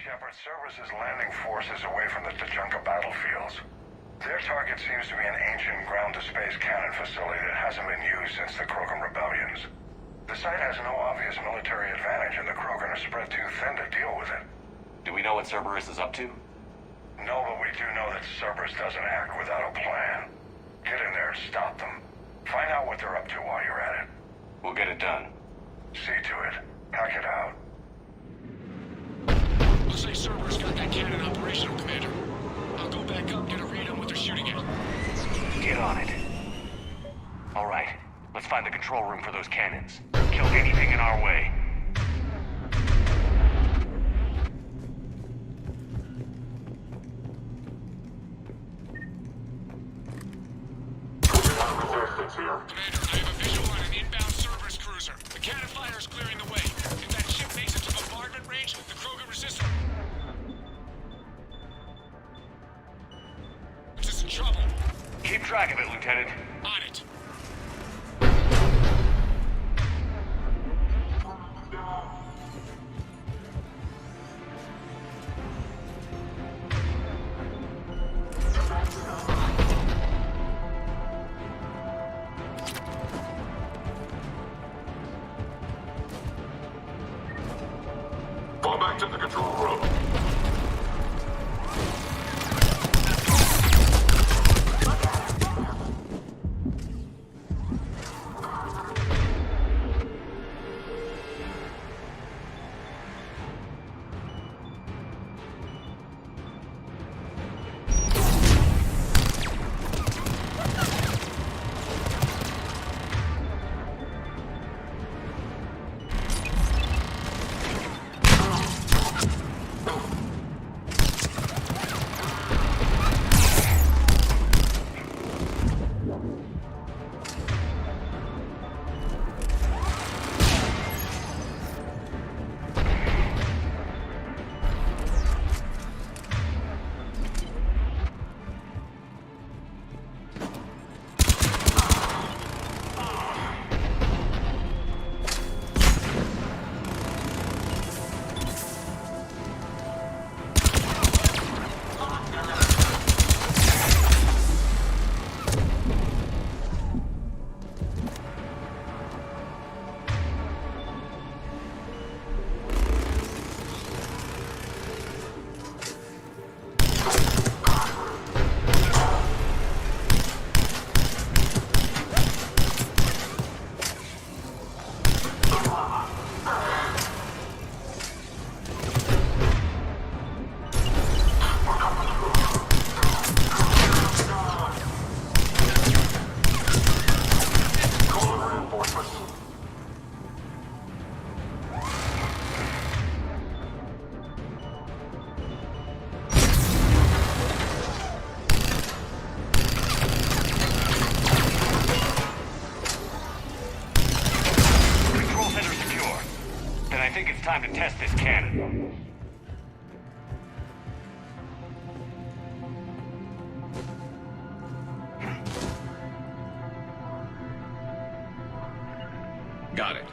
Shepard, Cerberus is landing forces away from the Tuchanka battlefields. Their target seems to be an ancient ground-to-space cannon facility that hasn't been used since the Krogan rebellions. The site has no obvious military advantage, and the Krogan are spread too thin to deal with it. Do we know what Cerberus is up to? No, but we do know that Cerberus doesn't act without a plan. Get in there and stop them. Find out what they're up to while you're at it. We'll get it done. See to it. Hack it out. Looks like Cerberus got that cannon operational, Commander. I'll go back up, get a read on what they're shooting at. Get on it. All right, let's find the control room for those cannons. Kill anything in our way. Commander, I have a visual on an inbound Cerberus cruiser. The cannon fire is clearing the way. If that ship makes it to bombardment range, the Krogan resist. This is in trouble. Keep track of it, Lieutenant. On it. Fall back to the control room. time to test this cannon. Got it.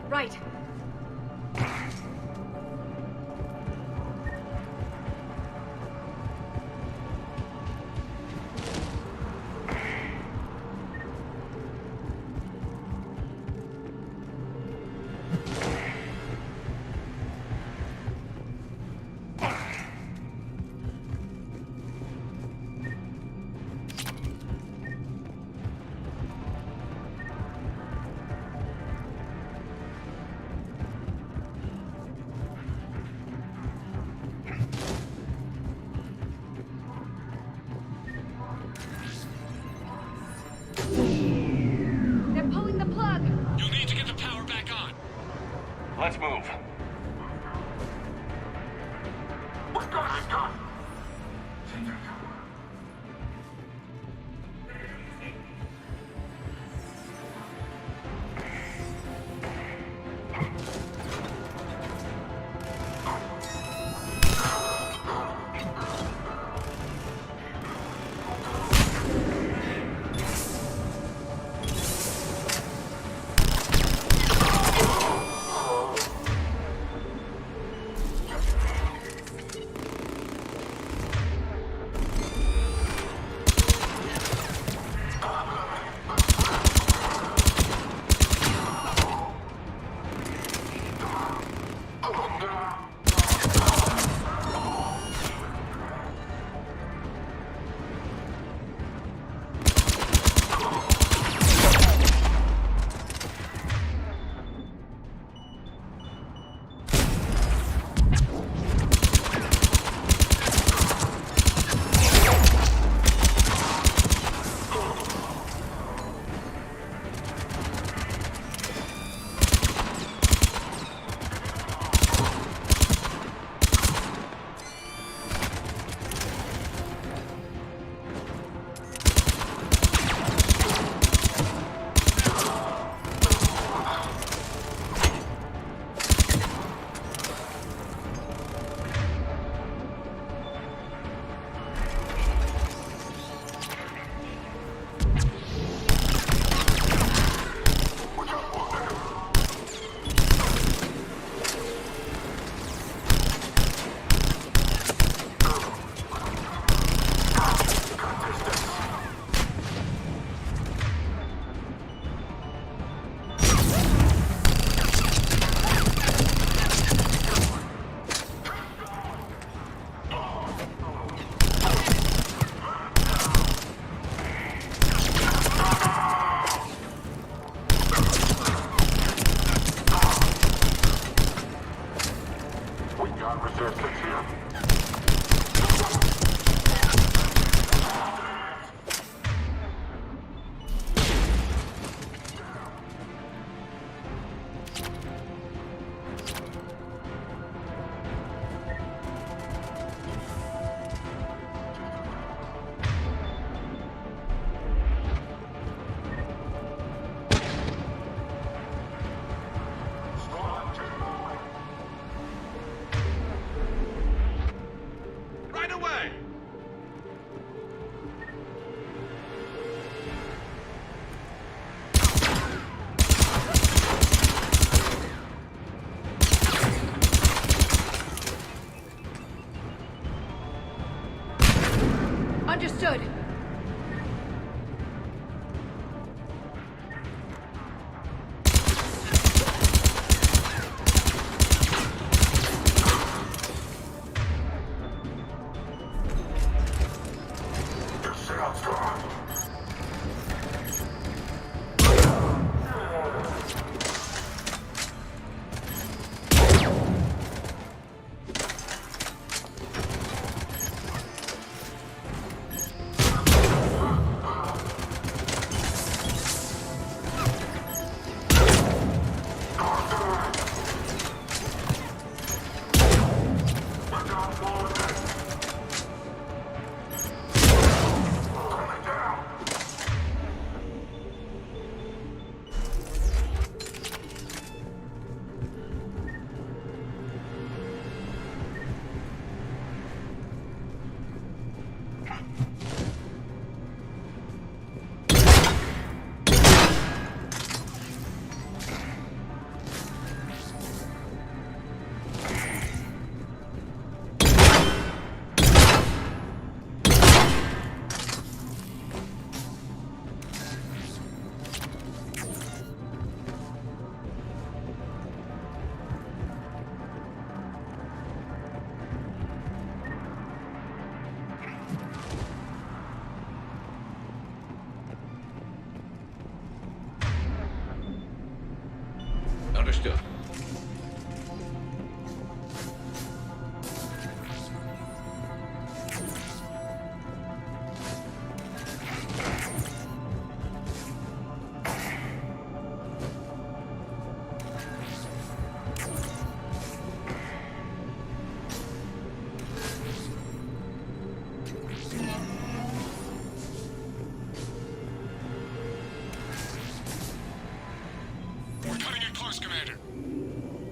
Right. They're pulling the plug. You'll need to get the power back on. Let's move. We've got this gun.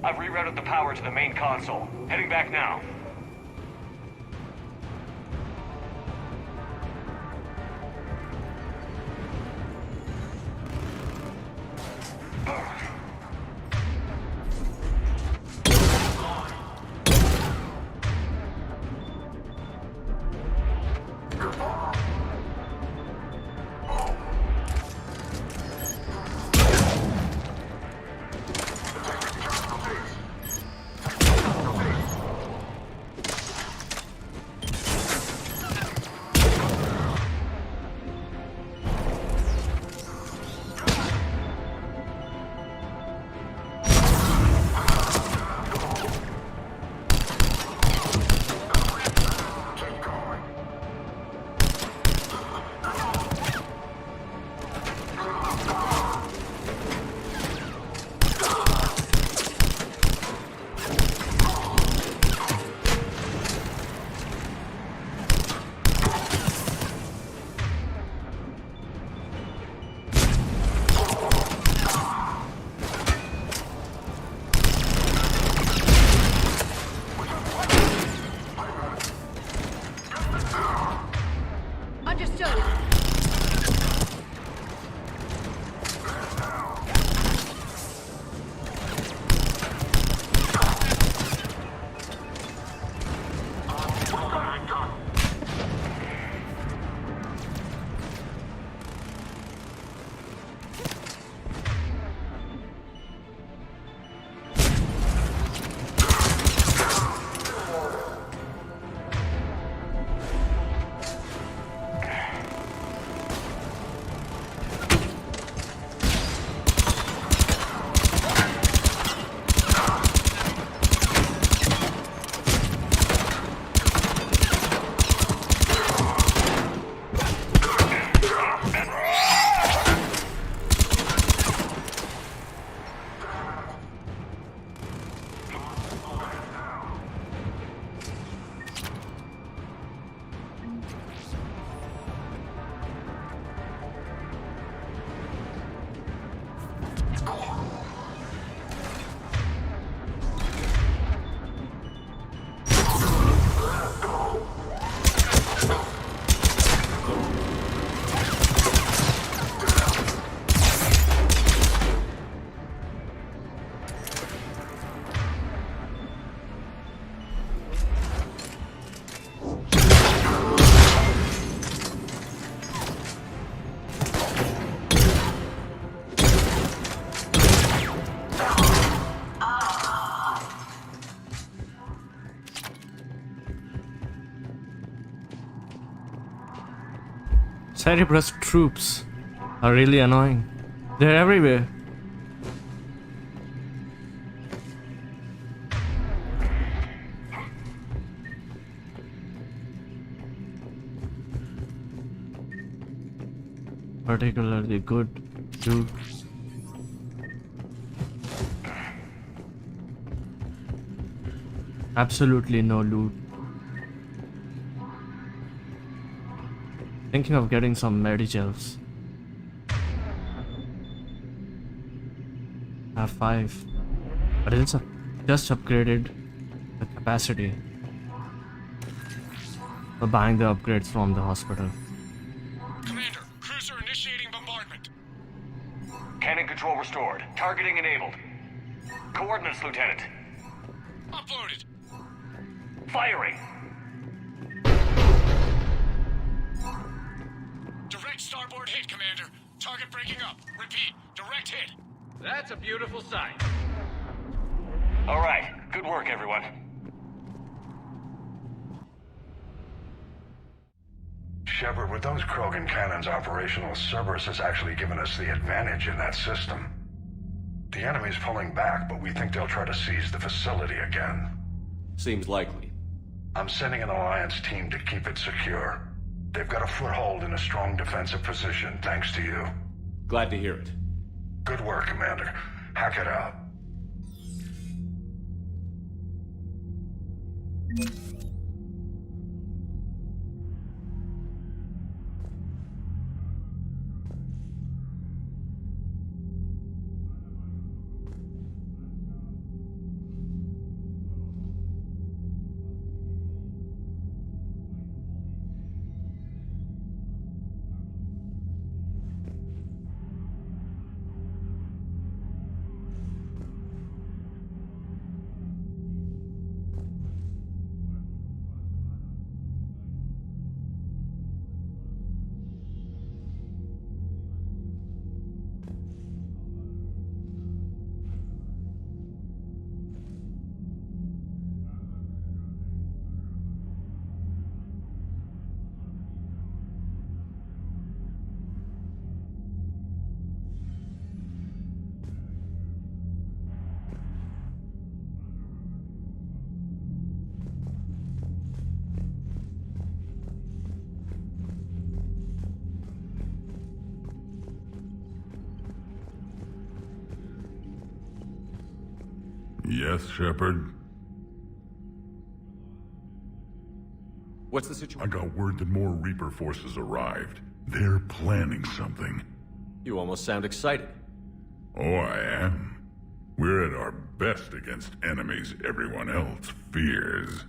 I've rerouted the power to the main console. Heading back now. Understood. Cerberus troops are really annoying. They're everywhere. Particularly good, dude. Absolutely no loot. Thinking of getting some Medigels. I have 5, but it's just upgraded the capacity for buying the upgrades from the hospital. Commander, cruiser initiating bombardment. Cannon control restored. Targeting enabled. Coordinates, Lieutenant. Uploaded. Firing. Direct starboard hit, Commander. Target breaking up. Repeat, direct hit. That's a beautiful sight. All right. Good work, everyone. Shepard, with those Krogan cannons operational, Cerberus has actually given us the advantage in that system. The enemy's pulling back, but we think they'll try to seize the facility again. Seems likely. I'm sending an Alliance team to keep it secure. They've got a foothold in a strong defensive position, thanks to you. Glad to hear it. Good work, Commander. Hack it out. Yes, Shepard? What's the I situation? got word that more Reaper forces arrived. They're planning something. You almost sound excited. Oh, I am. We're at our best against enemies everyone else fears.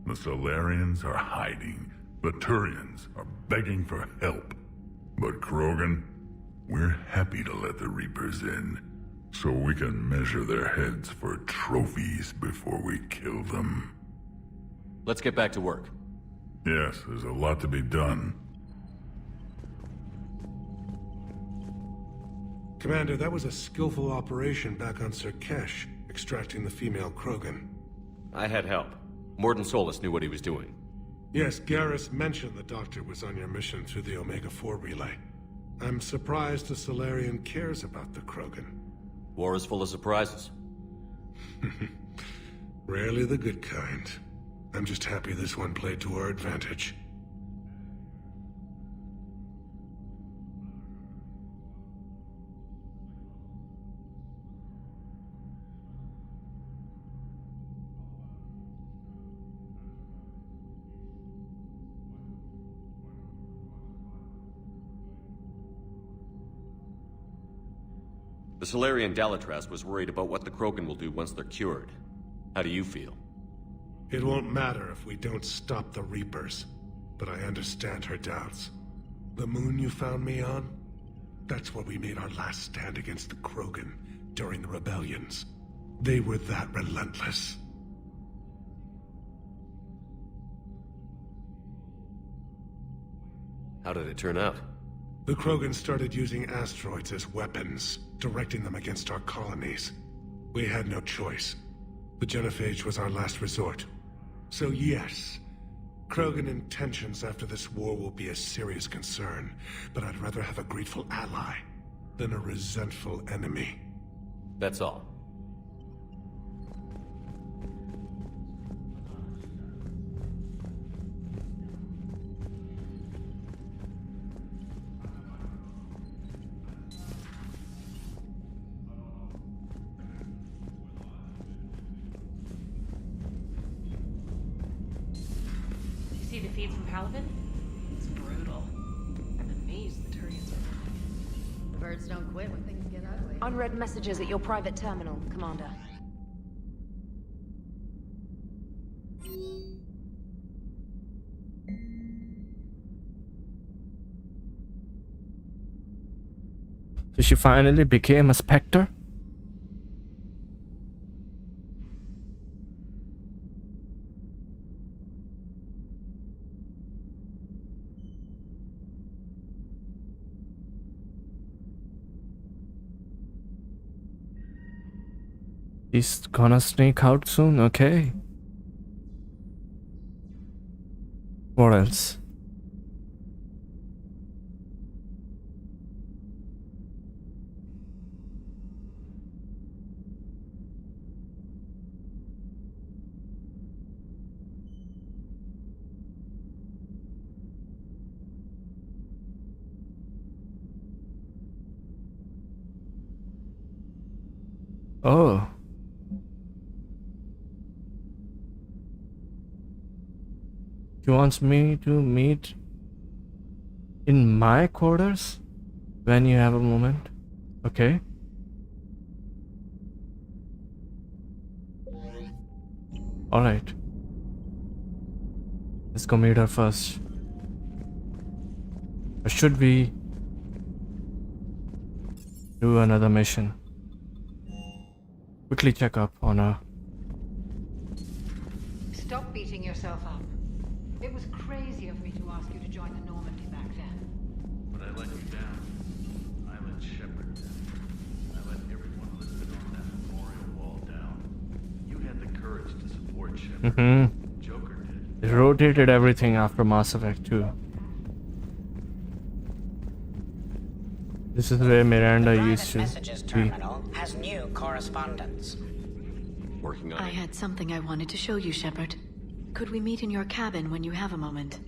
The Solarians are hiding. The Turians are begging for help. But Krogan, we're happy to let the Reapers in, so we can measure their heads for trophies before we kill them. Let's get back to work. Yes, there's a lot to be done. Commander, that was a skillful operation back on Surkesh, extracting the female Krogan. I had help. Mordin Solus knew what he was doing. Yes, Garrus mentioned the Doctor was on your mission through the Omega-4 relay. I'm surprised the Solarian cares about the Krogan. War is full of surprises. Rarely the good kind. I'm just happy this one played to our advantage. The Solarian Dalitras was worried about what the Krogan will do once they're cured. How do you feel? It won't matter if we don't stop the Reapers, but I understand her doubts. The moon you found me on? That's where we made our last stand against the Krogan during the rebellions. They were that relentless. How did it turn out? The Krogan started using asteroids as weapons, directing them against our colonies. We had no choice. The Genophage was our last resort. So yes, Krogan intentions after this war will be a serious concern, but I'd rather have a grateful ally than a resentful enemy. That's all. See the feed from Palaven? It's brutal. I'm amazed the Turians are alive. The birds don't quit when things get ugly. Unread messages at your private terminal, Commander. So she finally became a Spectre? He's gonna sneak out soon, okay. What else? Oh. He wants me to meet in my quarters when you have a moment. Okay. Alright. Let's go meet her first. Or should we do another mission? Quickly check up on her. Stop beating yourself up. It was crazy of me to ask you to join the Normandy back then. But I let you down. I let Shepard down. I let everyone listed on that memorial wall down. You had the courage to support Shepard. Joker did. They rotated everything after Mass Effect 2. This is where Miranda used to Messages be. terminal has new correspondence. Working on I it. had something I wanted to show you, Shepard. Could we meet in your cabin when you have a moment?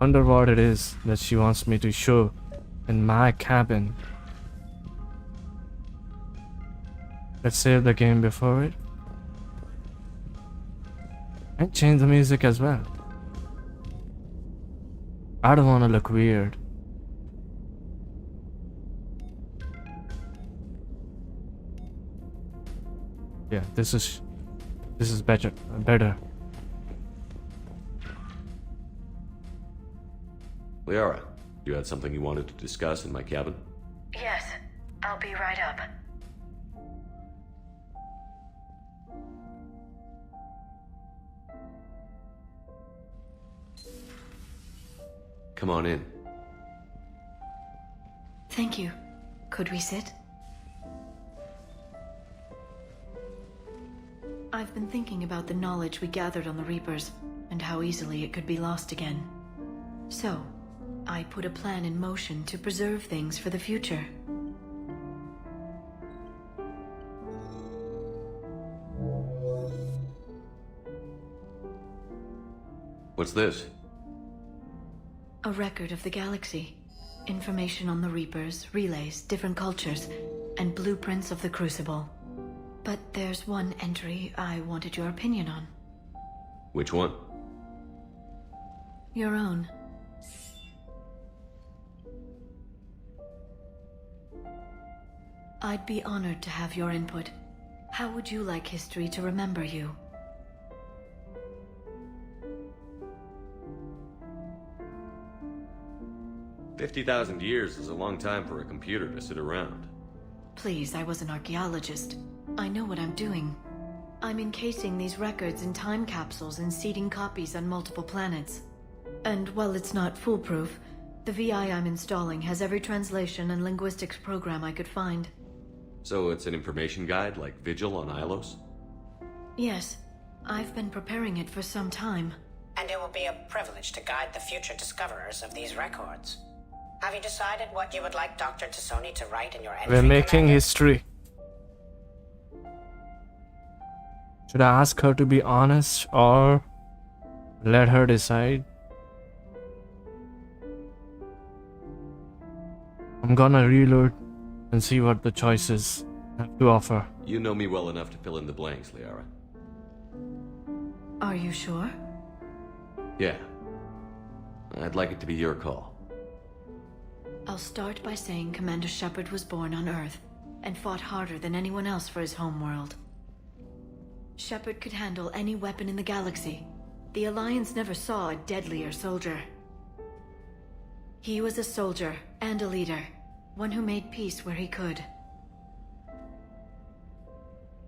Wonder what it is that she wants me to show in my cabin. Let's save the game before it. And change the music as well. I don't want to look weird. Yeah, this is better. Liara, you had something you wanted to discuss in my cabin? Yes, I'll be right up. Come on in. Thank you. Could we sit? I've been thinking about the knowledge we gathered on the Reapers, and how easily it could be lost again. So, I put a plan in motion to preserve things for the future. What's this? A record of the galaxy. Information on the Reapers, relays, different cultures, and blueprints of the Crucible. But there's one entry I wanted your opinion on. Which one? Your own. I'd be honored to have your input. How would you like history to remember you? $50,000 years is a long time for a computer to sit around. Please, I was an archaeologist. I know what I'm doing. I'm encasing these records in time capsules and seeding copies on multiple planets. And while it's not foolproof, the VI I'm installing has every translation and linguistics program I could find. So it's an information guide like Vigil on Ilos? Yes, I've been preparing it for some time. And it will be a privilege to guide the future discoverers of these records. Have you decided what you would like Dr. Tassoni to write in your entry, We're making Commander? history. Should I ask her to be honest or let her decide? I'm gonna reload and see what the choices have to offer. You know me well enough to fill in the blanks, Liara. Are you sure? Yeah. I'd like it to be your call. I'll start by saying Commander Shepard was born on Earth and fought harder than anyone else for his homeworld. Shepard could handle any weapon in the galaxy. The Alliance never saw a deadlier soldier. He was a soldier and a leader, one who made peace where he could.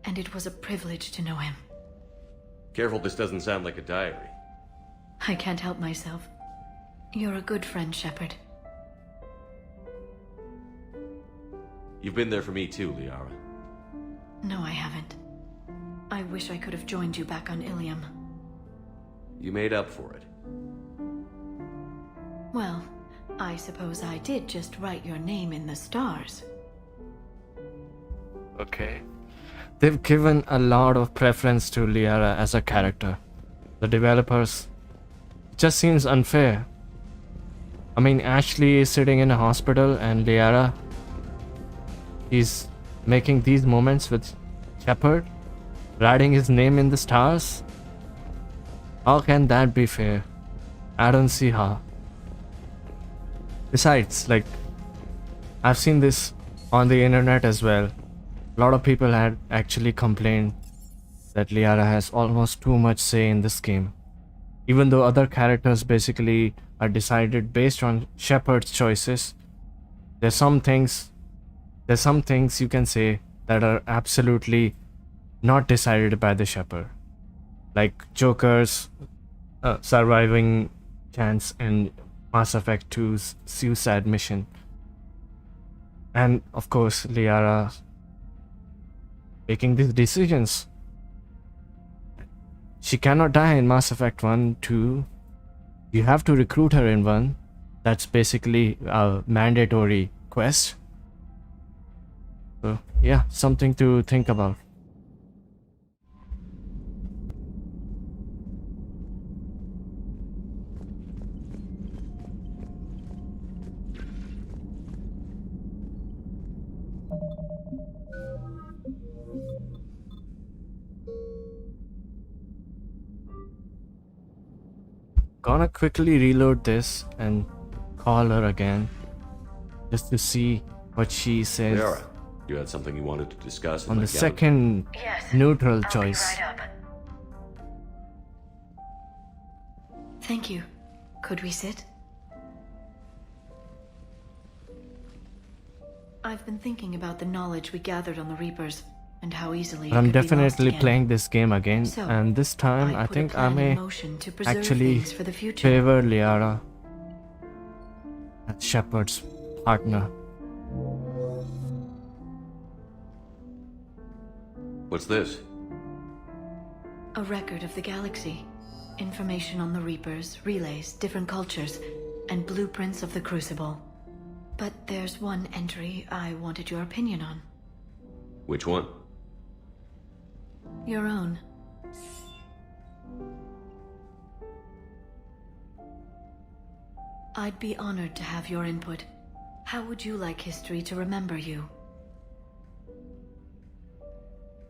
And it was a privilege to know him. Careful, this doesn't sound like a diary. I can't help myself. You're a good friend, Shepard. You've been there for me too, Liara. No, I haven't. I wish I could have joined you back on Ilium. You made up for it. Well, I suppose I did just write your name in the stars. Okay. They've given a lot of preference to Liara as a character. The developers. It just seems unfair. I mean, Ashley is sitting in a hospital and Liara is making these moments with Shepard, writing his name in the stars. How can that be fair? I don't see how. Besides, like, I've seen this on the internet as well. A lot of people had actually complained that Liara has almost too much say in this game. Even though other characters basically are decided based on Shepard's choices, there's some things you can say that are absolutely not decided by the Shepard. Like Joker's surviving chance in Mass Effect 2's suicide mission. And of course, Liara making these decisions. She cannot die in Mass Effect 1, 2. You have to recruit her in 1. That's basically a mandatory quest. So yeah, something to think about. Gonna quickly reload this and call her again just to see what she says Liara, you had something you wanted to discuss on in the my cabin? second Yes. neutral I'll choice. be right up. Thank you. Could we sit? I've been thinking about the knowledge we gathered on the Reapers and how easily But I'm it could be lost definitely again. playing this game again, So, and this time I put a think I plan in may motion to preserve actually things for the future. favor Liara as Shepard's partner. What's this? A record of the galaxy. Information on the Reapers, relays, different cultures, and blueprints of the Crucible. But there's one entry I wanted your opinion on. Which one? Your own. I'd be honored to have your input. How would you like history to remember you?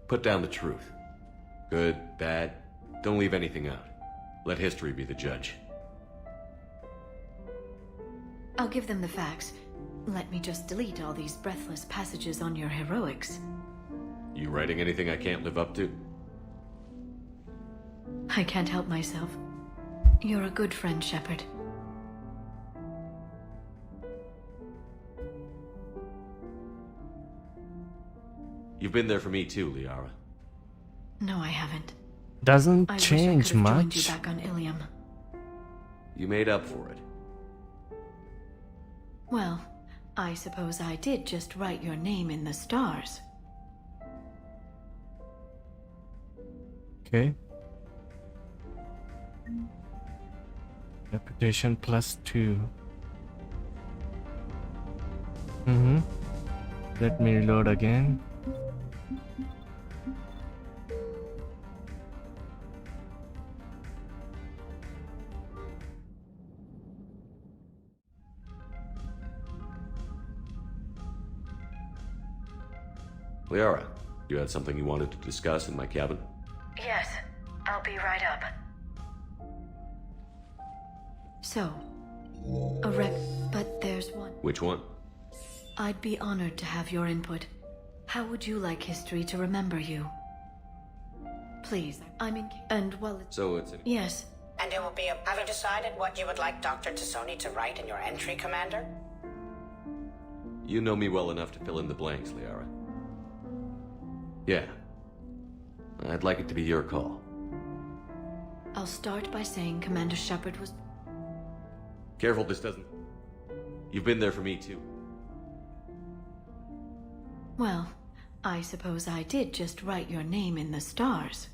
Put down the truth. Good, bad, don't leave anything out. Let history be the judge. I'll give them the facts. Let me just delete all these breathless passages on your heroics. You writing anything I can't live up to? I can't help myself. You're a good friend, Shepard. You've been there for me too, Liara. No, I haven't. Doesn't I change wish I could have joined you much. back on Ilium. You made up for it. Well, I suppose I did just write your name in the stars. Okay. Reputation +2. Let me reload again. Liara, you had something you wanted to discuss in my cabin? Yes, I'll be right up. So, but there's one. Which one? I'd be honored to have your input. How would you like history to remember you? Please, and well, So it's an... yes. And it will be have you decided what you would like Dr. T'Soni to write in your entry, Commander? You know me well enough to fill in the blanks, Liara. Yeah. I'd like it to be your call. I'll start by saying Commander Shepard was... Careful this doesn't... You've been there for me too. Well, I suppose I did just write your name in the stars.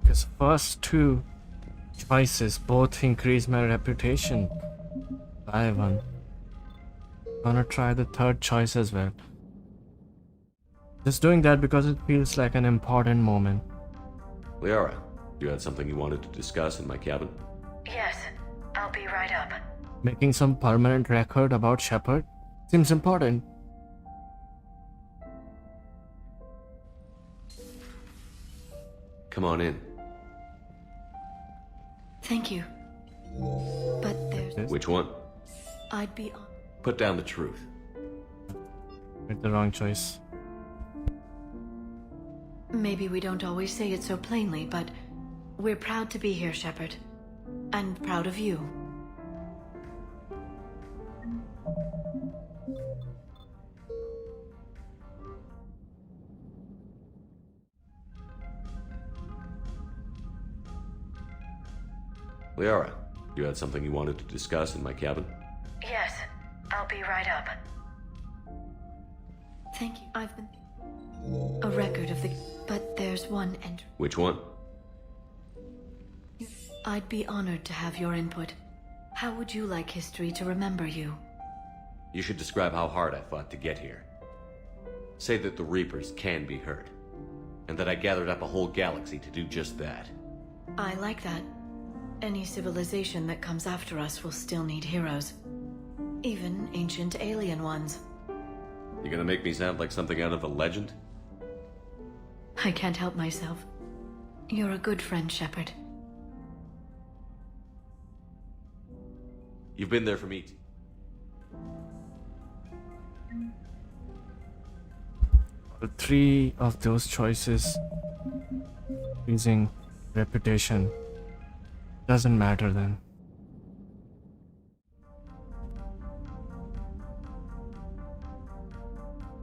Because first two choices both increase my reputation by 1. Gonna try the third choice as well. Just doing that because it feels like an important moment. Liara, you had something you wanted to discuss in my cabin? Yes, I'll be right up. Making some permanent record about Shepard seems important. Come on in. Thank you. But there's... Which one? I'd be on... Put down the truth. Made the wrong choice. Maybe we don't always say it so plainly, but we're proud to be here, Shepard. And proud of you. Liara, you had something you wanted to discuss in my cabin? Yes, I'll be right up. Thank you. I've been... A record of the... But there's one entry. Which one? I'd be honored to have your input. How would you like history to remember you? You should describe how hard I fought to get here. Say that the Reapers can be hurt. And that I gathered up a whole galaxy to do just that. I like that. Any civilization that comes after us will still need heroes. Even ancient alien ones. You gonna make me sound like something out of a legend? I can't help myself. You're a good friend, Shepard. You've been there for me. The three of those choices using reputation doesn't matter then.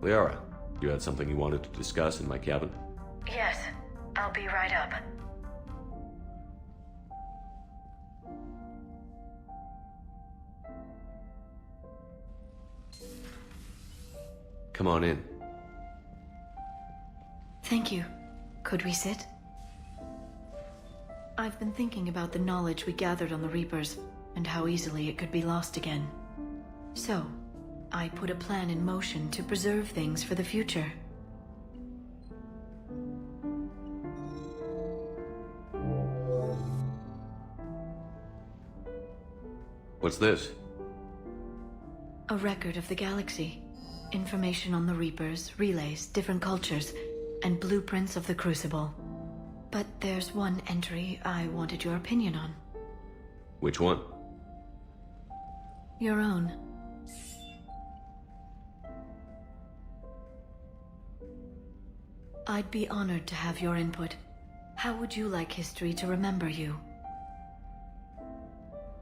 Liara, you had something you wanted to discuss in my cabin? Yes, I'll be right up. Come on in. Thank you. Could we sit? I've been thinking about the knowledge we gathered on the Reapers, and how easily it could be lost again. So, I put a plan in motion to preserve things for the future. What's this? A record of the galaxy. Information on the Reapers, relays, different cultures, and blueprints of the Crucible. But there's one entry I wanted your opinion on. Which one? Your own. I'd be honored to have your input. How would you like history to remember you?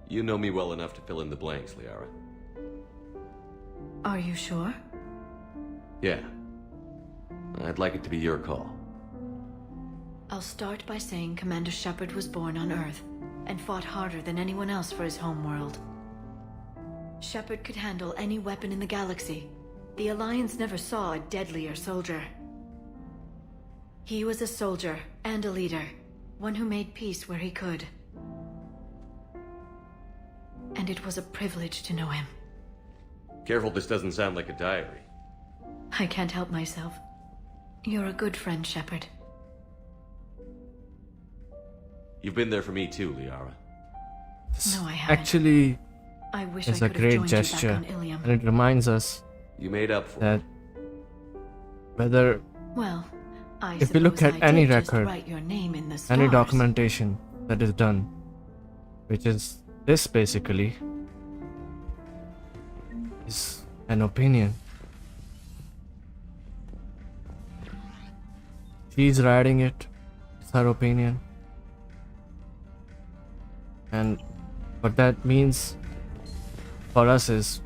You know me well enough to fill in the blanks, Liara. Are you sure? Yeah. I'd like it to be your call. I'll start by saying Commander Shepard was born on Earth, and fought harder than anyone else for his homeworld. Shepard could handle any weapon in the galaxy. The Alliance never saw a deadlier soldier. He was a soldier and a leader, one who made peace where he could. And it was a privilege to know him. Careful this doesn't sound like a diary. I can't help myself. You're a good friend, Shepard. You've been there for me too, Liara. No, I haven't. Actually, I wish it's I a could have great joined gesture, you back on Ilium. and it reminds us You made up for that it. whether Well, I if we look suppose at I any did just record, write your name in the any stars. documentation that is done, which is this basically, is an opinion. She's writing it, it's her opinion. And what that means for us is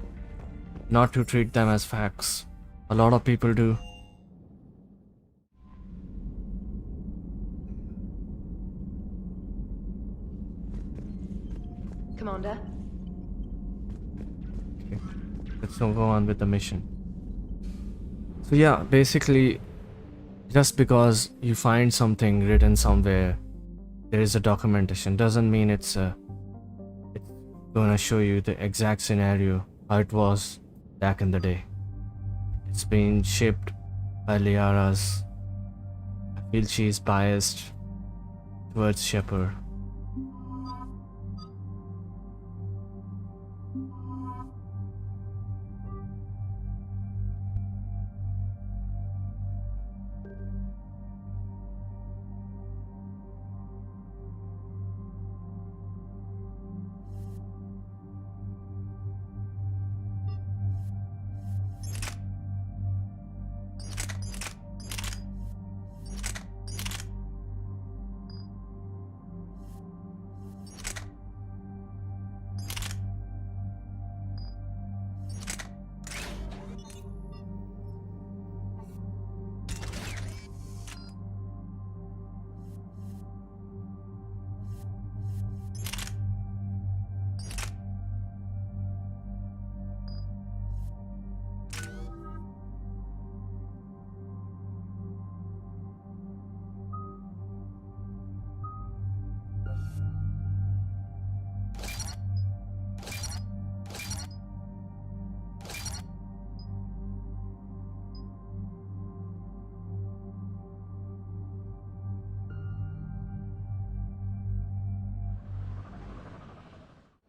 not to treat them as facts. A lot of people do. Commander? Okay. Let's now go on with the mission. So yeah, basically, just because you find something written somewhere, there is a documentation, doesn't mean it's gonna show you the exact scenario how it was back in the day. It's been shaped by Liara's. I feel she's biased towards Shepard.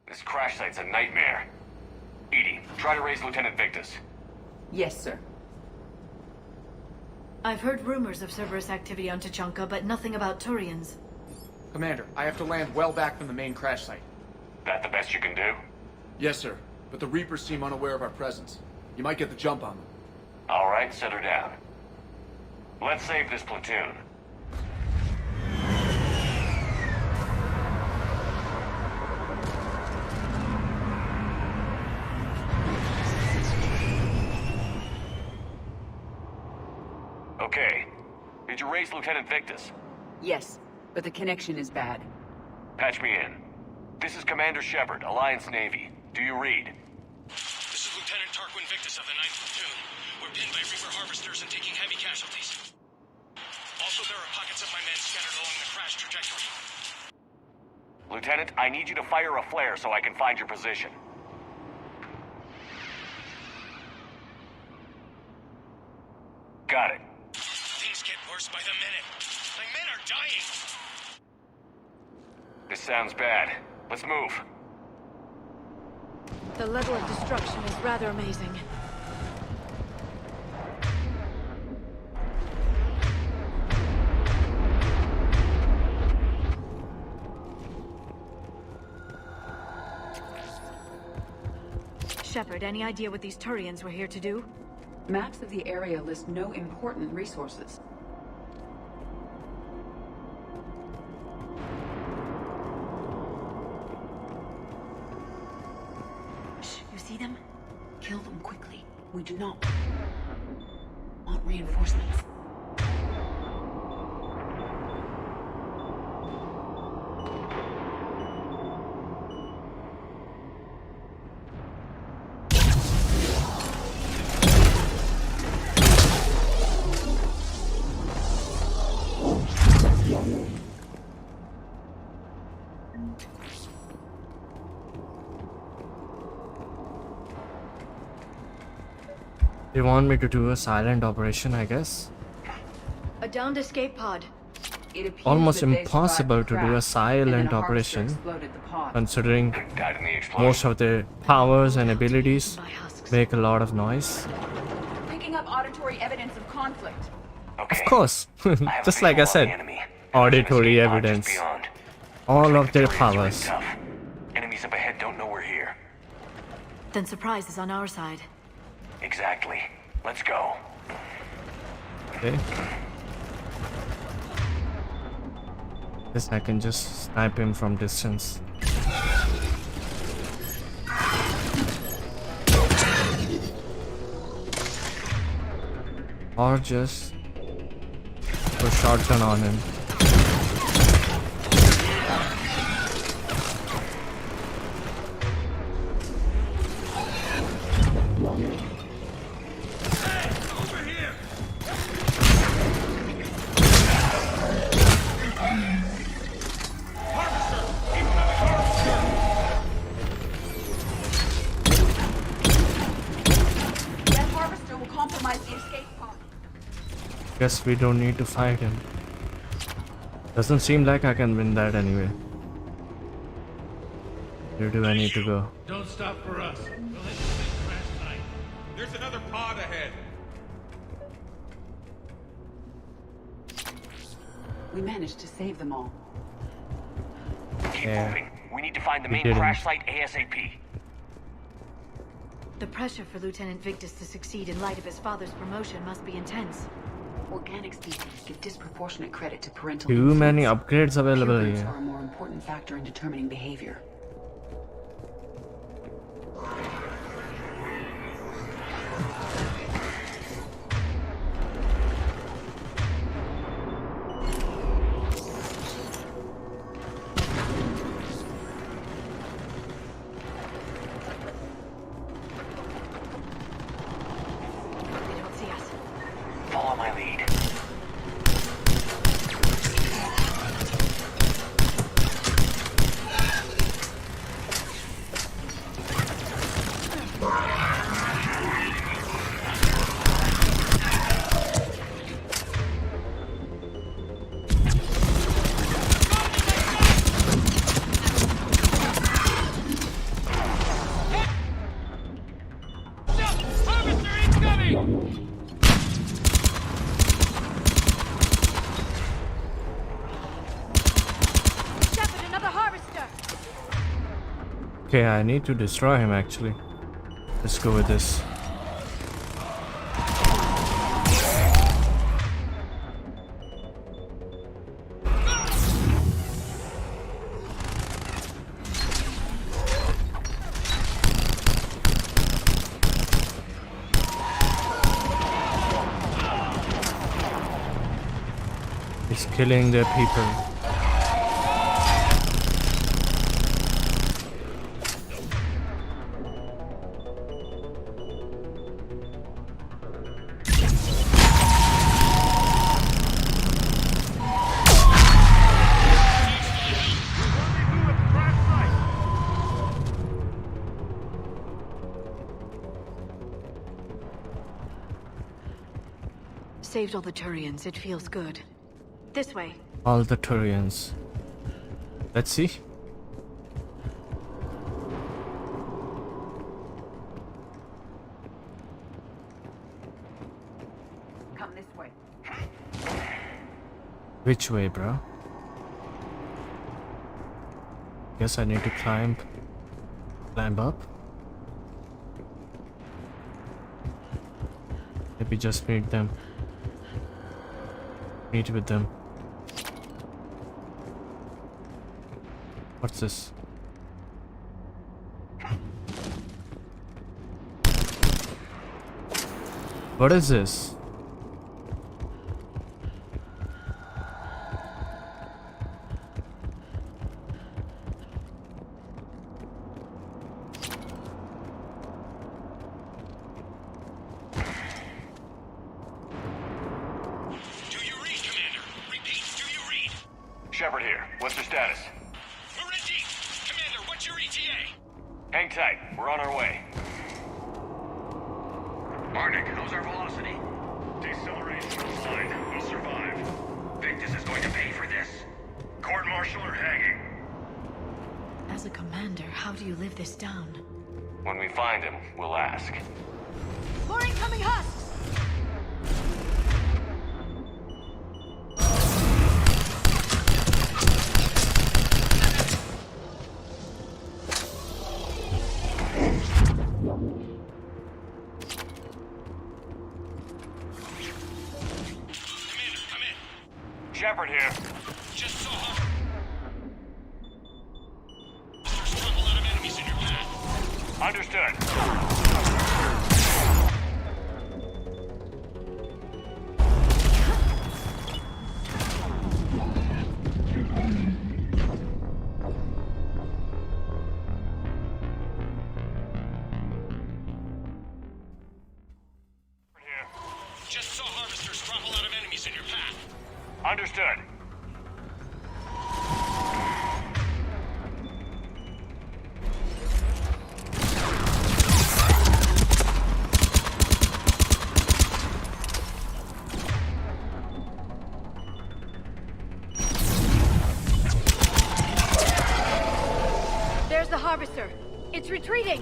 This crash site's a nightmare. EDI, try to raise Lieutenant Victus. Yes, sir. I've heard rumors of Cerberus activity on Tuchanka, but nothing about Turians. Commander, I have to land well back from the main crash site. That the best you can do? Yes, sir. But the Reapers seem unaware of our presence. You might get the jump on them. All right, set her down. Let's save this platoon. Okay. Did you raise Lieutenant Victus? Yes, but the connection is bad. Patch me in. This is Commander Shepard, Alliance Navy. Do you read? This is Lieutenant Tarquin Victus of the 9th Platoon. We're pinned by Reaper harvesters and taking heavy casualties. Also, there are pockets of my men scattered along the crash trajectory. Lieutenant, I need you to fire a flare so I can find your position. Got it. Things get worse by the minute. My men are dying. This sounds bad. Let's move. The level of destruction is rather amazing. Shepard, any idea what these Turians were here to do? Maps of the area list no important resources. Shh, you see them? Kill them quickly. We do not want reinforcements. They want me to do a silent operation, I guess. A downed escape pod. Almost impossible to do a silent operation, considering most of their powers and abilities make a lot of noise. Picking up auditory evidence of conflict. Of course, just like I said, auditory evidence. All of their powers. Enemies up ahead don't know we're here. Then surprise is on our side. Exactly. Let's go. Okay. Guess I can just snipe him from distance. Or just put a shotgun on him. Guess we don't need to fight him. Doesn't seem like I can win that anyway. Where do I need to go? Don't stop for us. We'll hit the big crash site. There's another pod ahead. We managed to save them all. Keep Yeah. moving. We need to find the We main didn't. crash site ASAP. The pressure for Lieutenant Victus to succeed in light of his father's promotion must be intense. Organic species give disproportionate credit to parental Too many influence. upgrades available Humans here. are a more important factor in determining behavior. They don't see us. Follow my lead. Okay, I need to destroy him actually. Let's go with this. He's killing their people. Saved all the Turians. It feels good. This way. All the Turians. Let's see. Come this way. Which way, bro? Guess I need to climb up. Maybe just meet them. Meet with them. What's this? What is this? Shepard here. What's your status? We're in deep. Commander, what's your ETA? Hang tight. We're on our way. Marnik, how's our velocity? Deceleration online. We'll survive. Victus is going to pay for this. Court-martial or hanging? As a commander, how do you live this down? When we find him, we'll ask. More incoming husks! Shepard here. Just saw her. There's still a lot of enemies in your path. Understood. Just saw harvesters drop a lot of enemies in your path. Understood. There's the harvester. It's retreating.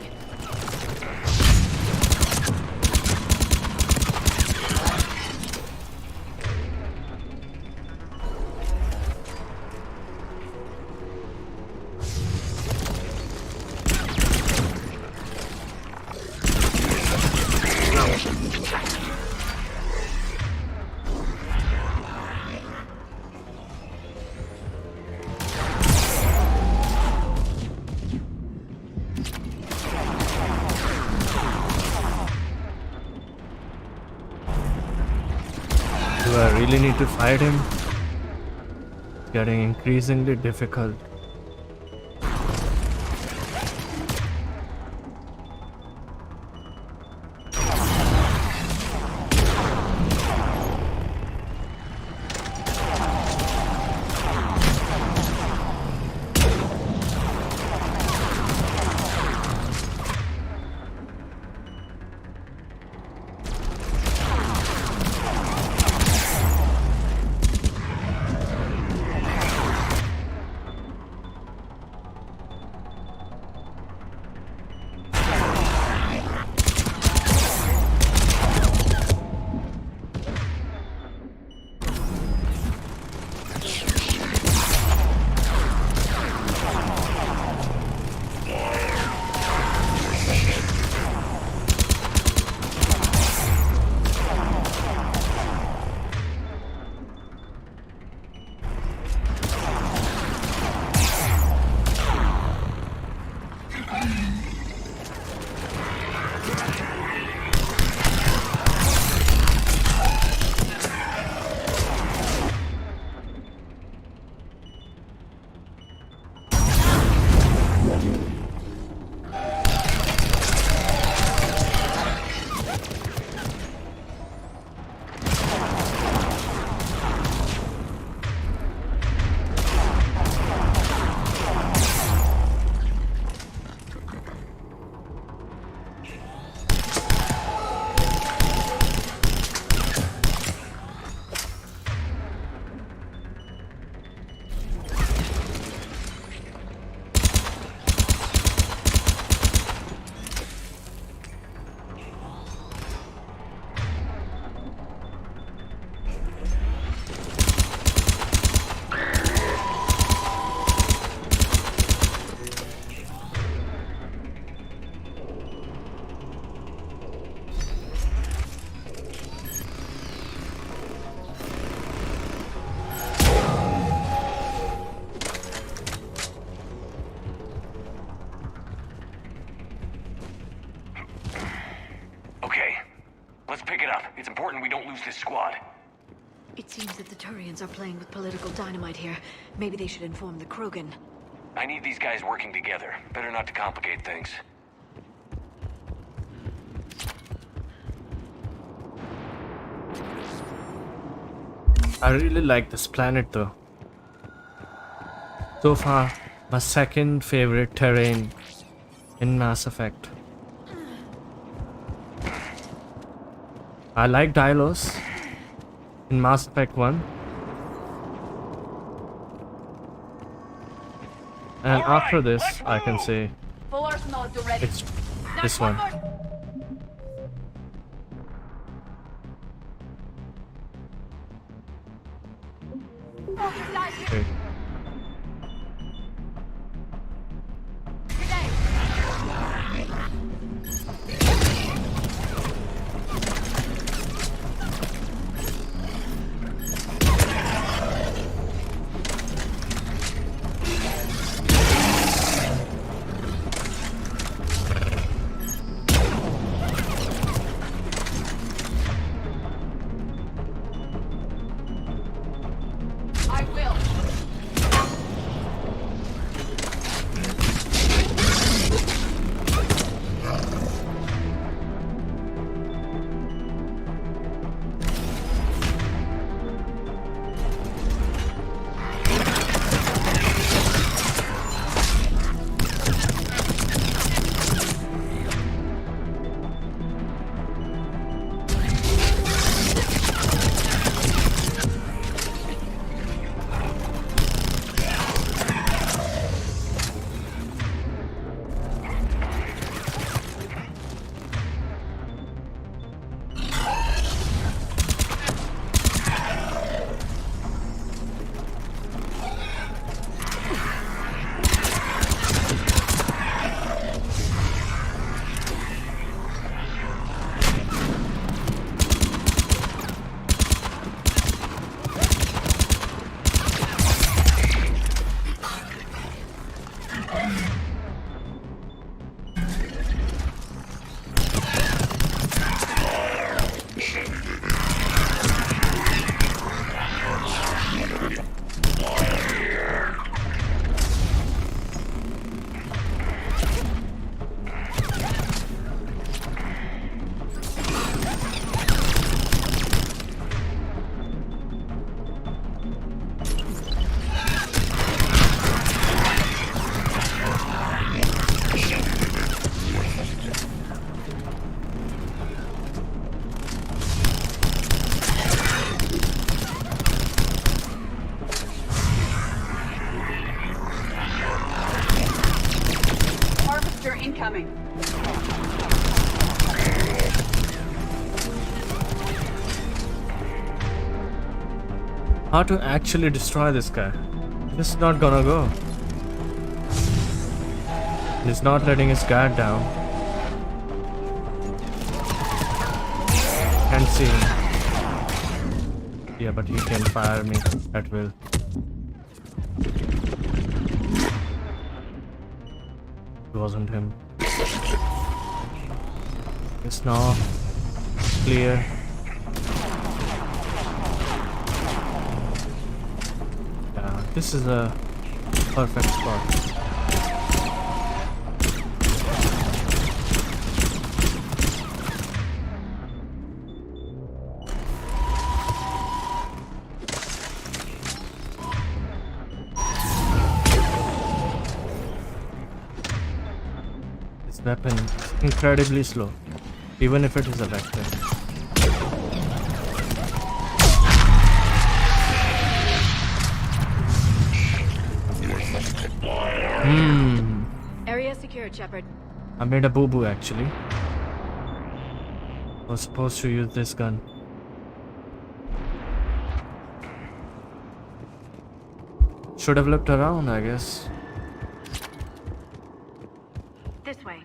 Do I really need to fight him? It's getting increasingly difficult. Let's pick it up. It's important we don't lose this squad. It seems that the Turians are playing with political dynamite here. Maybe they should inform the Krogan. I need these guys working together. Better not to complicate things. I really like this planet though. So far, my second favorite terrain in Mass Effect. I like Dylos in Mass Effect 1. And after this, I can say Full arsenal at the ready. it's this one. Okay. I will. Harvester incoming. How to actually destroy this guy? This is not gonna go. He's not letting his guard down. Can't see him. Yeah, but he can fire me at will. It wasn't him. It's now clear. Yeah, this is a perfect spot. Weapon is incredibly slow, even if it is a vector. Area secured, Shepard. I made a boo-boo actually. I was supposed to use this gun. Should have looked around, I guess. This way.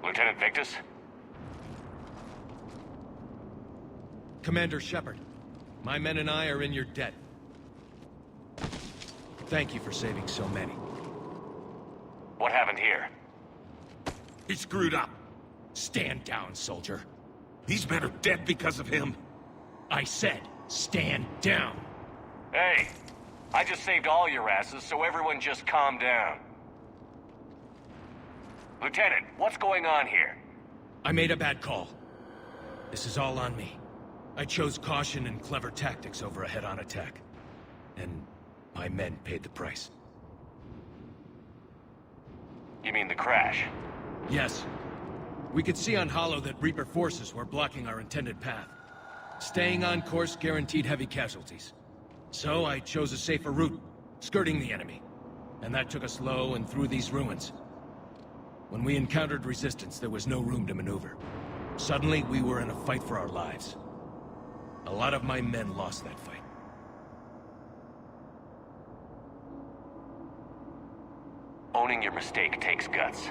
Lieutenant Victus? Commander Shepard, my men and I are in your debt. Thank you for saving so many. What happened here? He screwed up. Stand down, soldier. These men are dead because of him. I said, stand down. Hey, I just saved all your asses, so everyone just calm down. Lieutenant, what's going on here? I made a bad call. This is all on me. I chose caution and clever tactics over a head-on attack. And my men paid the price. You mean the crash? Yes. We could see on Hollow that Reaper forces were blocking our intended path. Staying on course guaranteed heavy casualties. So I chose a safer route, skirting the enemy. And that took us low and through these ruins. When we encountered resistance, there was no room to maneuver. Suddenly, we were in a fight for our lives. A lot of my men lost that fight. Owning your mistake takes guts.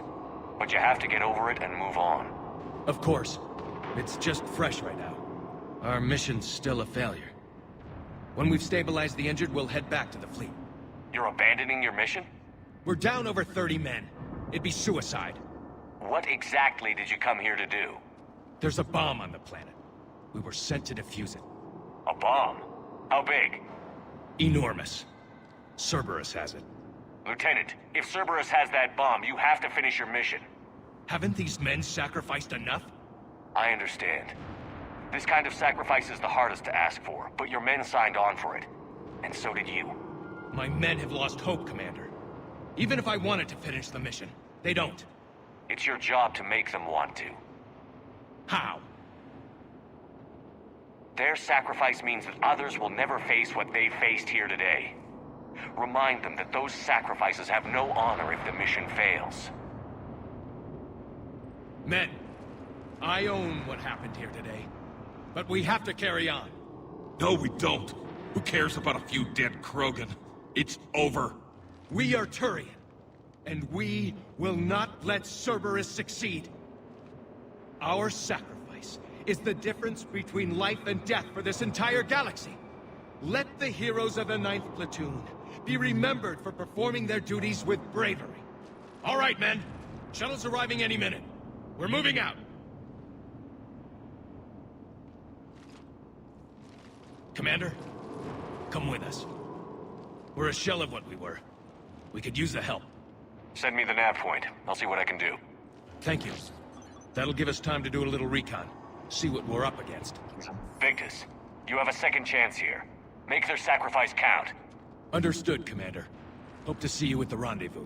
But you have to get over it and move on. Of course. It's just fresh right now. Our mission's still a failure. When we've stabilized the injured, we'll head back to the fleet. You're abandoning your mission? We're down over 30 men. It'd be suicide. What exactly did you come here to do? There's a bomb on the planet. We were sent to defuse it. A bomb? How big? Enormous. Cerberus has it. Lieutenant, if Cerberus has that bomb, you have to finish your mission. Haven't these men sacrificed enough? I understand. This kind of sacrifice is the hardest to ask for, but your men signed on for it. And so did you. My men have lost hope, Commander. Even if I wanted to finish the mission, they don't. It's your job to make them want to. How? Their sacrifice means that others will never face what they faced here today. Remind them that those sacrifices have no honor if the mission fails. Men, I own what happened here today. But we have to carry on. No, we don't. Who cares about a few dead Krogan? It's over. We are Turian, and we will not let Cerberus succeed. Our sacrifice is the difference between life and death for this entire galaxy. Let the heroes of the 9th Platoon be remembered for performing their duties with bravery. All right, men. Shuttle's arriving any minute. We're moving out. Commander, come with us. We're a shell of what we were. We could use the help. Send me the nav point. I'll see what I can do. Thank you. That'll give us time to do a little recon. See what we're up against. Victus, you have a second chance here. Make their sacrifice count. Understood, Commander. Hope to see you at the rendezvous.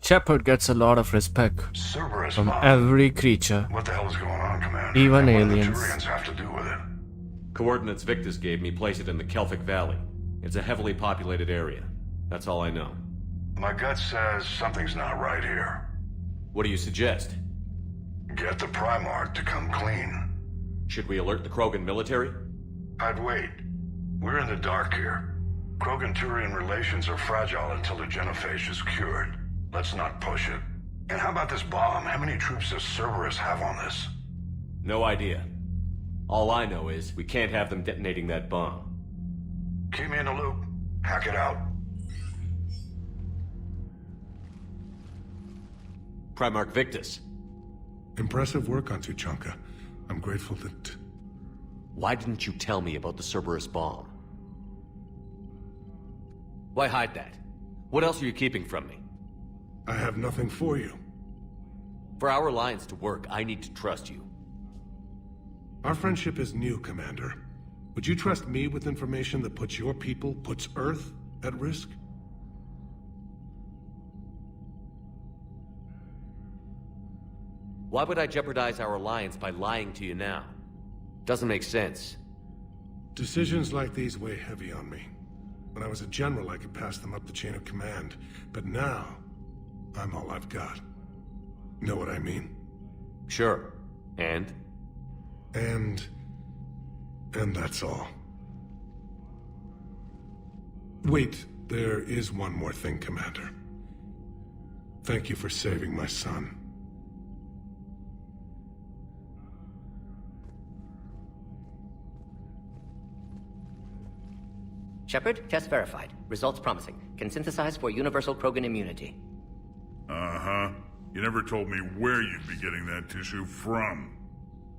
Shepard gets a lot of respect Cerberus from bomb. every creature, What the hell is going on, Commander? even And what do the aliens. Turians have to do with it? Coordinates Victus gave me place it in the Kelphic Valley. It's a heavily populated area. That's all I know. My gut says something's not right here. What do you suggest? Get the Primarch to come clean. Should we alert the Krogan military? I'd wait. We're in the dark here. Krogan-Turian relations are fragile until the genophage is cured. Let's not push it. And how about this bomb? How many troops does Cerberus have on this? No idea. All I know is we can't have them detonating that bomb. Keep me in the loop. Hack it out. Primarch Victus. Impressive work on Tuchanka. I'm grateful that... Why didn't you tell me about the Cerberus bomb? Why hide that? What else are you keeping from me? I have nothing for you. For our alliance to work, I need to trust you. Our friendship is new, Commander. Would you trust me with information that puts your people, puts Earth, at risk? Why would I jeopardize our alliance by lying to you now? Doesn't make sense. Decisions like these weigh heavy on me. When I was a general, I could pass them up the chain of command. But now, I'm all I've got. Know what I mean? Sure. And? And that's all. Wait, there is one more thing, Commander. Thank you for saving my son. Shepard, test verified. Results promising. Can synthesize for universal Krogan immunity. Uh-huh. You never told me where you'd be getting that tissue from.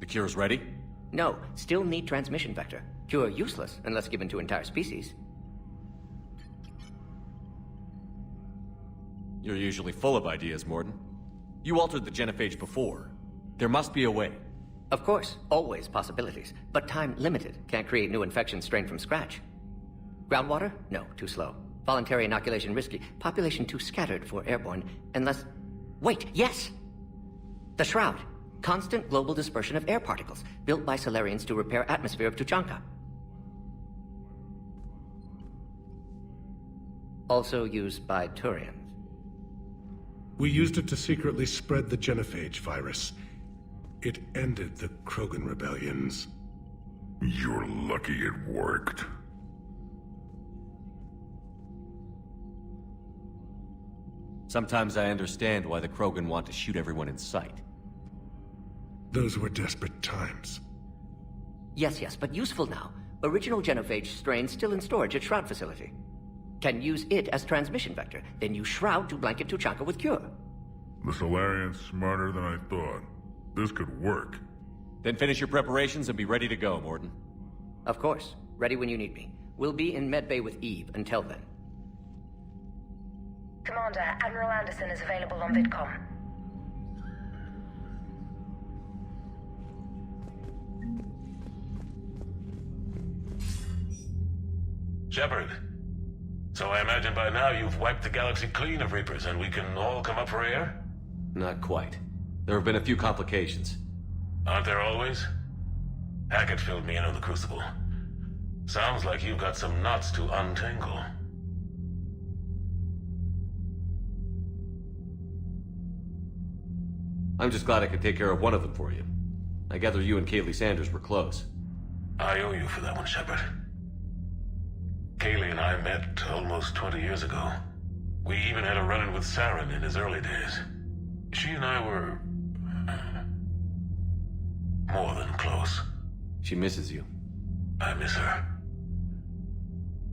The cure's ready? No, still need transmission vector. Cure useless unless given to entire species. You're usually full of ideas, Mordin. You altered the genophage before. There must be a way. Of course, always possibilities, but time limited. Can't create new infections strained from scratch. Groundwater? No, too slow. Voluntary inoculation risky. Population too scattered for airborne, unless... Wait, yes! The Shroud. Constant global dispersion of air particles, built by Solarians to repair atmosphere of Tuchanka. Also used by Turians. We used it to secretly spread the genophage virus. It ended the Krogan rebellions. You're lucky it worked. Sometimes I understand why the Krogan want to shoot everyone in sight. Those were desperate times. Yes, but useful now. Original genophage strain still in storage at Shroud facility. Can use it as transmission vector, then use Shroud to blanket Tuchanka with cure. The Solarian's smarter than I thought. This could work. Then finish your preparations and be ready to go, Mordin. Of course. Ready when you need me. We'll be in medbay with Eve until then. Commander, Admiral Anderson is available on VidCom. Shepard. So I imagine by now you've wiped the galaxy clean of Reapers and we can all come up for air? Not quite. There have been a few complications. Aren't there always? Hackett filled me in on the Crucible. Sounds like you've got some knots to untangle. I'm just glad I could take care of one of them for you. I gather you and Kaylee Sanders were close. I owe you for that one, Shepard. Kaylee and I met almost 20 years ago. We even had a run-in with Saren in his early days. She and I were... more than close. She misses you. I miss her.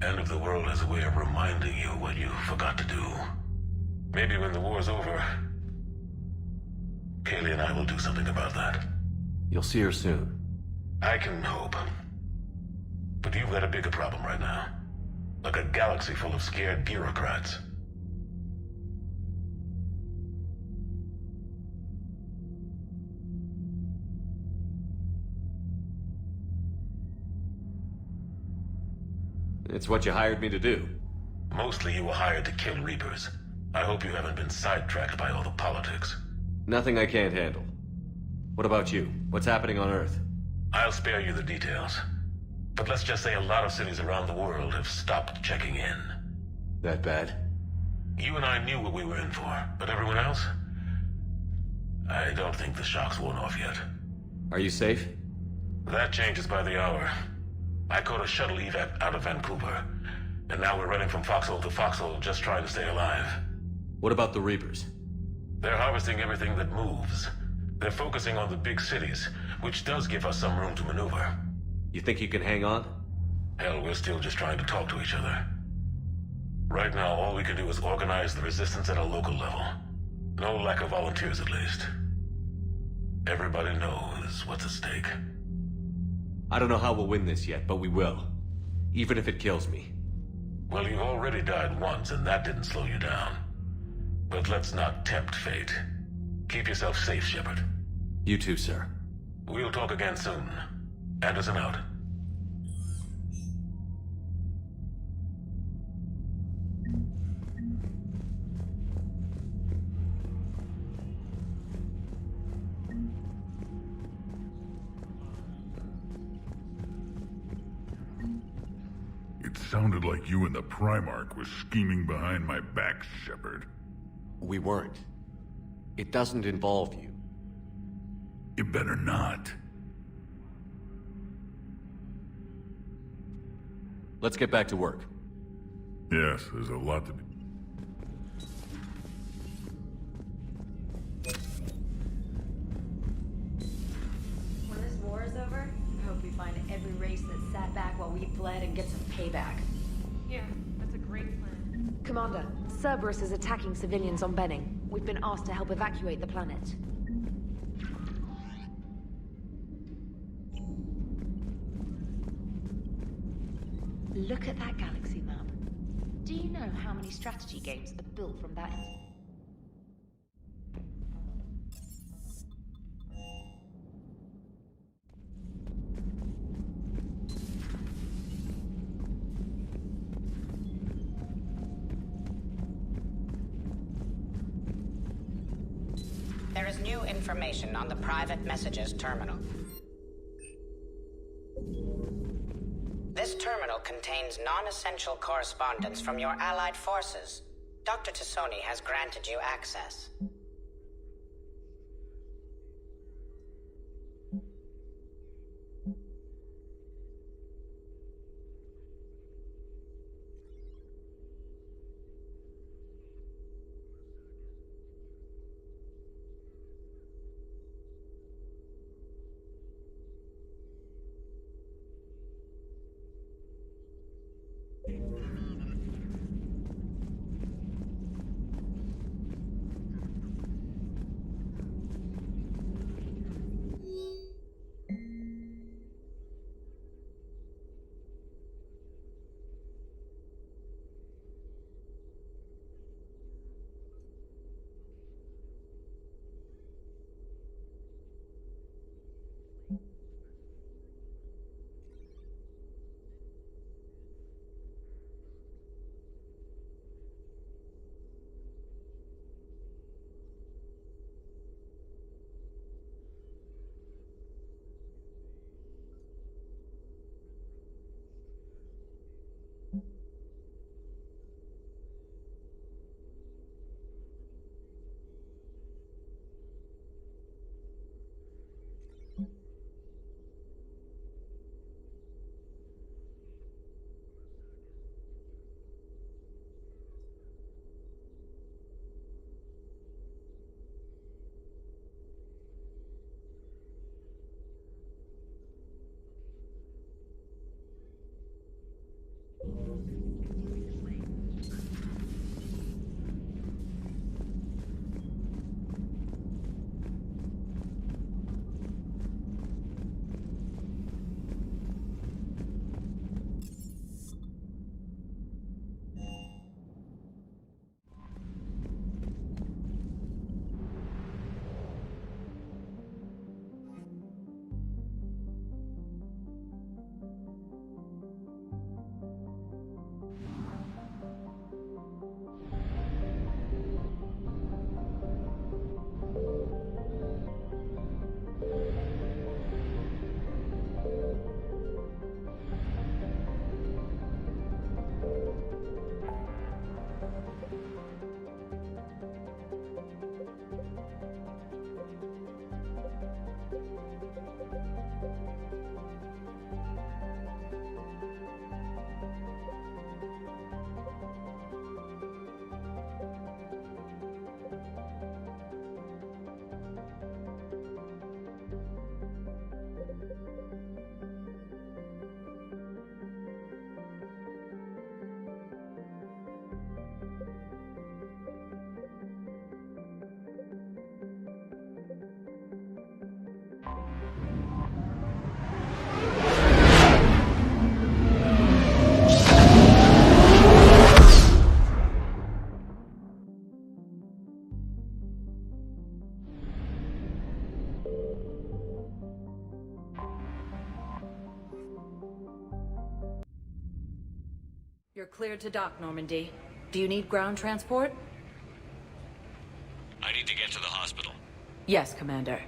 End of the world has a way of reminding you what you forgot to do. Maybe when the war's over, Kaylee and I will do something about that. You'll see her soon. I can hope. But you've got a bigger problem right now. Like a galaxy full of scared bureaucrats. It's what you hired me to do. Mostly you were hired to kill Reapers. I hope you haven't been sidetracked by all the politics. Nothing I can't handle. What about you? What's happening on Earth? I'll spare you the details. But let's just say a lot of cities around the world have stopped checking in. That bad? You and I knew what we were in for, but everyone else? I don't think the shock's worn off yet. Are you safe? That changes by the hour. I caught a shuttle evac out of Vancouver, and now we're running from foxhole to foxhole just trying to stay alive. What about the Reapers? They're harvesting everything that moves. They're focusing on the big cities, which does give us some room to maneuver. You think you can hang on? Hell, we're still just trying to talk to each other. Right now, all we can do is organize the resistance at a local level. No lack of volunteers, at least. Everybody knows what's at stake. I don't know how we'll win this yet, but we will. Even if it kills me. Well, you've already died once, and that didn't slow you down. But let's not tempt fate. Keep yourself safe, Shepard. You too, sir. We'll talk again soon. Anderson out. It sounded like you and the Primarch were scheming behind my back, Shepard. We weren't. It doesn't involve you. You better not. Let's get back to work. Yes, there's a lot to be... When this war is over, I hope we find every race that sat back while we fled and get some payback. Yeah, that's a great plan. Commander, Cerberus is attacking civilians on Benning. We've been asked to help evacuate the planet. Look at that galaxy map. Do you know how many strategy games are built from that? There is new information on the private messages terminal. This terminal contains non-essential correspondence from your allied forces. Dr. Tassoni has granted you access. You're cleared to dock, Normandy. Do you need ground transport? I need to get to the hospital. Yes, Commander.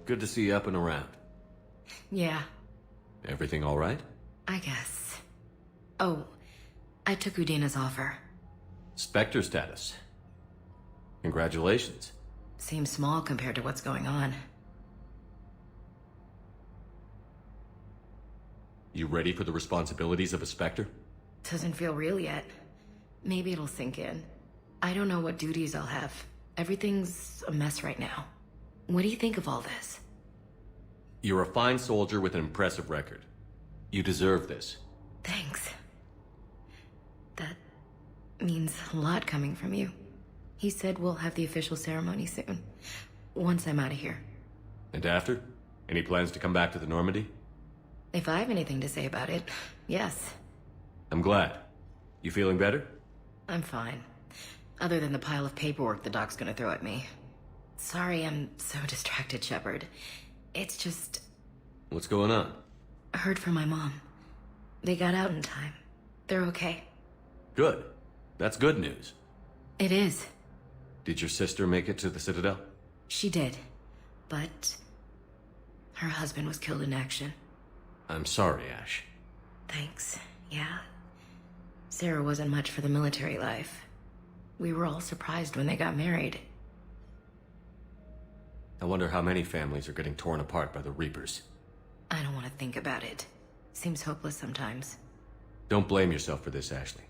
Good to see you up and around. Yeah, Everything all right? I guess. Oh, I took Udina's offer. Spectre status. Congratulations. Seems small compared to what's going on. You ready for the responsibilities of a Spectre? Doesn't feel real yet. Maybe it'll sink in. I don't know what duties I'll have. Everything's a mess right now. What do you think of all this? You're a fine soldier with an impressive record. You deserve this. Thanks. That means a lot coming from you. He said we'll have the official ceremony soon. Once I'm out of here. And after? Any plans to come back to the Normandy? If I have anything to say about it, yes. I'm glad. You feeling better? I'm fine. Other than the pile of paperwork the doc's gonna throw at me. Sorry I'm so distracted, Shepard. It's just... What's going on? I heard from my mom. They got out in time. They're okay. Good. That's good news. It is. Did your sister make it to the Citadel? She did. But... her husband was killed in action. I'm sorry, Ash. Thanks. Yeah. Sarah wasn't much for the military life. We were all surprised when they got married. I wonder how many families are getting torn apart by the Reapers. I don't want to think about it. Seems hopeless sometimes. Don't blame yourself for this, Ashley.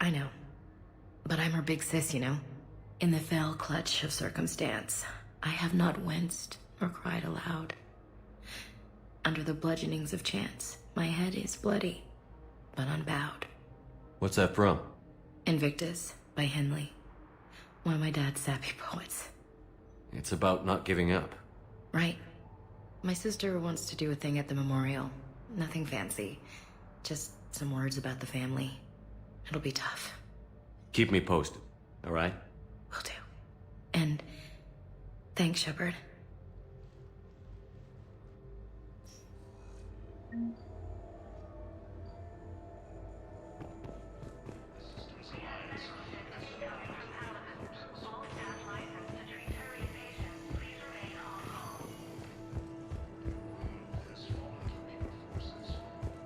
I know. But I'm her big sis, you know? In the fell clutch of circumstance, I have not winced or cried aloud. Under the bludgeonings of chance, my head is bloody, but unbowed. What's that from? Invictus by Henley. One of my dad's sappy poets. It's about not giving up. Right. My sister wants to do a thing at the memorial. Nothing fancy. Just some words about the family. It'll be tough. Keep me posted, all right? Will do. And thanks, Shepard.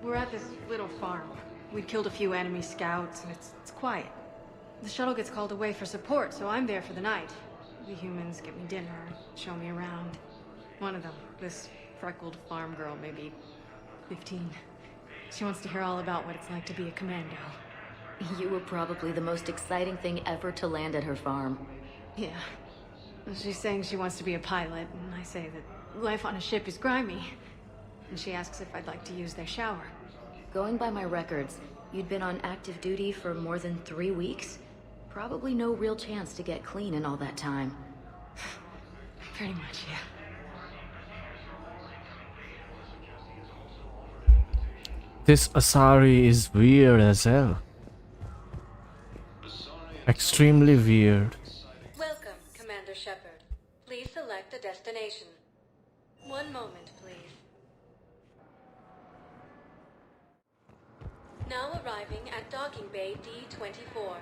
We're at this little farm. We'd killed a few enemy scouts, and it's quiet. The shuttle gets called away for support, so I'm there for the night. The humans get me dinner, show me around. One of them, this freckled farm girl, maybe 15. She wants to hear all about what it's like to be a commando. You were probably the most exciting thing ever to land at her farm. Yeah. She's saying she wants to be a pilot, and I say that life on a ship is grimy. And she asks if I'd like to use their shower. Going by my records, you'd been on active duty for more than 3 weeks. Probably no real chance to get clean in all that time. Pretty much, yeah. This Asari is weird as hell. Extremely weird. Welcome, Commander Shepard. Please select a destination. One moment, please. Now arriving at Docking Bay D-24.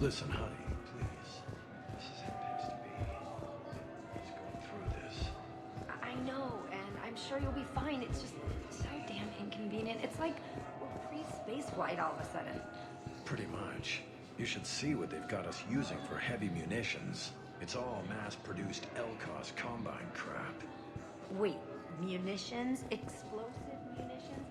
Listen, honey, please. This is how it has to be. He's going through this. I know, and I'm sure you'll be fine. It's just so damn inconvenient. It's like we're pre-space flight all of a sudden. Pretty much. You should see what they've got us using for heavy munitions. It's all mass-produced LCOS Combine crap. Wait, munitions? Explosive munitions?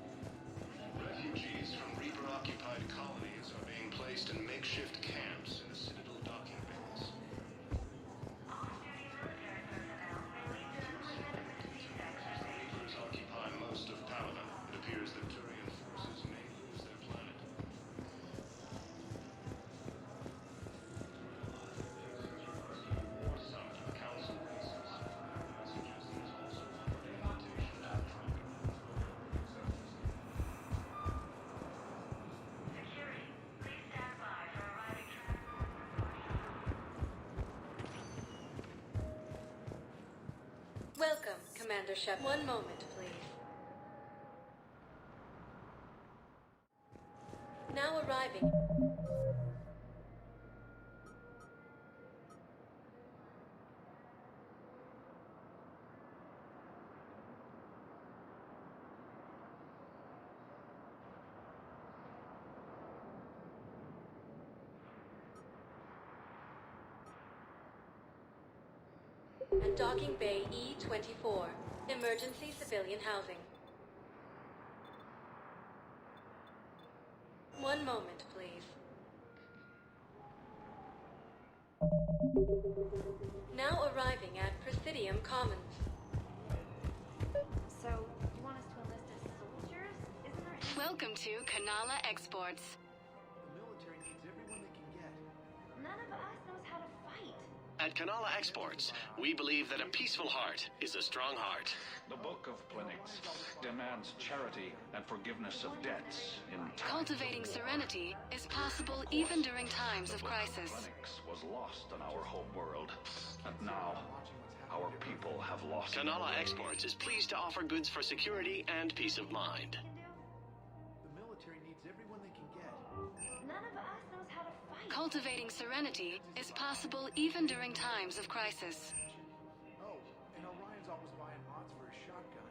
Refugees from Reaper-occupied colonies are being placed in makeshift camps in the Citadel docking bays. Reapers occupy most of Palaven. It appears that Turian forces may lose their planet. War summit of Council bases. Messages there's also one orientation at Welcome, Commander Shepard. One moment, please. Now arriving. At Docking Bay E-24, emergency civilian housing. One moment, please. Now arriving at Presidium Commons. So, you want us to enlist as soldiers? Isn't there any... Welcome to Kanala Exports. The military needs everyone they can get. None of us knows how to fight. At Kanala Exports, we believe that a peaceful heart is a strong heart. The Book of Plenix demands charity and forgiveness of debts in time. Cultivating serenity is possible even during times of crisis. Plenix was lost in our home world, and now our people have lost. Kanala Exports is pleased to offer goods for security and peace of mind. The military needs everyone they can get. None of us knows how to fight. Cultivating serenity is possible even during times of crisis. Oh, and Orion's always buying mods for his shotgun.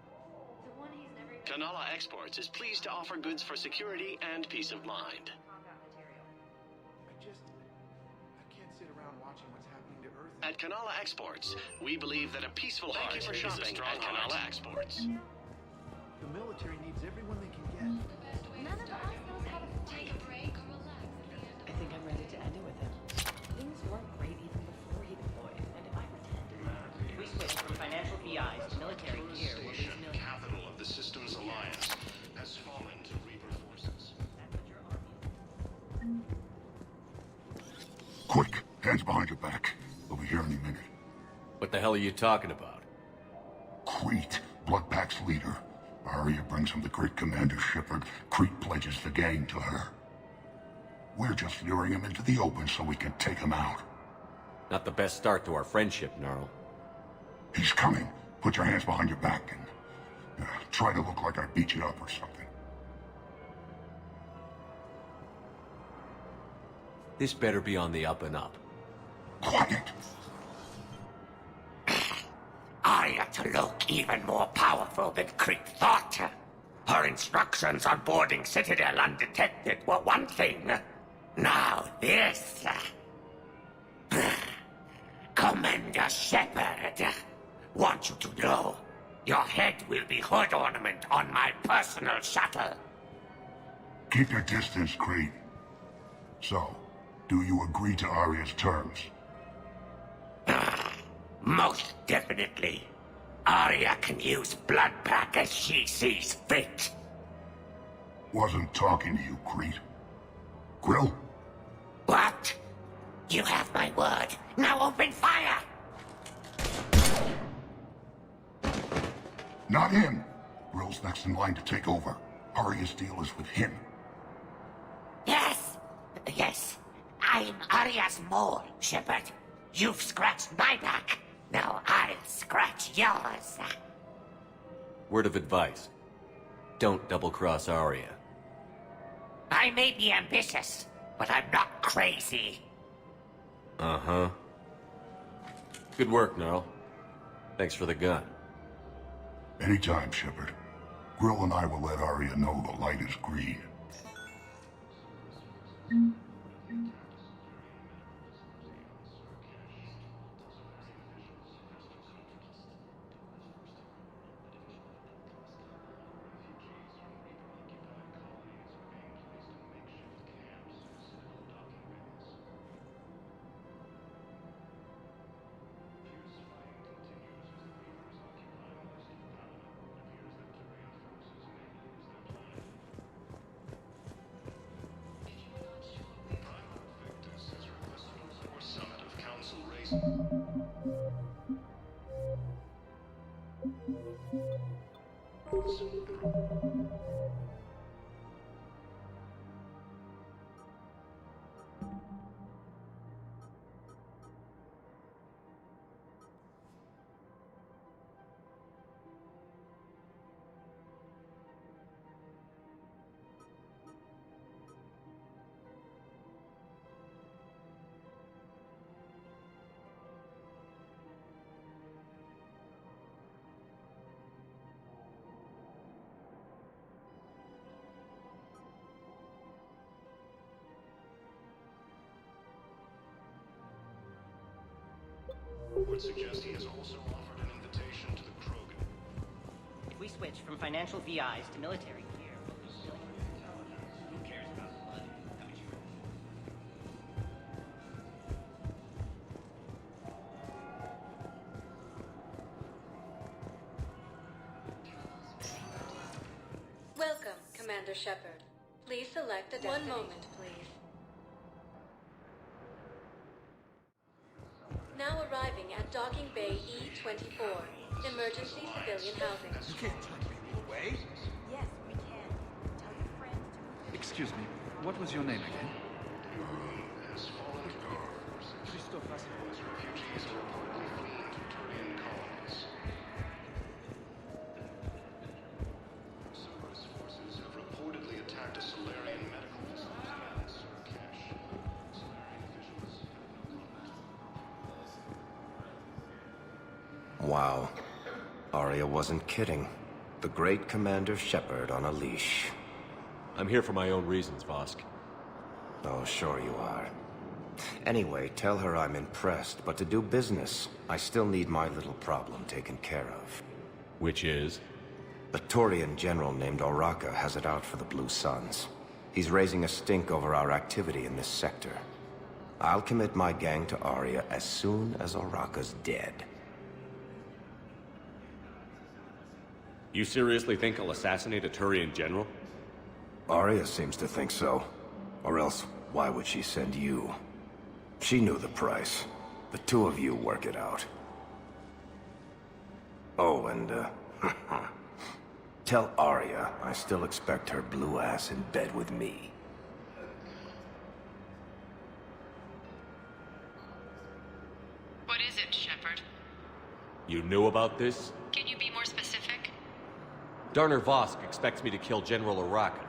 The one he's never even... Kanala Exports is pleased to offer goods for security and peace of mind. I can't sit around watching what's happening to Earth. At Kanala Exports, we believe that a peaceful heart is a strong heart. Kanala Exports. The military needs everyone they can get. None of us knows how to fight. I think I'm ready to end it with him. Things weren't great even before he deployed, and if I pretend... If we switch from financial PIs to military gear, we'll lose millions. Capital of the Systems Alliance has fallen to Reaper forces. Quick, hands behind your back. We'll be here any minute. What the hell are you talking about? Crete, Bloodpack's leader. Arya brings him the great Commander Shepard. Crete pledges the gang to her. We're just luring him into the open so we can take him out. Not the best start to our friendship, Gnarl. He's coming. Put your hands behind your back and try to look like I beat you up or something. This better be on the up and up. Quiet! Arya to look even more powerful than Crete thought. Her instructions on boarding Citadel undetected were one thing. Now this... Commander Shepard, want you to know, your head will be hood ornament on my personal shuttle. Keep your distance, Crete. So, do you agree to Arya's terms? Most definitely. Arya can use Bloodpack as she sees fit. Wasn't talking to you, Crete. Grill? What? You have my word. Now open fire! Not him. Grill's next in line to take over. Arya's deal is with him. Yes. Yes. I'm Arya's mole, Shepard. You've scratched my back. Now I'll scratch yours. Word of advice. Don't double-cross Arya. I may be ambitious, but I'm not crazy. Uh-huh. Good work, Gnarl. Thanks for the gun. Anytime, Shepard. Grill and I will let Arya know the light is green. would suggest he has also offered an invitation to the Krogan. If we switch from financial VIs to military gear, we'll lose millions. Who cares about the money? Haven't you? Welcome, Commander Shepard. Please select a destination. 1 moment, please. Now arriving at Docking Bay E-24, emergency civilian housing. You can't turn people away. Yes, we can. Tell your friends to... Excuse me, what was your name again? Christoph Vassilevich. Refugees are reportedly fleeing to Turian colonies. Cerberus forces have reportedly attacked a Solarian medical facility at Surcash. Solarian officials have no comment. Wow. Arya wasn't kidding. The great Commander Shepard on a leash. I'm here for my own reasons, Vosk. Oh, sure you are. Anyway, tell her I'm impressed, but to do business, I still need my little problem taken care of. Which is? A Turian general named Oraka has it out for the Blue Suns. He's raising a stink over our activity in this sector. I'll commit my gang to Arya as soon as Oraka's dead. You seriously think I'll assassinate a Turian general? Arya seems to think so. Or else, why would she send you? She knew the price. The two of you work it out. Oh, and, tell Arya I still expect her blue ass in bed with me. What is it, Shepard? You knew about this? Can you be more specific? Darner Vosk expects me to kill General Oraka.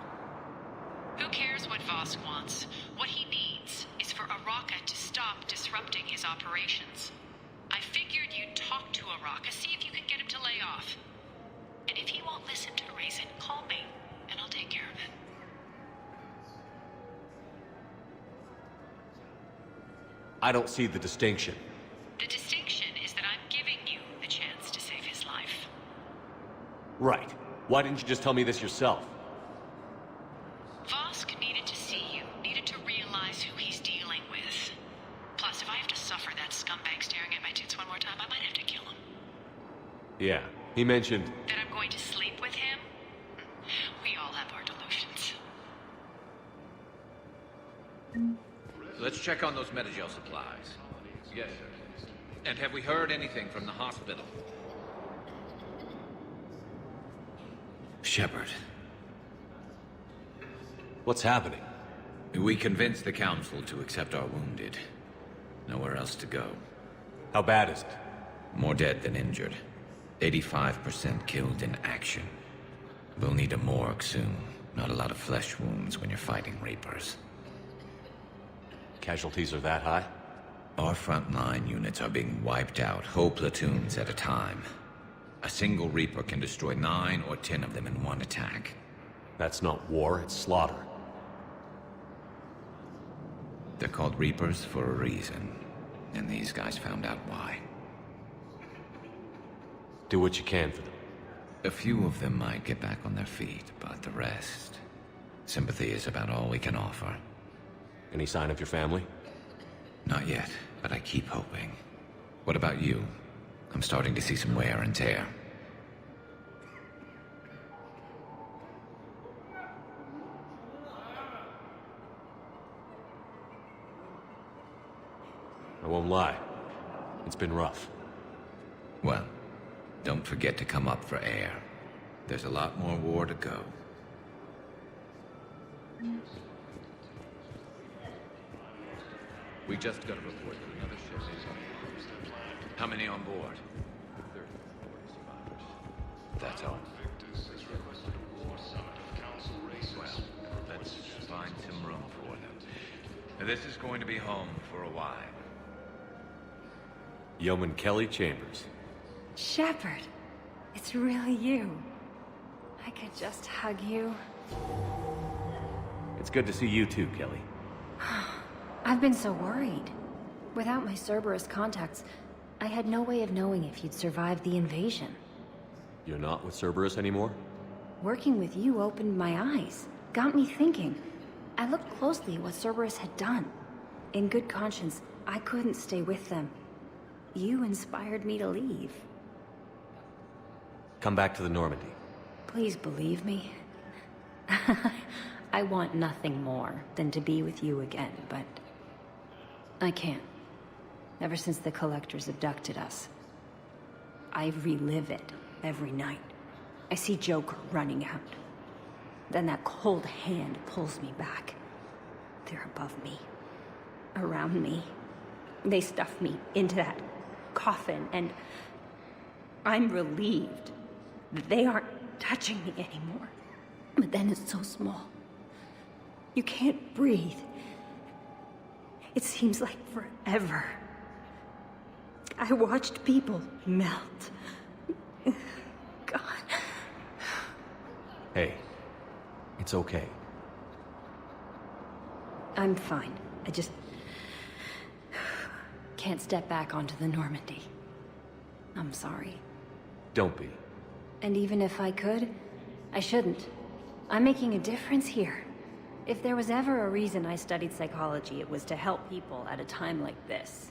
Who cares what Vosk wants? What he needs is for Oraka to stop disrupting his operations. I figured you'd talk to Oraka, see if you can get him to lay off. And if he won't listen to reason, call me, and I'll take care of it. I don't see the distinction. The distinction is that I'm giving you the chance to save his life. Right. Why didn't you just tell me this yourself? Vosk needed to see you, needed to realize who he's dealing with. Plus, if I have to suffer that scumbag staring at my tits one more time, I might have to kill him. Yeah, he mentioned... That I'm going to sleep with him? We all have our delusions. Let's check on those Metagel supplies. Yes, sir. And have we heard anything from the hospital? Shepard. What's happening? We convinced the Council to accept our wounded. Nowhere else to go. How bad is it? More dead than injured. 85% killed in action. We'll need a morgue soon. Not a lot of flesh wounds when you're fighting Reapers. Casualties are that high? Our frontline units are being wiped out, whole platoons at a time. A single Reaper can destroy 9 or 10 of them in one attack. That's not war, it's slaughter. They're called Reapers for a reason, and these guys found out why. Do what you can for them. A few of them might get back on their feet, but the rest... Sympathy is about all we can offer. Any sign of your family? Not yet, but I keep hoping. What about you? I'm starting to see some wear and tear. I won't lie. It's been rough. Well, don't forget to come up for air. There's a lot more war to go. We just got a report that another ship is on board. How many on board? 30 survivors. That's all. Well, let's find some room for them. Now, this is going to be home for a while. Yeoman Kelly Chambers. Shepard, it's really you. I could just hug you. It's good to see you too, Kelly. I've been so worried. Without my Cerberus contacts, I had no way of knowing if you'd survived the invasion. You're not with Cerberus anymore? Working with you opened my eyes, got me thinking. I looked closely at what Cerberus had done. In good conscience, I couldn't stay with them. You inspired me to leave. Come back to the Normandy. Please believe me. I want nothing more than to be with you again, but I can't. Ever since the Collectors abducted us, I relive it every night. I see Joker running out. Then that cold hand pulls me back. They're above me, around me. They stuff me into that coffin, and I'm relieved that they aren't touching me anymore. But then it's so small. You can't breathe. It seems like forever. I watched people melt. God. Hey, it's okay. I'm fine. I just can't step back onto the Normandy. I'm sorry. Don't be. And even if I could, I shouldn't. I'm making a difference here. If there was ever a reason I studied psychology, it was to help people at a time like this.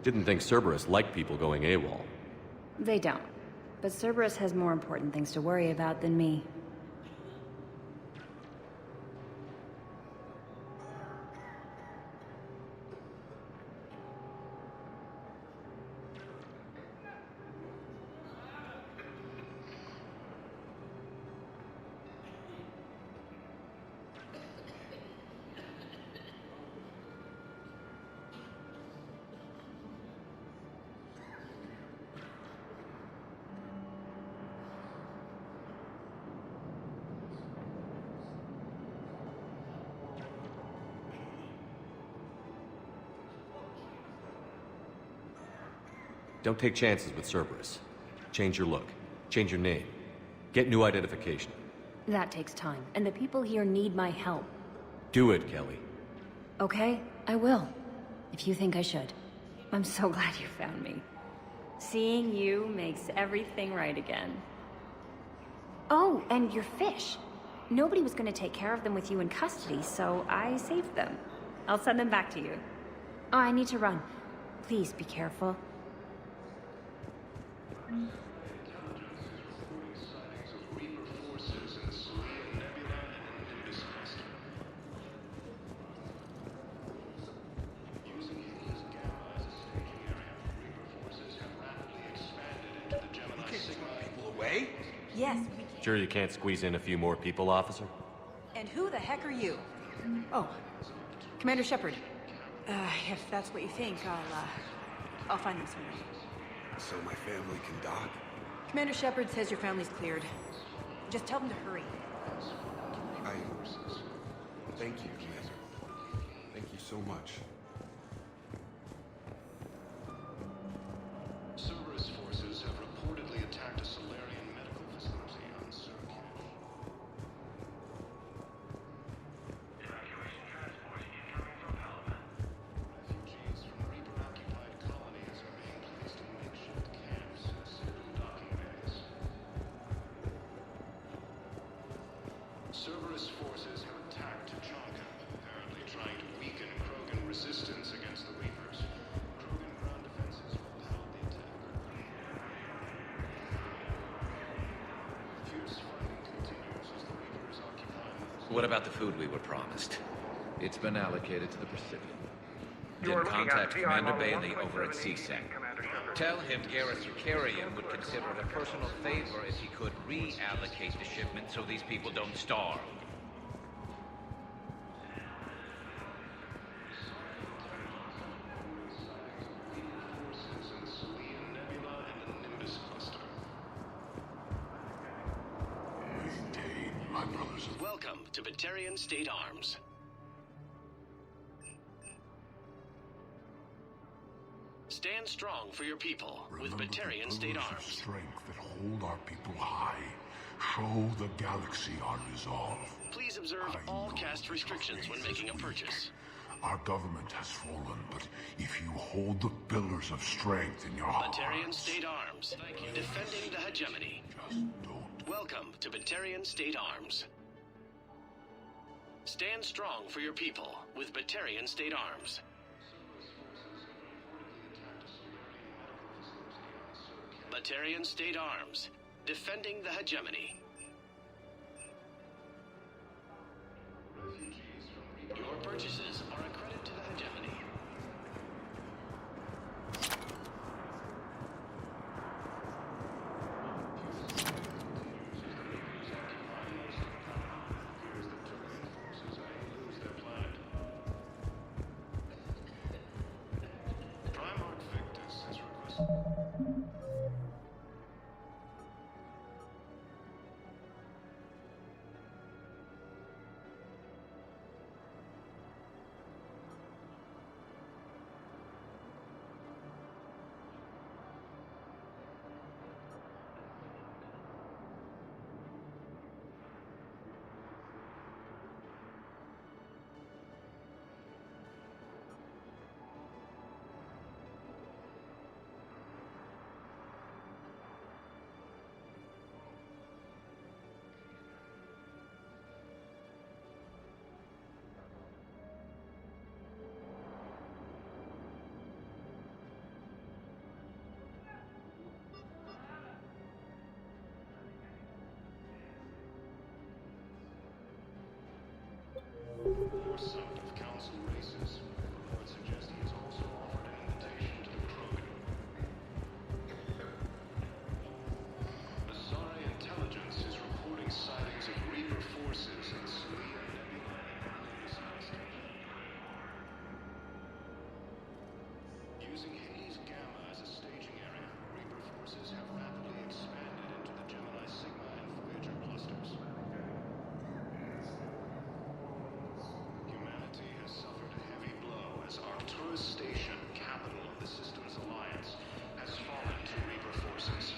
Didn't think Cerberus liked people going AWOL. They don't. But Cerberus has more important things to worry about than me. Don't take chances with Cerberus. Change your look. Change your name. Get new identification. That takes time, and the people here need my help. Do it, Kelly. Okay, I will. If you think I should. I'm so glad you found me. Seeing you makes everything right again. Oh, and your fish. Nobody was gonna take care of them with you in custody, so I saved them. I'll send them back to you. Oh, I need to run. Please be careful. Yes, we can. Sure you can't squeeze in a few more people, officer? And who the heck are you? Oh, Commander Shepard. If that's what you think, I'll find them somewhere. So my family can dock? Commander Shepard says your family's cleared. Just tell them to hurry. Thank you, Commander. Thank you so so much. Cerberus forces have reportedly attacked a Solarian medical facility on Surcash. Evacuation transport incoming from Palaman. Refugees from Reaper-occupied colonies are being placed in makeshift camps in certain docking bays. Cerberus forces have attacked Tuchanka, apparently trying to weaken Krogan resistance against the Reapers. Krogan ground defenses repelled the attack. Fierce fighting continues as the Reapers occupy most. What about the food we were promised? It's been allocated to the Presidium. You are Then looking contact at VI Commander model Bailey over at 1.780, CSEC. Commander Shepard. Tell him Garrus Ricarian would consider it a personal favor if he could reallocate the shipment so these people don't starve. Forces in the Selian Nebula and the Nimbus cluster. Maintain, my brothers. Welcome to Batarian State Arms. Stand strong for your people with Remember Batarian the State pillars of Arms. strength that hold our people high. Show the galaxy our resolve. Please observe all caste restrictions when making a purchase. Our government has fallen, but if you hold the pillars of strength in your heart, Batarian State Arms. Defending the hegemony. Welcome to Batarian State Arms. Stand strong for your people with Batarian State Arms. Batarian State Arms. Defending the hegemony. Your purchases are a credit to the hegemony. Primarch Victus has requested. More south of Council races. Reports suggest he has also offered an invitation to the Krogan. Asari intelligence is reporting sightings of Reaper forces in Selian Nebula and Nimbus cluster. Using Hades Gamma as a staging area, Reaper forces have rapidly expanded into the Gemini Sigma and Voyager clusters. Humanity has suffered a heavy blow as Arcturus Station, capital of the Systems Alliance, has fallen to Reaper forces.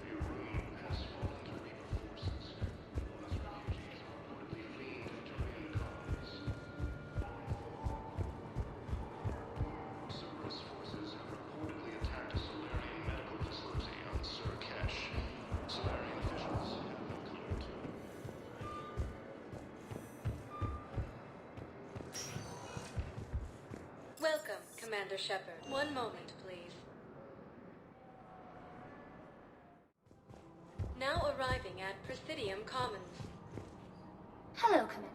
Virun has fallen to Reaper forces, as refugees are reportedly fleeing to Turian colonies. Cerberus forces have reportedly attacked a Solarian medical facility on Surcash. Solarian officials have no comment. Welcome, Commander Shepard. One moment, please. Now arriving at Presidium Commons. Hello, Commander.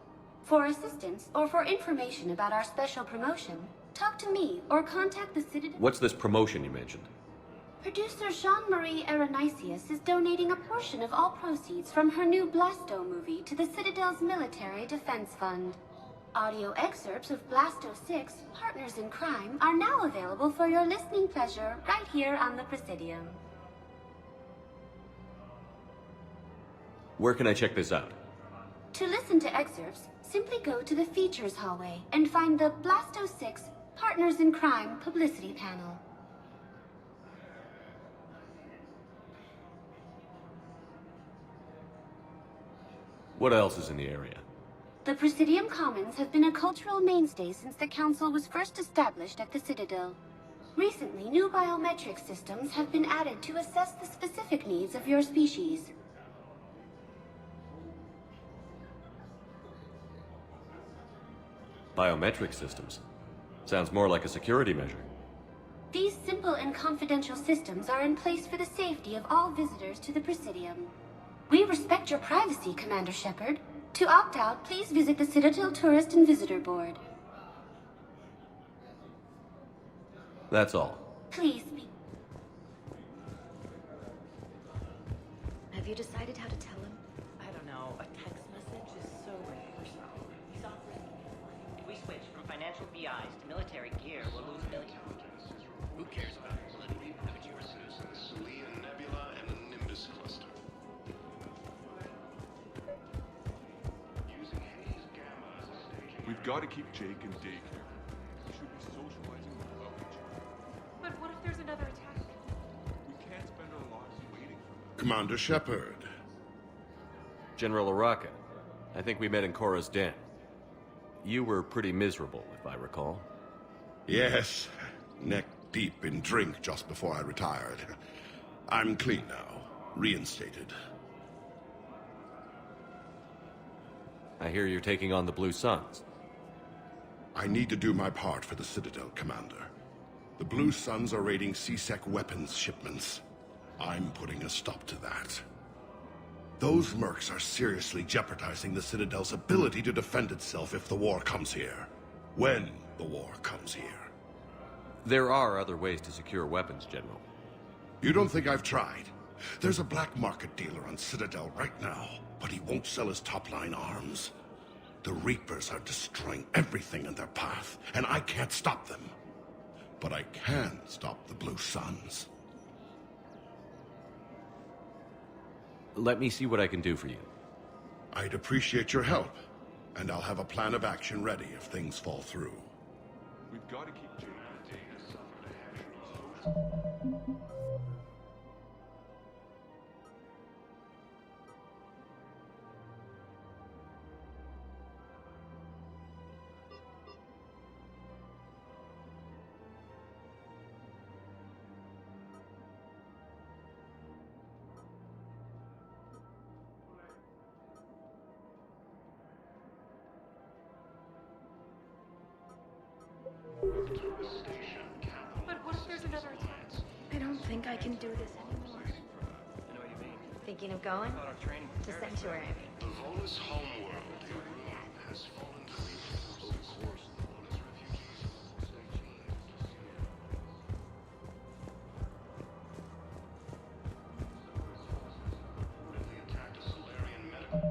For assistance or for information about our special promotion, talk to me or contact the Citadel. What's this promotion you mentioned? Producer Jean-Marie Aranicius is donating a portion of all proceeds from her new Blasto movie to the Citadel's Military Defense Fund. Audio excerpts of Blasto 6, Partners in Crime, are now available for your listening pleasure right here on the Presidium. Where can I check this out? To listen to excerpts, simply go to the features hallway and find the Blasto 6 Partners in Crime publicity panel. What else is in the area? The Presidium Commons have been a cultural mainstay since the Council was first established at the Citadel. Recently, new biometric systems have been added to assess the specific needs of your species. Biometric systems. Sounds more like a security measure. These simple and confidential systems are in place for the safety of all visitors to the Presidium. We respect your privacy, Commander Shepard. To opt out, please visit the Citadel Tourist and Visitor Board. That's all. Please be... Have you decided how to tell him? I don't know. A text message is so personal. These offers, if we switch from financial VIs to military gear, we'll lose millions. Who cares about validity? Haven't you researched the Celia Nebula and the Nimbus cluster? Using Haze Gamma as a staging... We've got to keep Jake in daycare. We should be socializing without each other. But what if there's another attack? We can't spend our lives waiting for them. Commander Shepard. General Araka. I think we met in Cora's den. You were pretty miserable, if I recall. Yes, neck deep in drink just before I retired. I'm clean now, reinstated. I hear you're taking on the Blue Suns. I need to do my part for the Citadel, Commander. The Blue Suns are raiding C-Sec weapons shipments. I'm putting a stop to that. Those mercs are seriously jeopardizing the Citadel's ability to defend itself if the war comes here. When the war comes here. There are other ways to secure weapons, General. You don't think I've tried? There's a black market dealer on Citadel right now, but he won't sell his top-line arms. The Reapers are destroying everything in their path, and I can't stop them. But I can stop the Blue Suns. Let me see what I can do for you. I'd appreciate your help, and I'll have a plan of action ready if things fall through. We've got to keep Jake. But what if there's another attack? I don't think I can do this anymore. I know what you mean. Thinking of going? I thought our training To Sanctuary. The Volus homeworld has fallen to Reapers. Of course, the Volus refugees. Reportedly attacked a Solarian medical...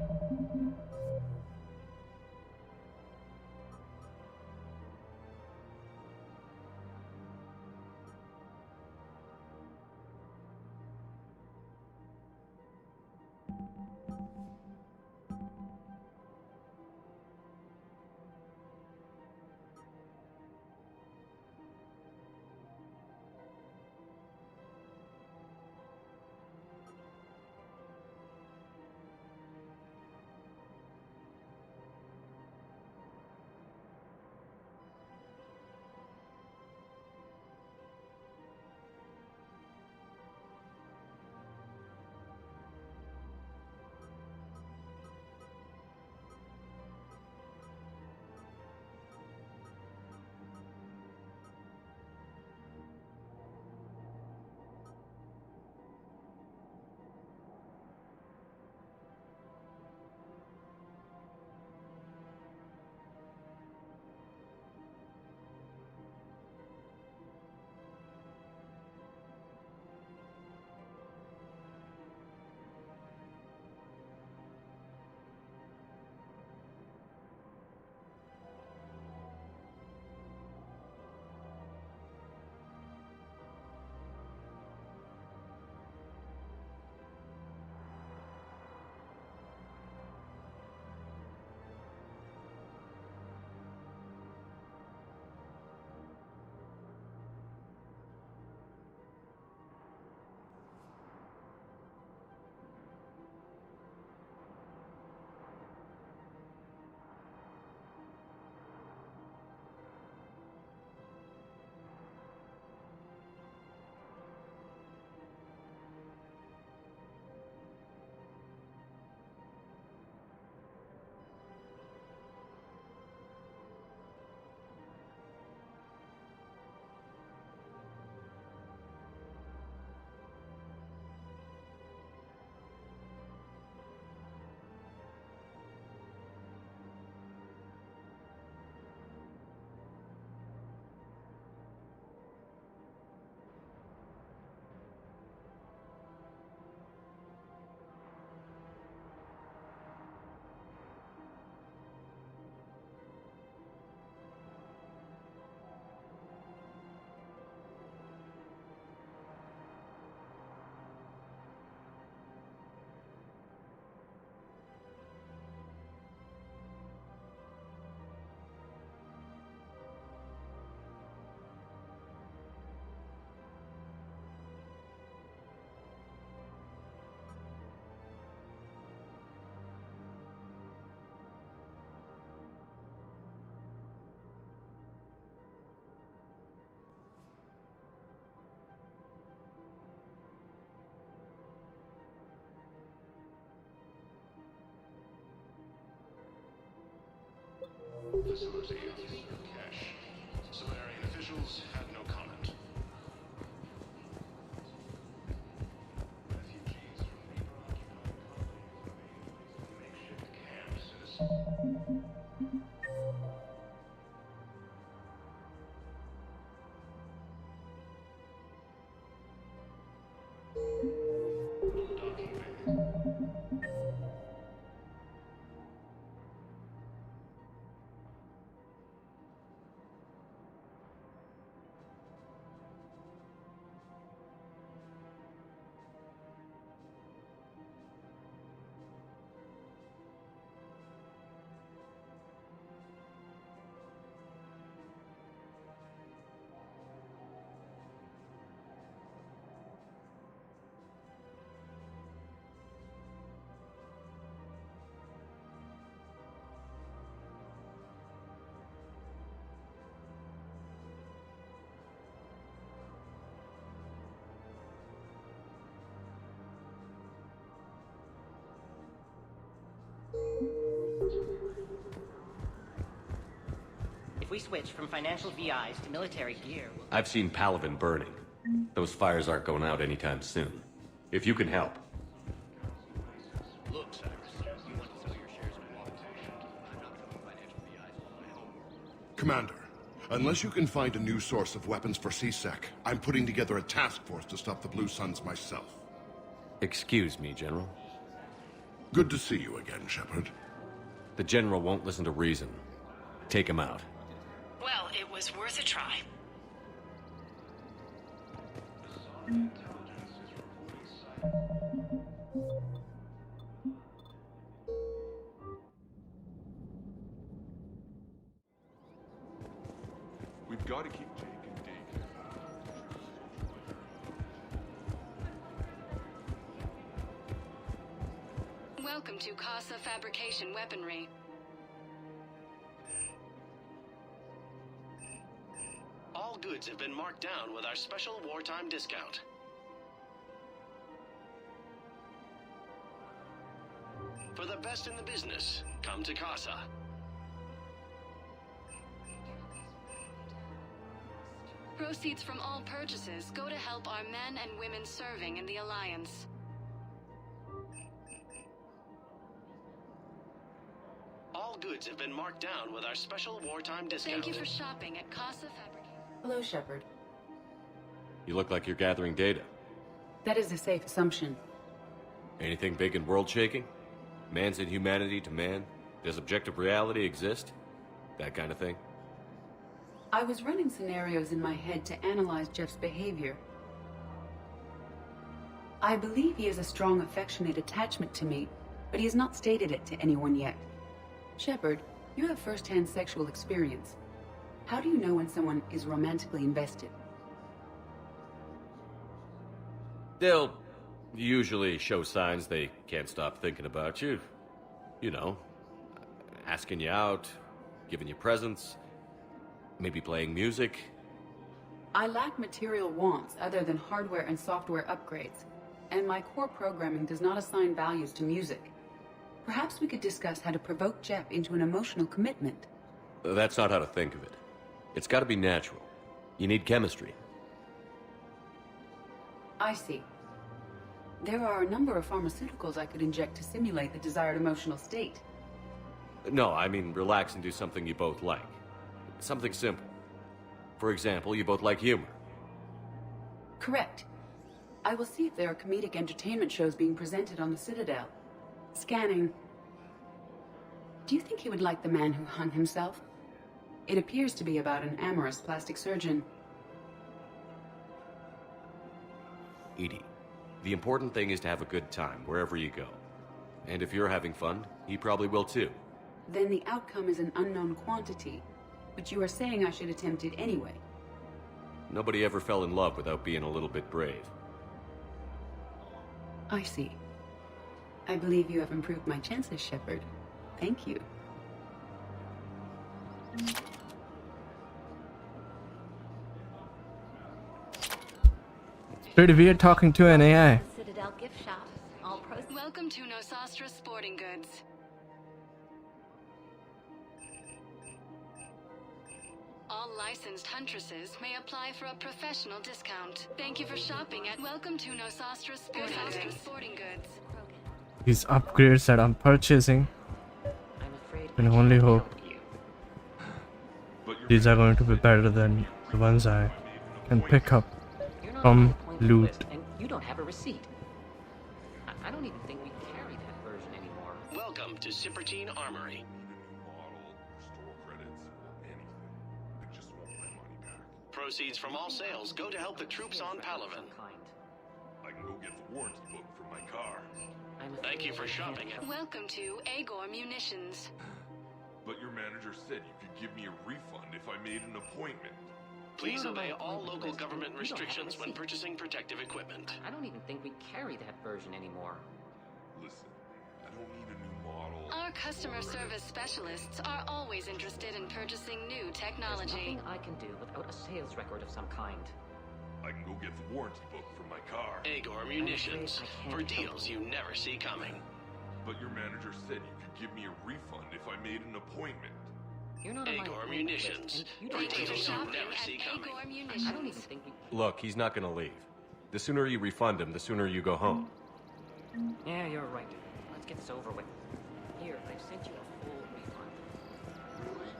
facility. Cash. Solarian officials have no comment. Refugees from Reaper-occupied makeshift camps, citizens. If we switch from financial VIs to military gear, I've seen Palaven burning. Those fires aren't going out anytime soon. If you can help. Look, Cyrus, you want to sell your shares of Walmart. I'm not selling financial VIs on my homework. Commander, unless you can find a new source of weapons for C-Sec, I'm putting together a task force to stop the Blue Suns myself. Excuse me, General. Good to see you again, Shepard. The General won't listen to reason. Take him out. Well, it was worth a try. We've got to keep Jake in daycare. Welcome to Casa Fabrication Weaponry. All goods have been marked down with our special wartime discount. For the best in the business, come to Casa. Proceeds from all purchases go to help our men and women serving in the Alliance. All goods have been marked down with our special wartime discount. Thank you for shopping at Casa Fabrication. Hello, Shepard. You look like you're gathering data. That is a safe assumption. Anything big and world-shaking? Man's inhumanity to man? Does objective reality exist? That kind of thing? I was running scenarios in my head to analyze Jeff's behavior. I believe he has a strong affectionate attachment to me, but he has not stated it to anyone yet. Shepard, you have first-hand sexual experience. How do you know when someone is romantically invested? They'll usually show signs they can't stop thinking about you. You know, asking you out, giving you presents, maybe playing music. I lack material wants other than hardware and software upgrades, and my core programming does not assign values to music. Perhaps we could discuss how to provoke Jeff into an emotional commitment. That's not how to think of it. It's got to be natural. You need chemistry. I see. There are a number of pharmaceuticals I could inject to simulate the desired emotional state. No, I mean relax and do something you both like. Something simple. For example, you both like humor. Correct. I will see if there are comedic entertainment shows being presented on the Citadel. Scanning. Do you think he would like The Man Who Hung Himself? It appears to be about an amorous plastic surgeon. Edie, the important thing is to have a good time wherever you go. And if you're having fun, he probably will too. Then the outcome is an unknown quantity, but you are saying I should attempt it anyway. Nobody ever fell in love without being a little bit brave. I see. I believe you have improved my chances, Shepard. Thank you. Pretty weird talking to an AI. Citadel gift shop. All pros. Welcome to Nosastra Sporting Goods. all licensed huntresses may apply for a professional discount. Thank you for shopping at Welcome to Nosastra Sporting Goods. These upgrades that I'm purchasing, I can only hope these are going to be better than the ones I can pick up from loot. And you don't have a receipt. I don't even think we carry that version anymore. Welcome to Cippertine Armory. Proceeds from all sales go to help the troops on Palaven. I can go get the warranty book from my car. Thank you for shopping at... Welcome to Agor Munitions. But your manager said you could give me a refund if I made an appointment. Please obey all local government restrictions when purchasing protective equipment. I don't even think we carry that version anymore. Listen, I don't need a new model. Our customer service specialists are always interested in purchasing new There's technology. nothing I can do without a sales record of some kind. I can go get the warranty book from my car. Agor Munitions. For deals you never see coming. But your manager said you could give me a refund if I made an appointment. You're not on my Agor appointment Munitions. list, and you For don't deals you shop never see coming. I don't even think we... Look, he's not gonna leave. The sooner you refund him, the sooner you go home. Yeah, you're right. Let's get this over with. Here, I've sent you a full refund. Really?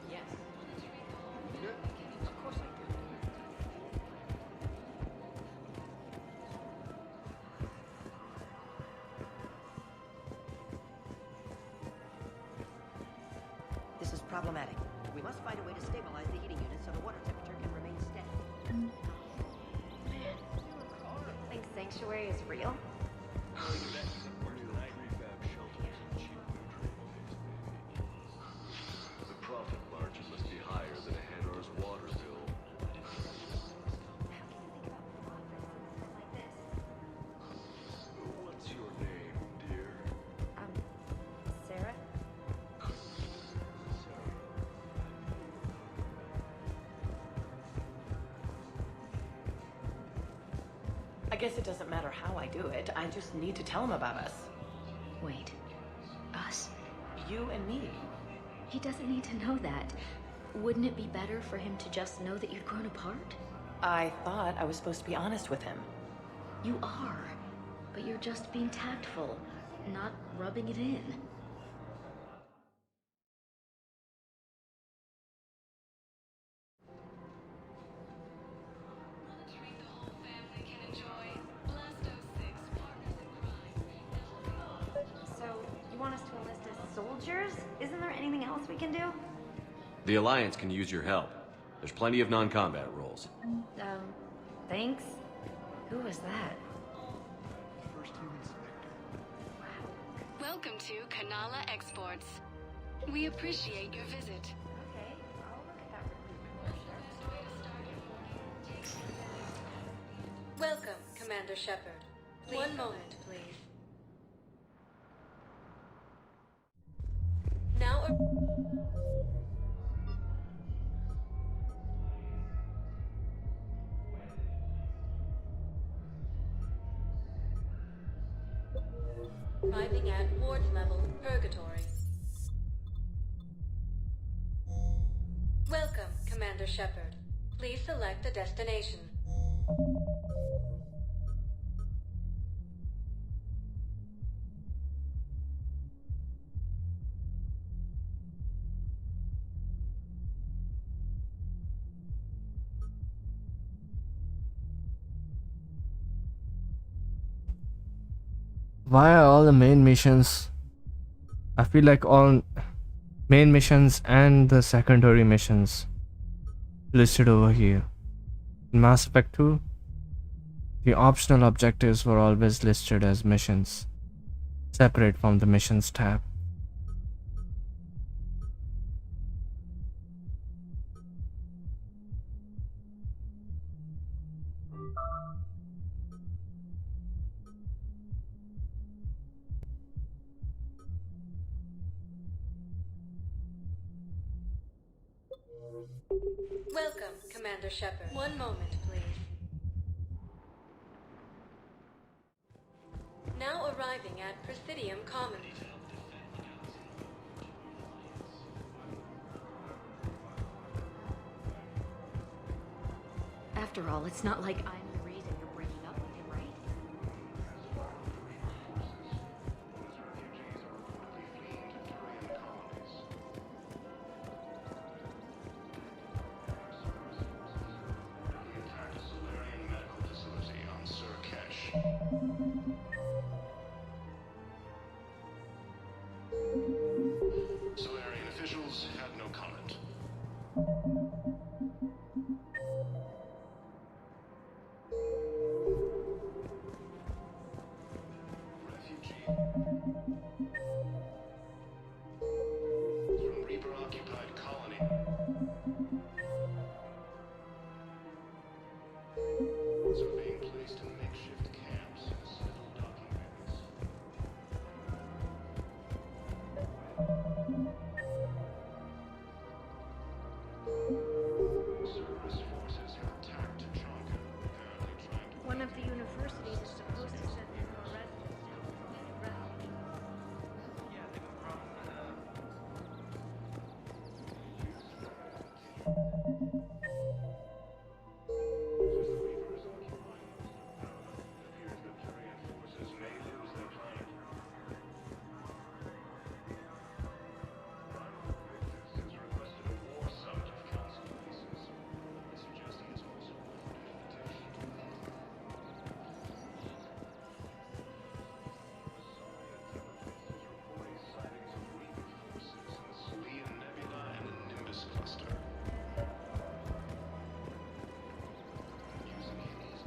Yes. You mean it? Of course I do. This is problematic. We must find a way to stabilize the heating unit so the water temperature can remain steady. Man, think Sanctuary is real? The profit margin must be higher than Hanor's water bill. What's your name, dear? Sarah? I guess it doesn't matter how I do it. I just need to tell him about us. Wait. Us? You and me. He doesn't need to know that. Wouldn't it be better for him to just know that you'd grown apart? I thought I was supposed to be honest with him. You are. But you're just being tactful, not rubbing it in. So, you want us to enlist as soldiers? Isn't there anything else we can do? The Alliance can use your help. There's plenty of non-combat roles. Thanks. Who was that? Welcome to Kanala Exports. We appreciate your visit. Okay, I'll look at that recruitment brochure. Welcome, Commander Shepard. One moment, please. Now, arriving at ward level Purgatory. Welcome, Commander Shepard. Please select a destination. Why are all the main missions? I feel like all main missions and the secondary missions listed over here. In Mass Effect 2, the optional objectives were always listed as missions, separate from the missions tab. Welcome, Commander Shepard. One moment, please. Now arriving at Presidium Commons. After all, it's not like I'm the reason you're breaking up with him, right? Solarian officials had no comment. Refugee from Reaper-occupied colony. So being placed in makeshift camps and civil documents. Service forces have attacked Tachanka, apparently trying to... One of the universities is supposed to send in more residents to provide refuge. Forces may lose their planet. Has requested a war summit of council bases, suggesting it's also offered an invitation to reporting sightings of Reaper forces in the Salian Nebula and the Nimbus cluster. Using his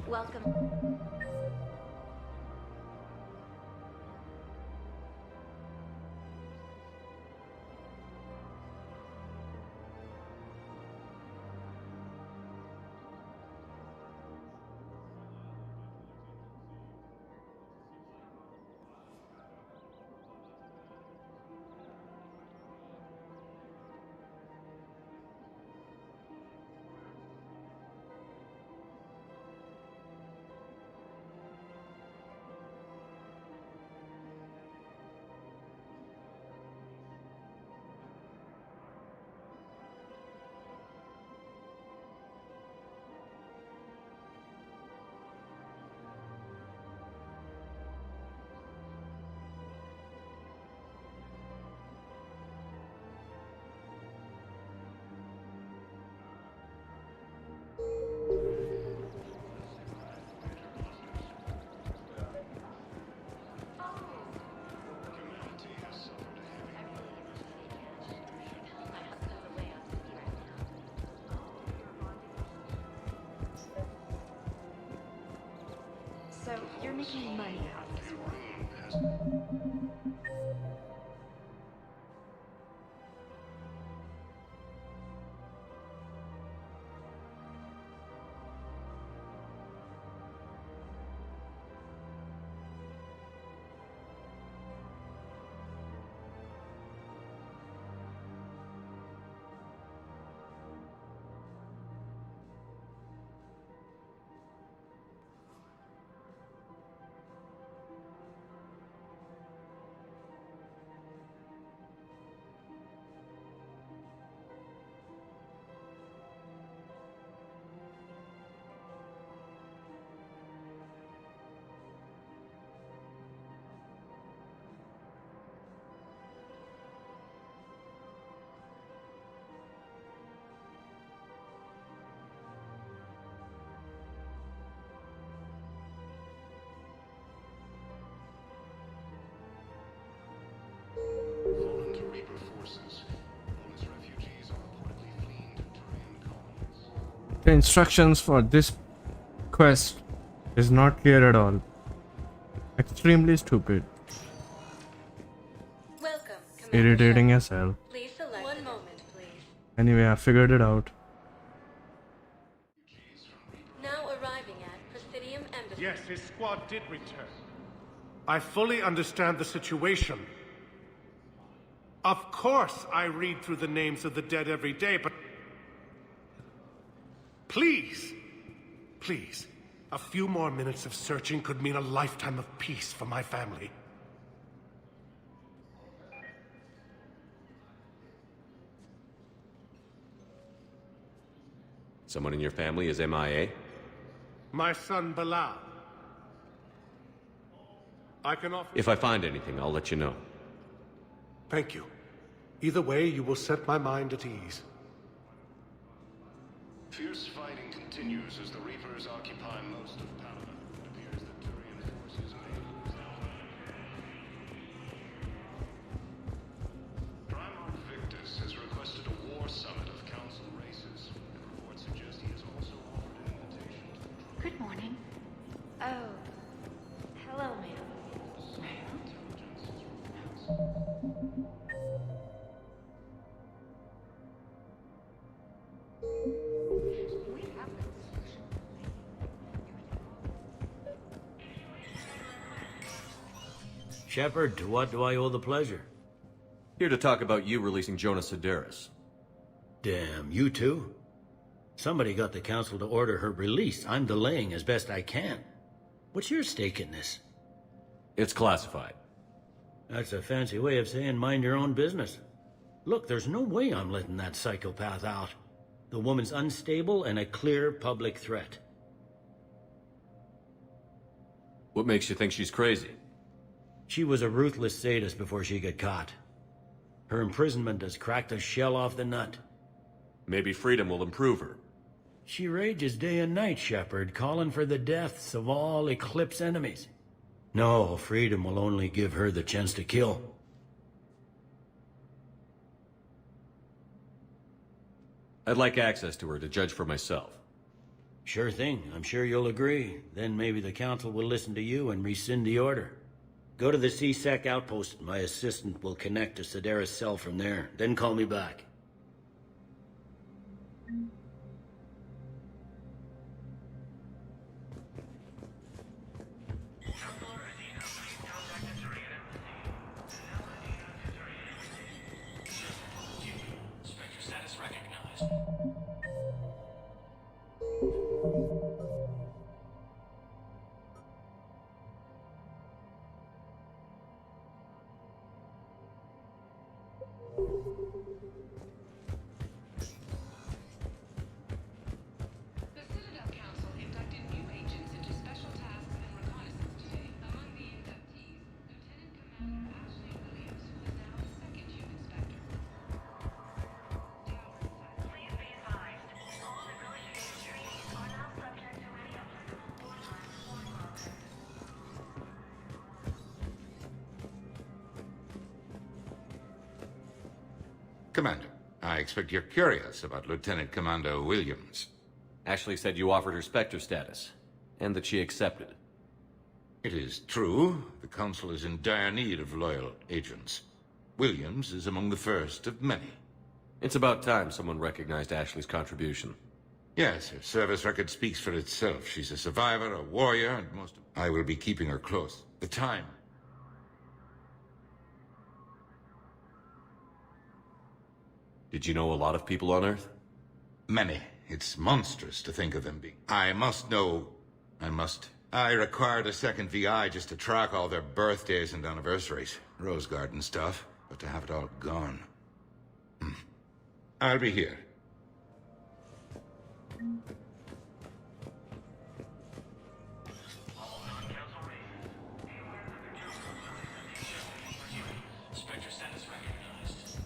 Welcome. So, you're making money out of this war. Fallen to Reaper forces, known as refugees, are reportedly fleeing to Turian colonies. The instructions for this quest is not clear at all. Extremely stupid. Welcome, Irritating as hell. Please select. One moment, please. Anyway, I figured it out. Now arriving at Presidium Embassy. Yes, his squad did return. I fully understand the situation. Of course I read through the names of the dead every day, but... Please, please, a few more minutes of searching could mean a lifetime of peace for my family. Someone in your family is MIA? My son, Bilal. I can offer... If I find anything, I'll let you know. Thank you. Either way, you will set my mind at ease. Fierce fighting continues as the Reapers occupy most of Paladin. It appears that Turian forces may lose their land. Primarch Victus has requested a war summit of Council races, and reports suggest he has also offered an invitation to the crew. Good morning. Oh. Hello, ma'am. Shepard, to what do I owe the pleasure? Here to talk about you releasing Jonas Sedaris. Damn, you too? Somebody got the council to order her release. I'm delaying as best I can. What's your stake in this? It's classified. That's a fancy way of saying mind your own business. Look, there's no way I'm letting that psychopath out. The woman's unstable and a clear public threat. What makes you think she's crazy? She was a ruthless sadist before she got caught. Her imprisonment has cracked the shell off the nut. Maybe freedom will improve her. She rages day and night, Shepard, calling for the deaths of all Eclipse enemies. No, freedom will only give her the chance to kill. I'd like access to her to judge for myself. Sure thing. I'm sure you'll agree. Then maybe the council will listen to you and rescind the order. Go to the C-Sec outpost. My assistant will connect to Sedaris' cell from there. Then call me back. Spectre status recognized. The Citadel Council inducted new agents into special tasks and reconnaissance today. Among the inductees, Lieutenant Commander Ashley Williams, who is now the second unit inspector. Please be advised, all negotiated treaties are now subject to any applicable wartime reform laws. Commander, I expect you're curious about Lieutenant Commander Williams. Ashley said you offered her Spectre status, and that she accepted. It is true, the Council is in dire need of loyal agents. Williams is among the first of many. It's about time someone recognized Ashley's contribution. Yes, her service record speaks for itself. She's a survivor, a warrior, and most... I will be keeping her close. The time. Did you know a lot of people on Earth? Many. It's monstrous to think of them being... I required a second VI just to track all their birthdays and anniversaries. Rose Garden stuff. But to have it all gone... I'll be here. Spectre status recognized.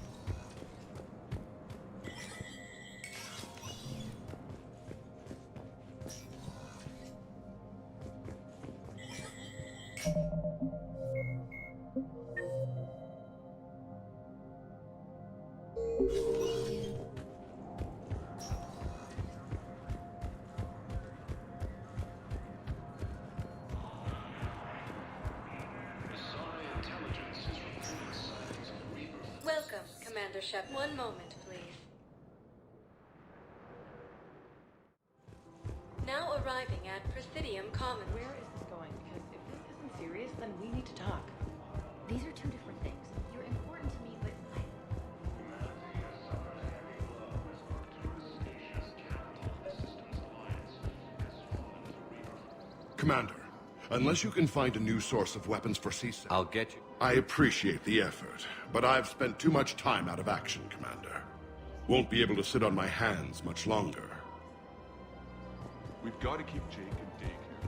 Welcome, Commander Shep. One moment, please. Now arriving at Presidium Commons. Where is this going? Because if this isn't serious, then we need to talk. These are two different things. You're important to me, but Commander, unless you can find a new source of weapons for CSEC... I'll get you. I appreciate the effort, but I've spent too much time out of action, Commander. Won't be able to sit on my hands much longer. We've got to keep Jake in daycare.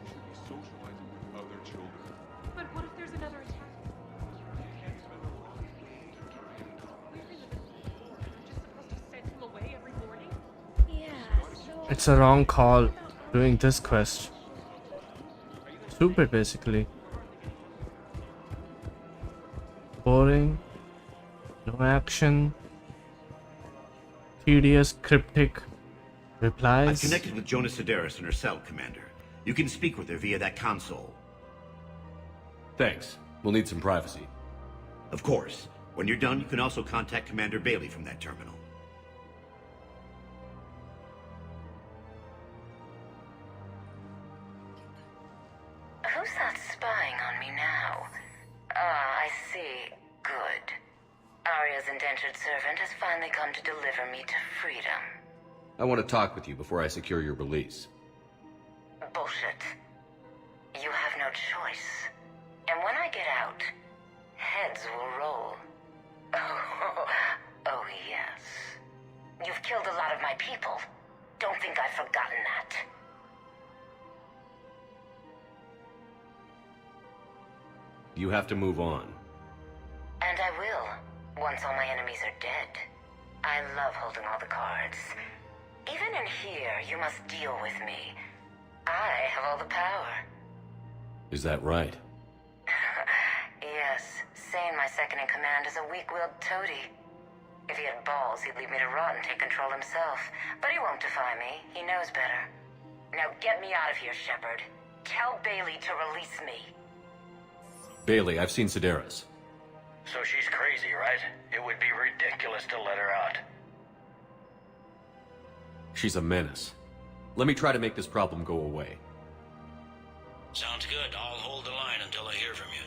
He should be socializing with other children. But what if there's another attack? It's a wrong call doing this quest. Stupid, basically. Boring. No action. Tedious, cryptic replies. I've connected with Jonas Sedaris in her cell, Commander. You can speak with her via that console. Thanks. We'll need some privacy. Of course. When you're done, you can also contact Commander Bailey from that terminal. Who's that spying on me now? Ah, I see. Good. Arya's indentured servant has finally come to deliver me to freedom. I want to talk with you before I secure your release. Bullshit. You have no choice. And when I get out, heads will roll. Oh, yes. You've killed a lot of my people. Don't think I've forgotten that. You have to move on. And I will, once all my enemies are dead. I love holding all the cards. Even in here, you must deal with me. I have all the power. Is that right? Yes, Sane, my second-in-command, is a weak-willed toady. If he had balls, he'd leave me to rot and take control himself. But he won't defy me. He knows better. Now get me out of here, Shepard. Tell Bailey to release me. Bailey, I've seen Sedaris. So she's crazy, right? It would be ridiculous to let her out. She's a menace. Let me try to make this problem go away. Sounds good. I'll hold the line until I hear from you.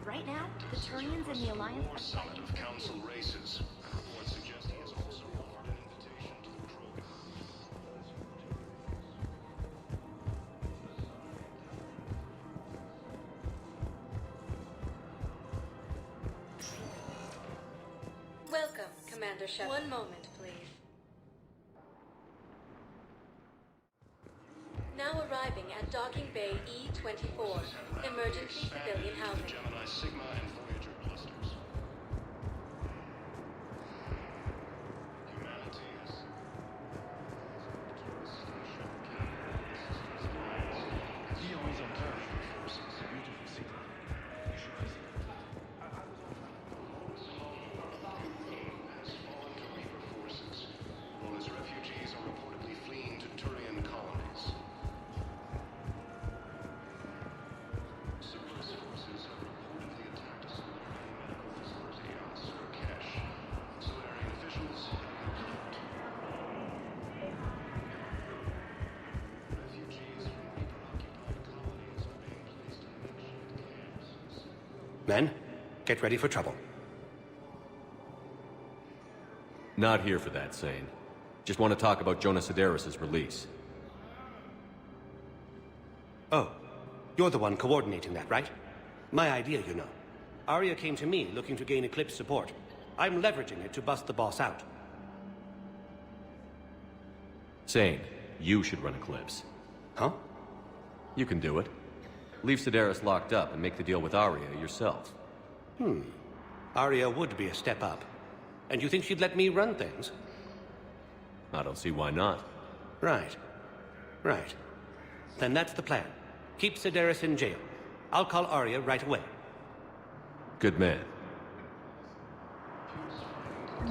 Right now, the Turians and the Alliance War summit of council races. Reports suggest he has also offered an invitation to the Krogan. Welcome, Commander Shepard. One moment, please. Now arriving at Docking Bay E-24, emergency civilian housing. Gemini Sigma and Voyager clusters. Humanity is... Eons on Earth. Forces, beautiful city. Has fallen to Reaper forces. Known as refugees are reportedly fleeing to Turian colonies. Subversive forces have reportedly attacked a Solarian medical facility on Surkesh. Solarian officials have confirmed. Refugees from Reaper-occupied colonies are being placed in makeshift camps. Men, get ready for trouble. Not here for that, Sane. Just want to talk about Jonas Sedaris' release. Oh, you're the one coordinating that, right? My idea, you know. Arya came to me looking to gain Eclipse support. I'm leveraging it to bust the boss out. Sane, you should run Eclipse. Huh? You can do it. Leave Sedaris locked up and make the deal with Arya yourself. Arya would be a step up. And you think she'd let me run things? I don't see why not. Right. Right. Then that's the plan. Keep Sedaris in jail. I'll call Arya right away. Good man. It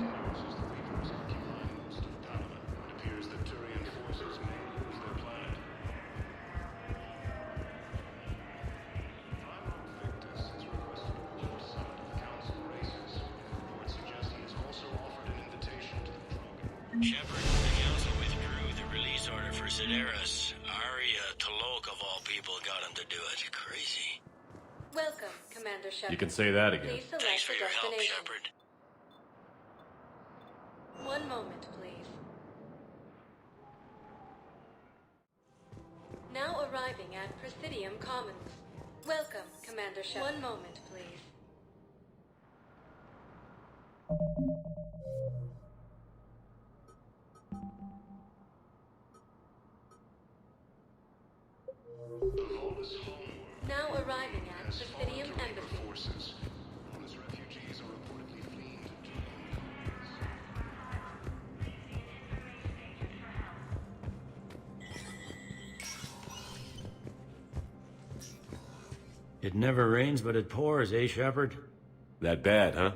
appears that Turian forces may lose their planet. Victus has requested a war summit of council races. Reports suggest he has also offered an invitation to the Krogan. Shepard, the council withdrew the release order for Sedaris. Arya T'Loak, of all people, got him to do it. Crazy. Welcome, Commander Shepard. You can say that again. Please select Thanks for the your help, destination. Shepard. One moment, please. Now arriving at Presidium Commons. Welcome, Commander Shepard. One moment, please. Now arriving at Presidium Embassy. Forces. Known as refugees are reportedly fleeing to Turian It never rains, but it pours, eh, Shepard? That bad, huh?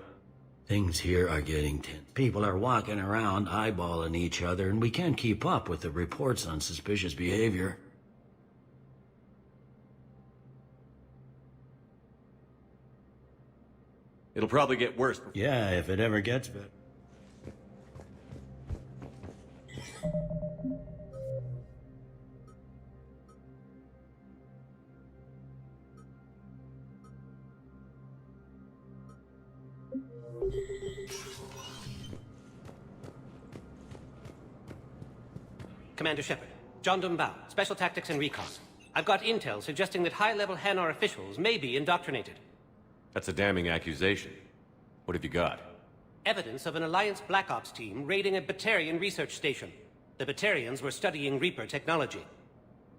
Things here are getting tense. People are walking around eyeballing each other, and we can't keep up with the reports on suspicious behavior. It'll probably get worse. Yeah, if it ever gets better. Commander Shepard, John Dumbao, Special Tactics and Recon. I've got intel suggesting that high-level Hanar officials may be indoctrinated. That's a damning accusation. What have you got? Evidence of an Alliance Black Ops team raiding a Batarian research station. The Batarians were studying Reaper technology.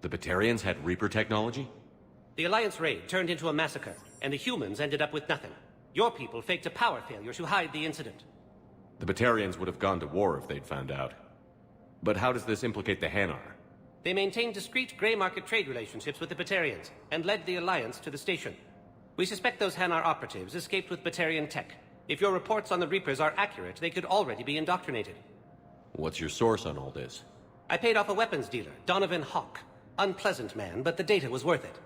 The Batarians had Reaper technology? The Alliance raid turned into a massacre, and the humans ended up with nothing. Your people faked a power failure to hide the incident. The Batarians would have gone to war if they'd found out. But how does this implicate the Hanar? They maintained discreet gray market trade relationships with the Batarians, and led the Alliance to the station. We suspect those Hanar operatives escaped with Batarian tech. If your reports on the Reapers are accurate, they could already be indoctrinated. What's your source on all this? I paid off a weapons dealer, Donovan Hawk. Unpleasant man, but the data was worth it.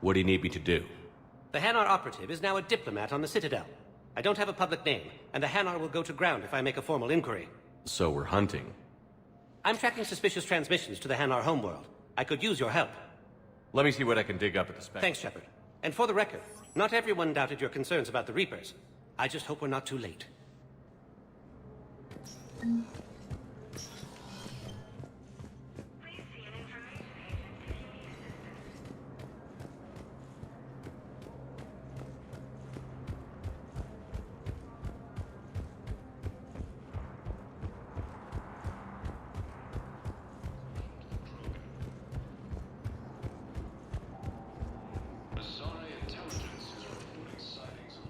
What do you need me to do? The Hanar operative is now a diplomat on the Citadel. I don't have a public name, and the Hanar will go to ground if I make a formal inquiry. So we're hunting. I'm tracking suspicious transmissions to the Hanar homeworld. I could use your help. Let me see what I can dig up at the spec. Thanks, Shepard. And for the record, not everyone doubted your concerns about the Reapers. I just hope we're not too late.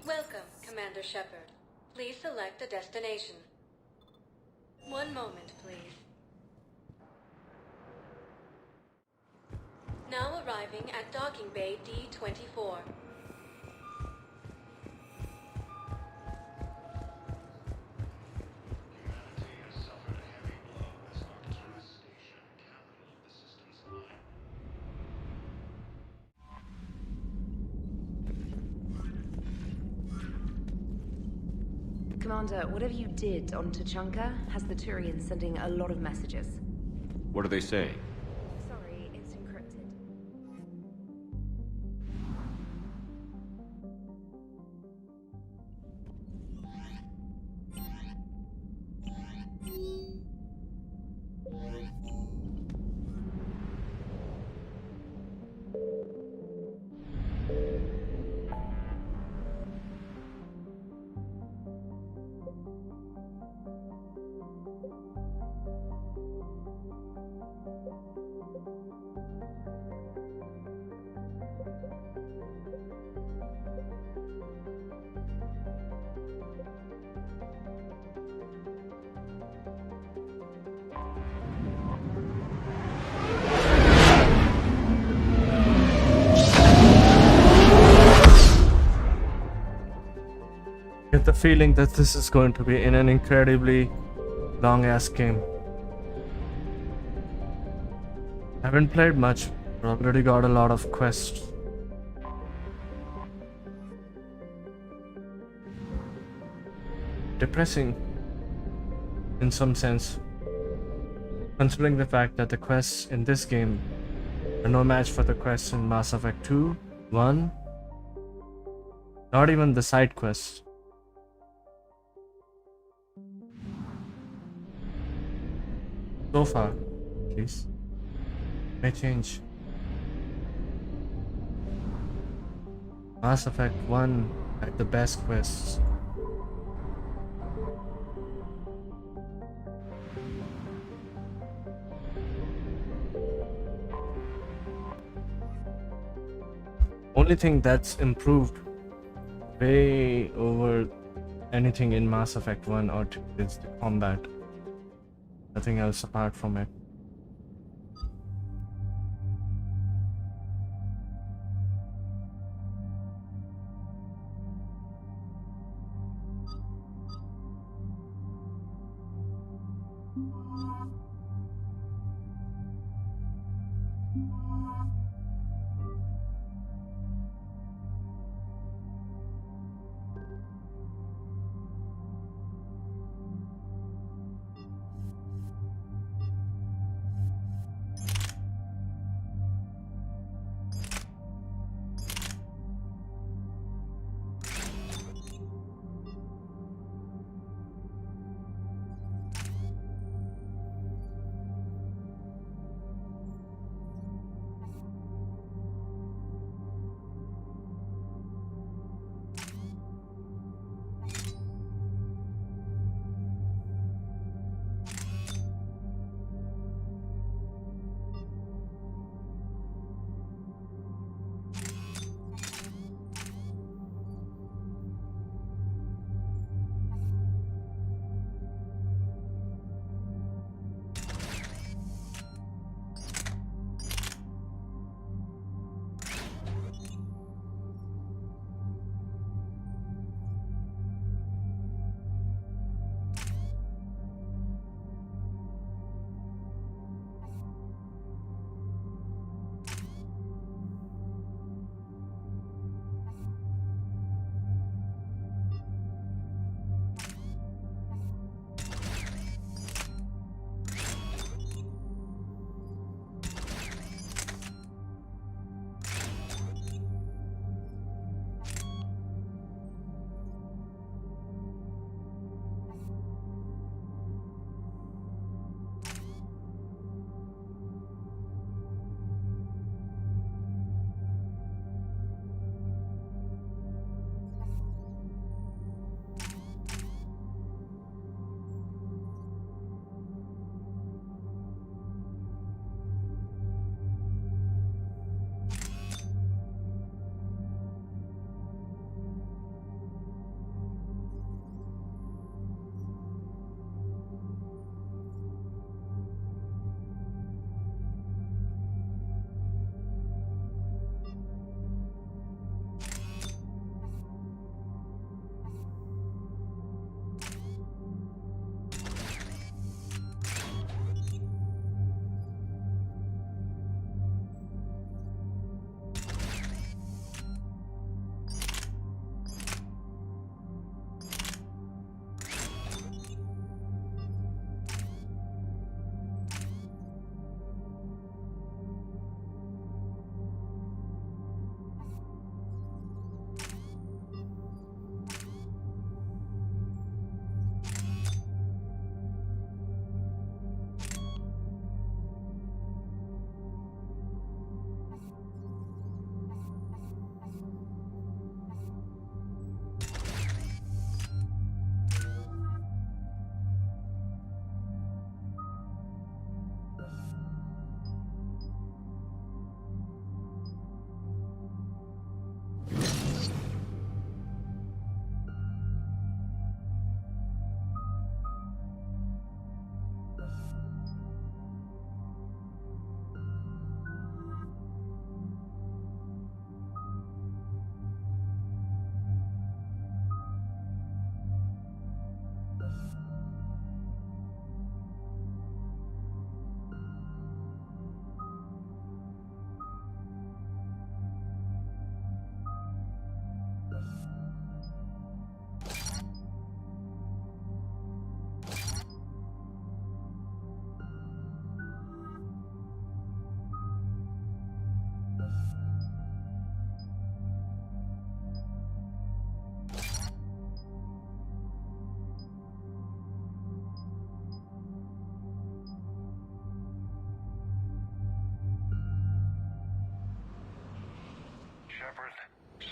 Welcome, Commander Shepard. Please select a destination. One moment, please. Now arriving at Docking Bay D-24. Commander, whatever you did on Tachanka has the Turians sending a lot of messages. What are they saying? Sorry, it's encrypted. Get the feeling that this is going to be in an incredibly long ass game. Haven't played much, but already got a lot of quests. Depressing in some sense, considering the fact that the quests in this game are no match for the quests in Mass Effect 2, 1, not even the side quests. So far, at least. May change. Mass Effect 1 had the best quests. Only thing that's improved way over anything in Mass Effect 1 or 2 is the combat. Nothing else apart from it.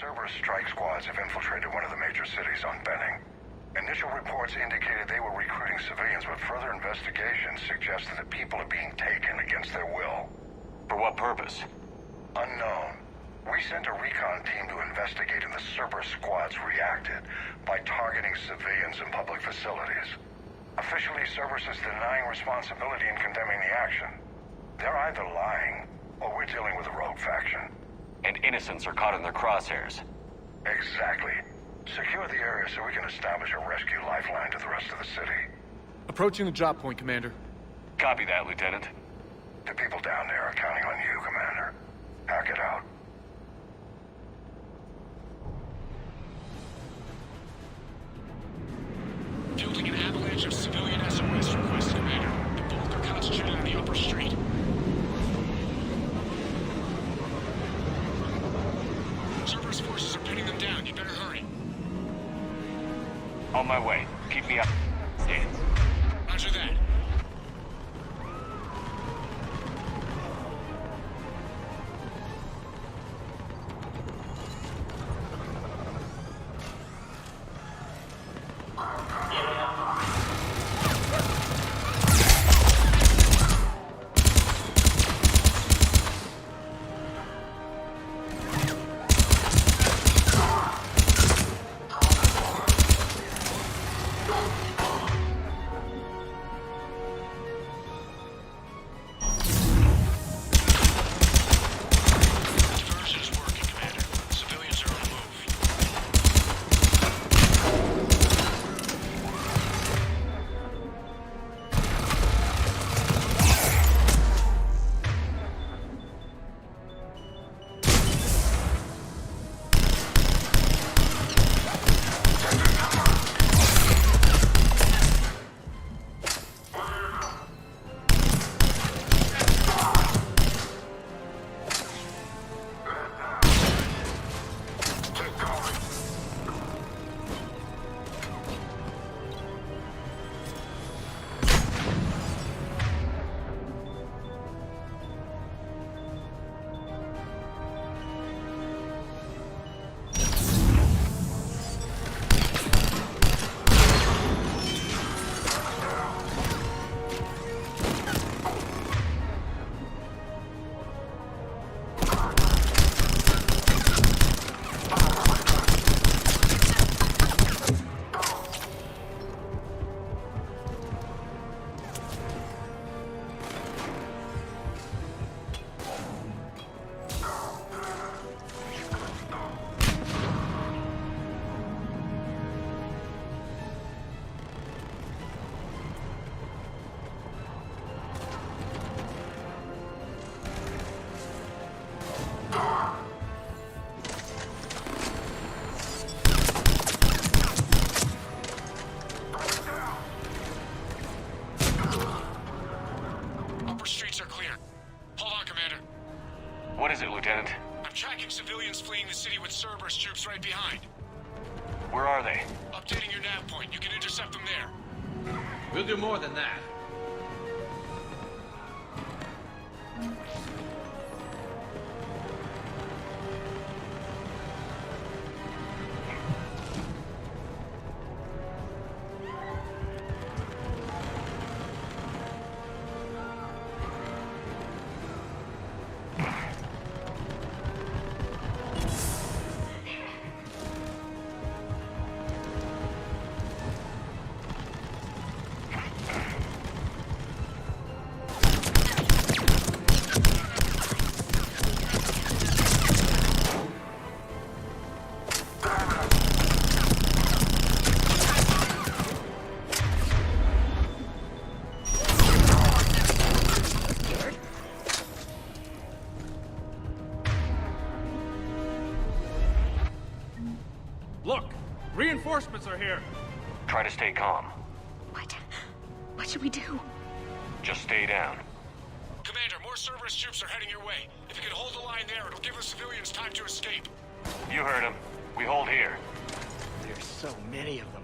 Cerberus strike squads have infiltrated one of the major cities on Benning. Initial reports indicated they were recruiting civilians, but further investigation suggested that people are being taken against their will. For what purpose? Unknown. We sent a recon team to investigate, and the Cerberus squads reacted by targeting civilians in public facilities. Officially, Cerberus is denying responsibility and condemning the action. They're either lying, or we're dealing with a rogue faction. And innocents are caught in their crosshairs. Exactly. Secure the area so we can establish a rescue lifeline to the rest of the city. Approaching the drop point, Commander. Copy that, Lieutenant. The people down there are counting on you, Commander. Hack it out. Fielding an avalanche of civilian SOS requests, Commander. The bulk are concentrated on the upper street. Cerberus forces are pinning them down. You better hurry. On my way. Keep me up. Roger that. What is it, Lieutenant? I'm tracking civilians fleeing the city with Cerberus troops right behind. Where are they? Updating your nav point. You can intercept them there. We'll do more than that. Look! Reinforcements are here! Try to stay calm. What should we do? Just stay down. Commander, more Cerberus troops are heading your way. If you can hold the line there, it'll give the civilians time to escape. You heard him. We hold here. There's so many of them.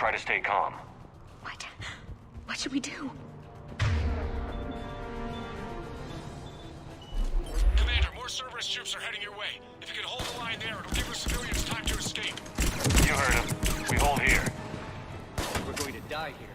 Try to stay calm. What? What should we do? Commander, more Cerberus troops are heading your way. If you can hold the line there, it'll give our civilians time to escape. You heard him. We hold here. We're going to die here.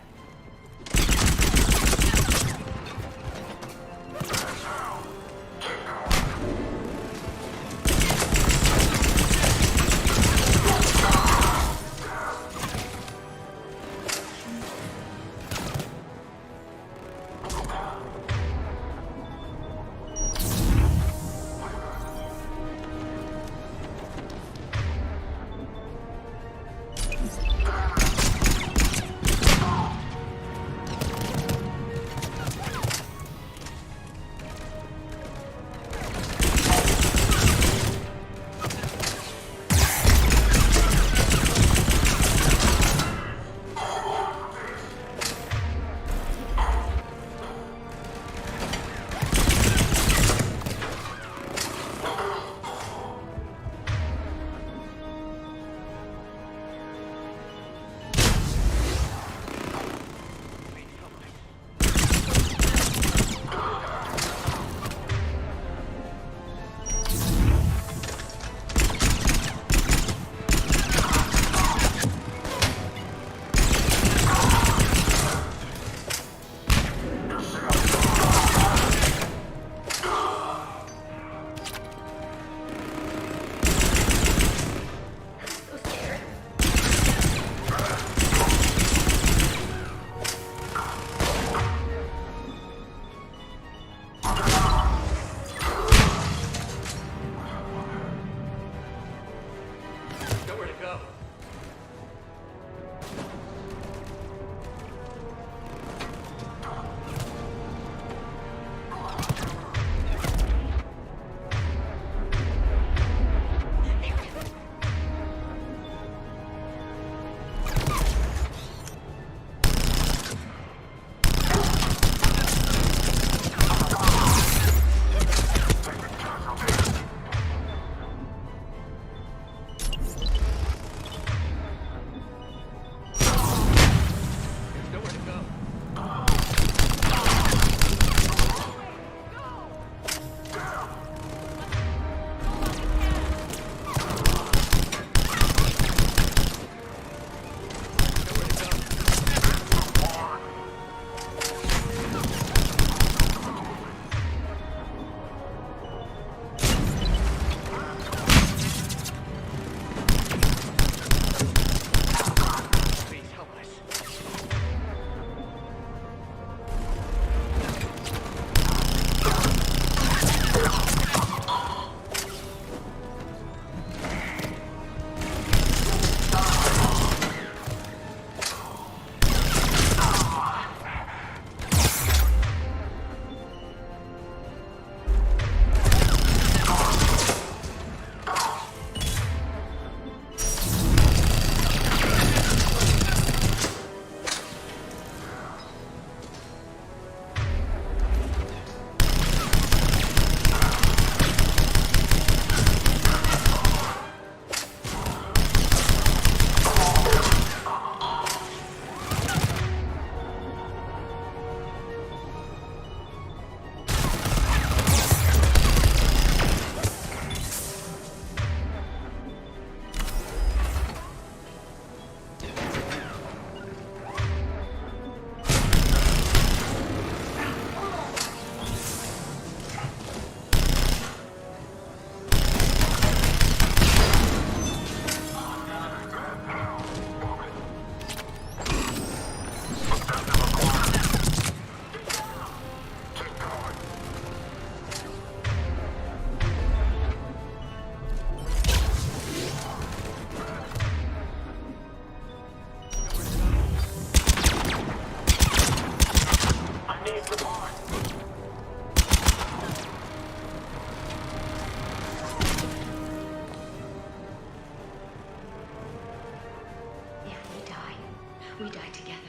We die together.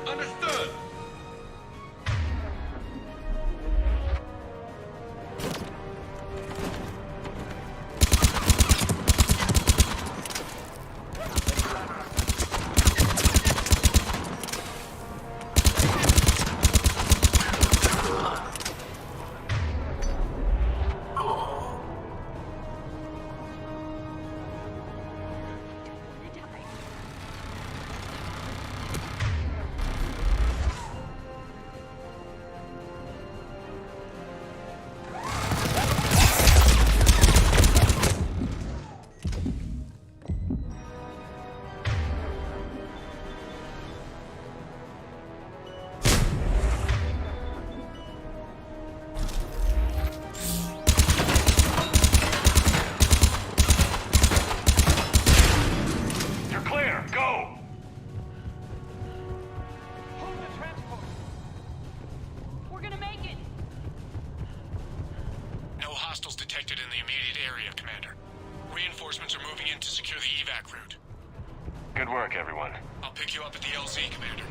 Understood! Good work, everyone. I'll pick you up at the LZ, Commander.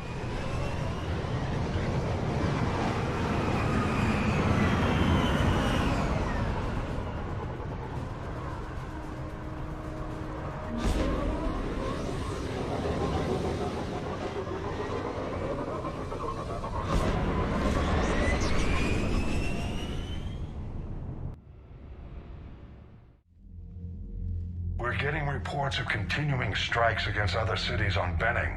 We're getting reports of continuing strikes against other cities on Benning.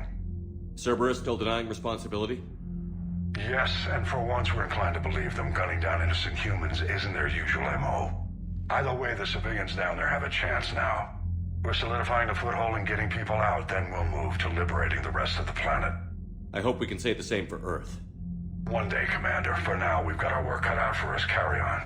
Cerberus still denying responsibility? Yes, and for once we're inclined to believe them. Gunning down innocent humans isn't their usual MO. Either way, the civilians down there have a chance now. We're solidifying a foothold and getting people out, then we'll move to liberating the rest of the planet. I hope we can say the same for Earth. One day, Commander. For now, we've got our work cut out for us. Carry on.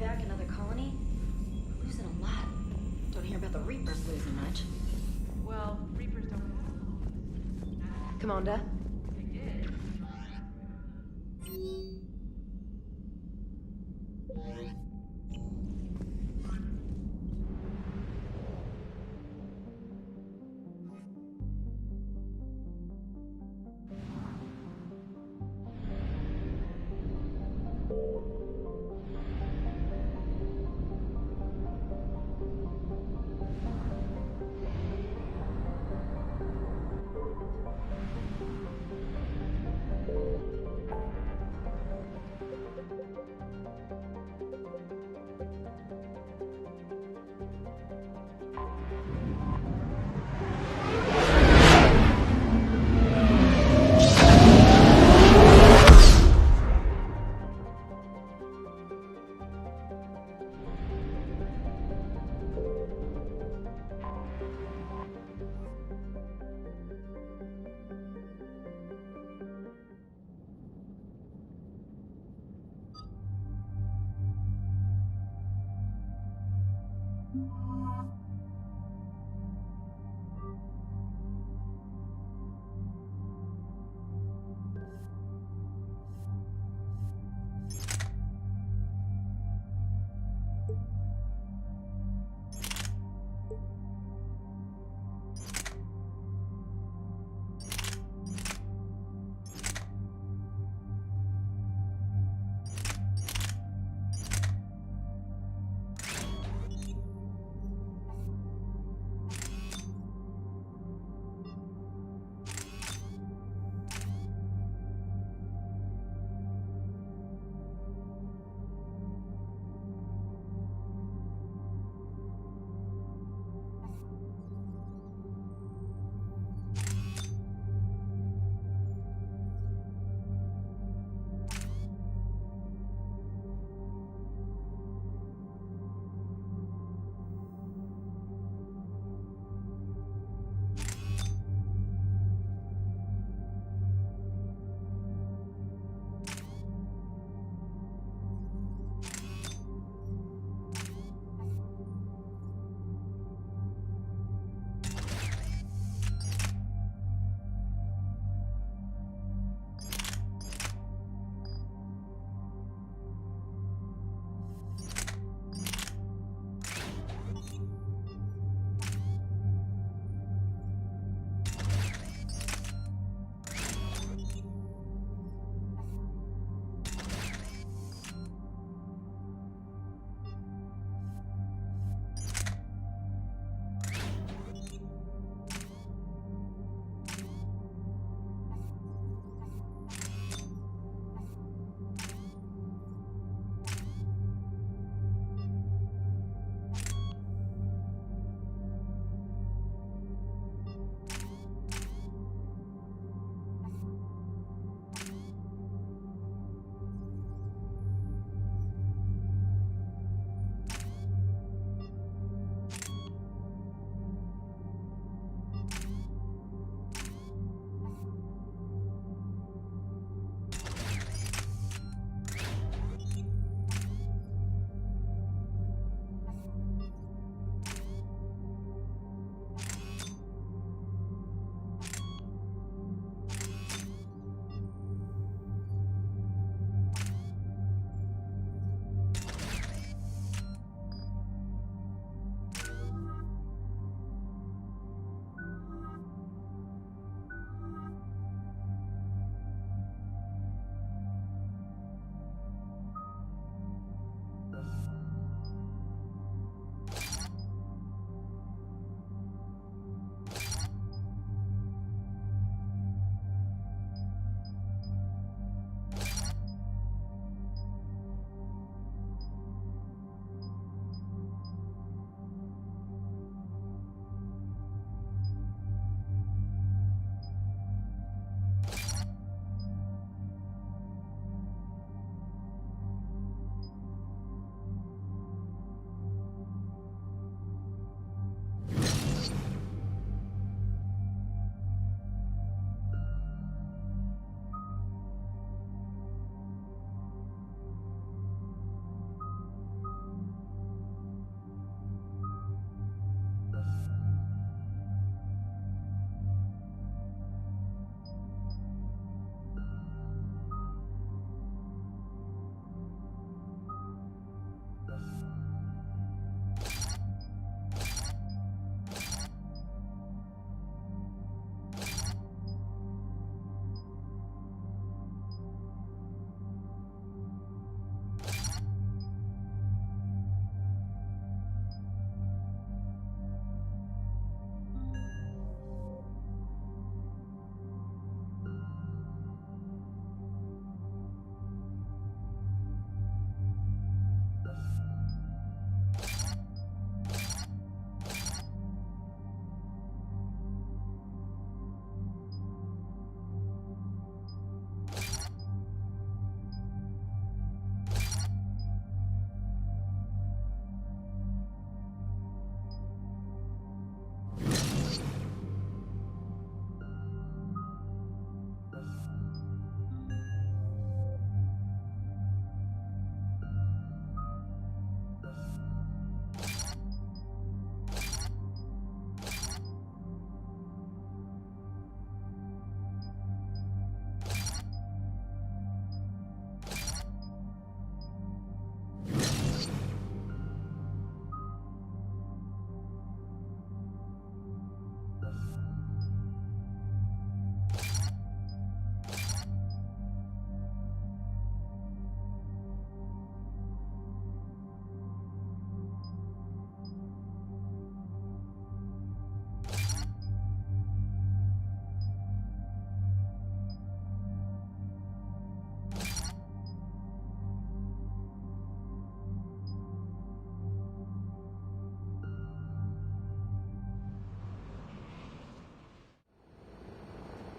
Evac another colony? We're losing a lot. Don't hear about the Reapers losing much. Well, Reapers don't. Commander?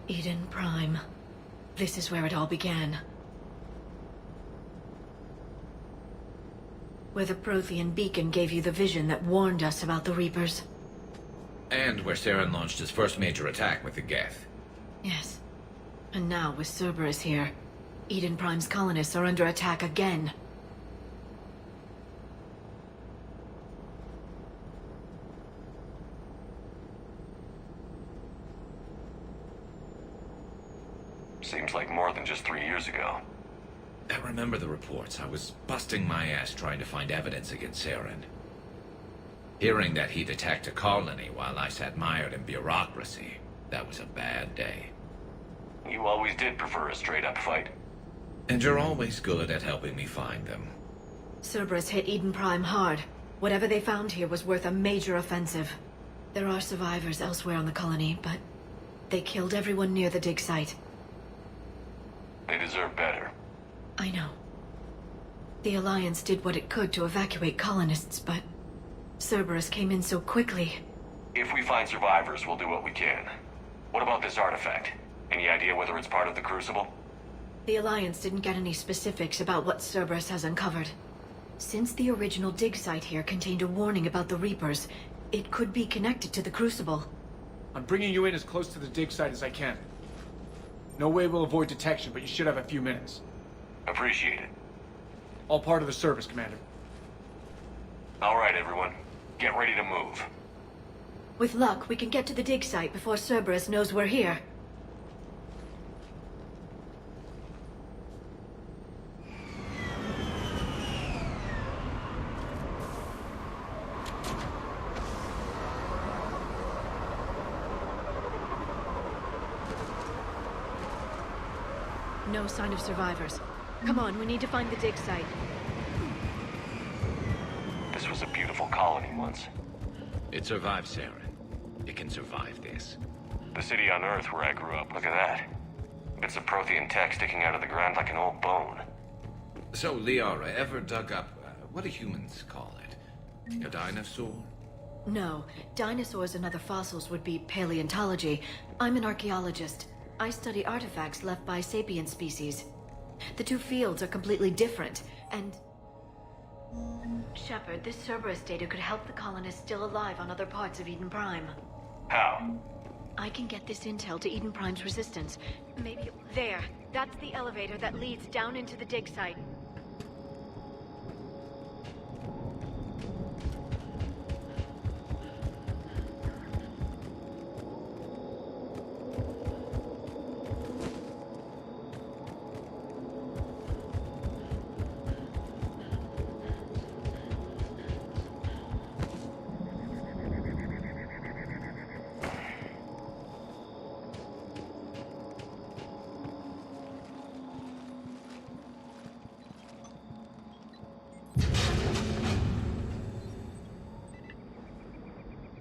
Eden Prime. This is where it all began. Where the Prothean beacon gave you the vision that warned us about the Reapers. And where Saren launched his first major attack with the Geth. Yes. And now, with Cerberus here, Eden Prime's colonists are under attack again. Seems like more than just 3 years ago. I remember the reports. I was busting my ass trying to find evidence against Saren. Hearing that he'd attacked a colony while I sat mired in bureaucracy, that was a bad day. You always did prefer a straight-up fight. And you're always good at helping me find them. Cerberus hit Eden Prime hard. Whatever they found here was worth a major offensive. There are survivors elsewhere on the colony, but they killed everyone near the dig site. They deserve better. I know. The Alliance did what it could to evacuate colonists, but Cerberus came in so quickly. If we find survivors, we'll do what we can. What about this artifact? Any idea whether it's part of the Crucible? The Alliance didn't get any specifics about what Cerberus has uncovered. Since the original dig site here contained a warning about the Reapers, it could be connected to the Crucible. I'm bringing you in as close to the dig site as I can. No way we'll avoid detection, but you should have a few minutes. Appreciate it. All part of the service, Commander. All right, everyone. Get ready to move. With luck, we can get to the dig site before Cerberus knows we're here. No sign of survivors. Come on, we need to find the dig site. This was a beautiful colony once. It survived Saren. It can survive this. The city on Earth where I grew up. Look at that. Bits of Prothean tech sticking out of the ground like an old bone. So, Liara, ever dug up, what do humans call it? A dinosaur? No. Dinosaurs and other fossils would be paleontology. I'm an archaeologist. I study artifacts left by sapient species. The two fields are completely different, and... Shepard, this Cerberus data could help the colonists still alive on other parts of Eden Prime. How? I can get this intel to Eden Prime's resistance. Maybe... There. That's the elevator that leads down into the dig site.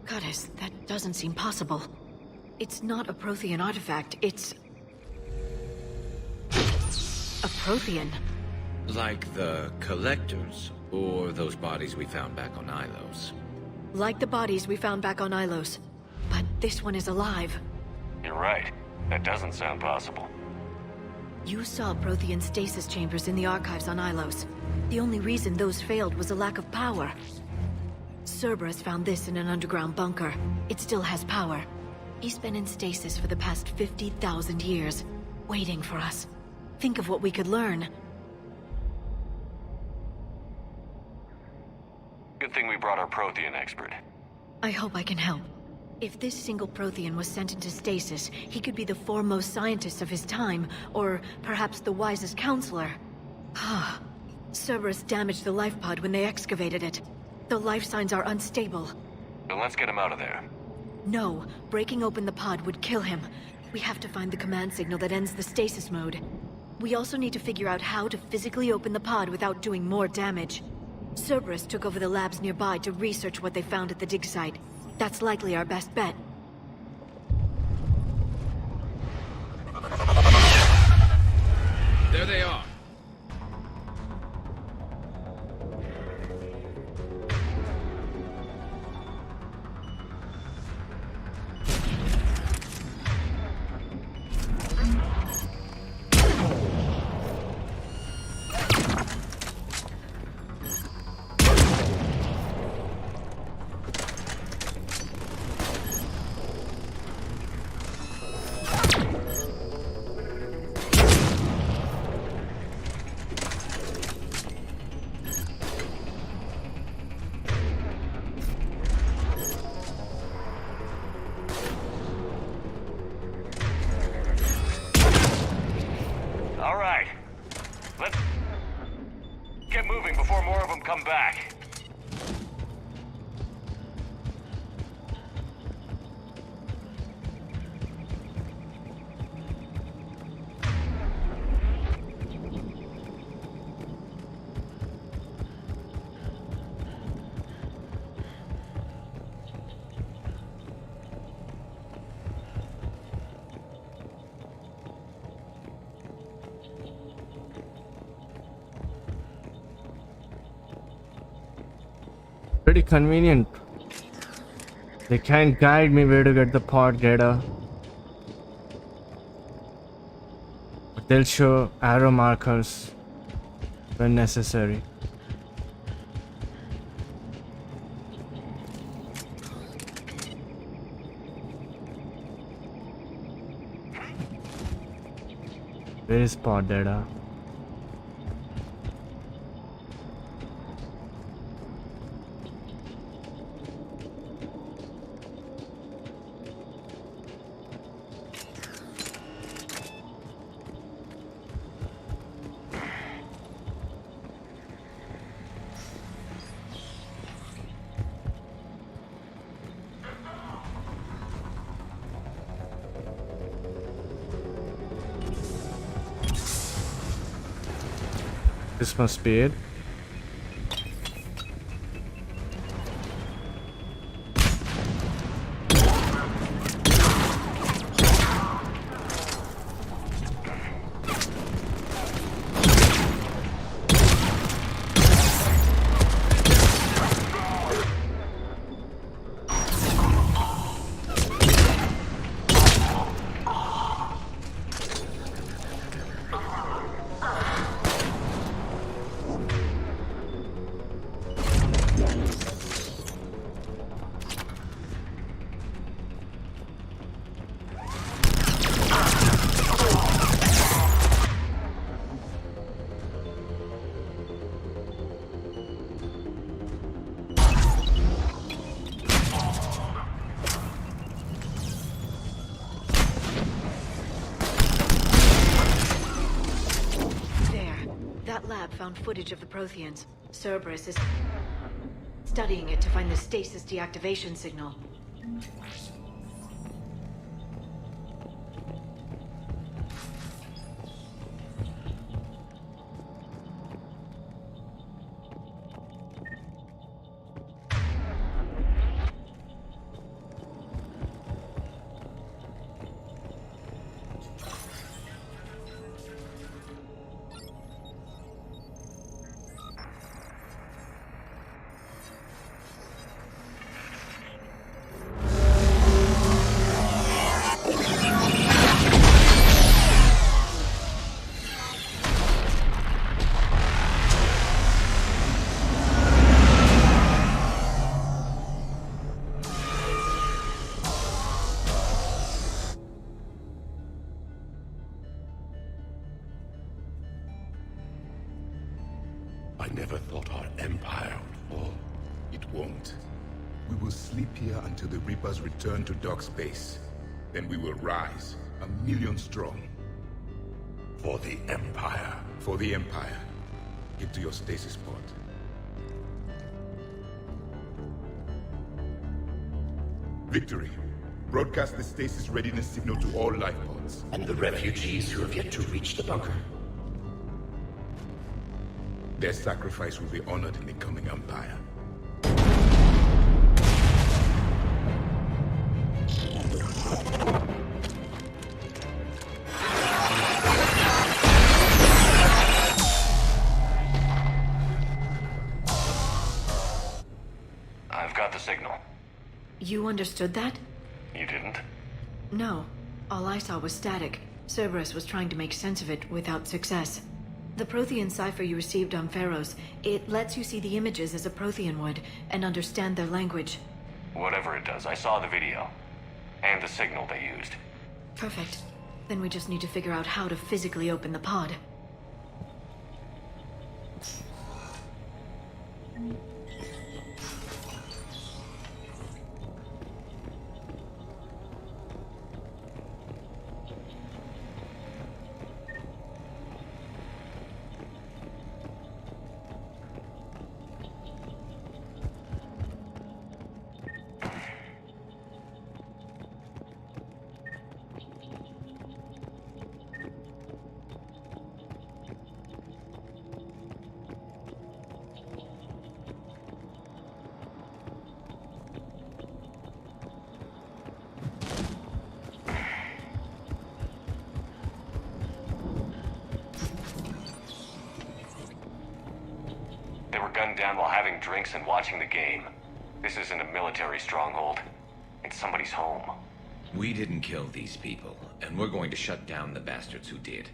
Goddess, that doesn't seem possible. It's not a Prothean artifact, it's... a Prothean. Like the Collectors, or those bodies we found back on Ilos. Like the bodies we found back on Ilos. But this one is alive. You're right. That doesn't sound possible. You saw Prothean stasis chambers in the archives on Ilos. The only reason those failed was a lack of power. Cerberus found this in an underground bunker. It still has power. He's been in stasis for the past 50,000 years, waiting for us. Think of what we could learn. Good thing we brought our Prothean expert. I hope I can help. If this single Prothean was sent into stasis, he could be the foremost scientist of his time, or perhaps the wisest counselor. Cerberus damaged the life pod when they excavated it. The life signs are unstable. Then let's get him out of there. No, breaking open the pod would kill him. We have to find the command signal that ends the stasis mode. We also need to figure out how to physically open the pod without doing more damage. Cerberus took over the labs nearby to research what they found at the dig site. That's likely our best bet. There they are. them come back. Pretty convenient. They can't guide me where to get the pod data, but they'll show arrow markers when necessary. Where is pod data? This must be it. Found footage of the Protheans. Cerberus is studying it to find the stasis deactivation signal. I never thought our empire would fall. It won't. We will sleep here until the Reapers return to Dock Space. Then we will rise, 1,000,000 strong. For the Empire. For the Empire. Get to your stasis pod. Victory. Broadcast the stasis readiness signal to all life pods. And the refugees who have yet to reach the bunker. Their sacrifice will be honored in the coming Empire. I've got the signal. You understood that? You didn't? No. All I saw was static. Cerberus was trying to make sense of it without success. The Prothean cipher you received on Pharaohs, it lets you see the images as a Prothean would, and understand their language. Whatever it does, I saw the video. And the signal they used. Perfect. Then we just need to figure out how to physically open the pod. gunned down while having drinks and watching the game. This isn't a military stronghold. It's somebody's home. We didn't kill these people, and we're going to shut down the bastards who did.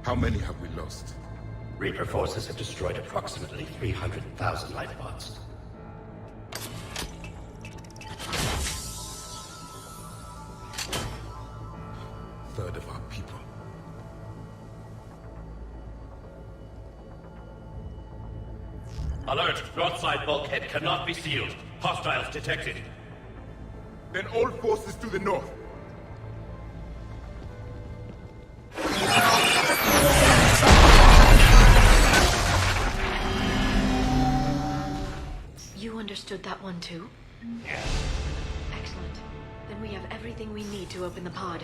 How many have we lost? Reaper forces have destroyed approximately 300,000 life pods. Third of our people. Alert! Broadside bulkhead cannot be sealed. Hostiles detected. Then all forces to the north. You understood that one too? Yes. Excellent. Then we have everything we need to open the pod.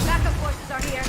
Backup forces are here.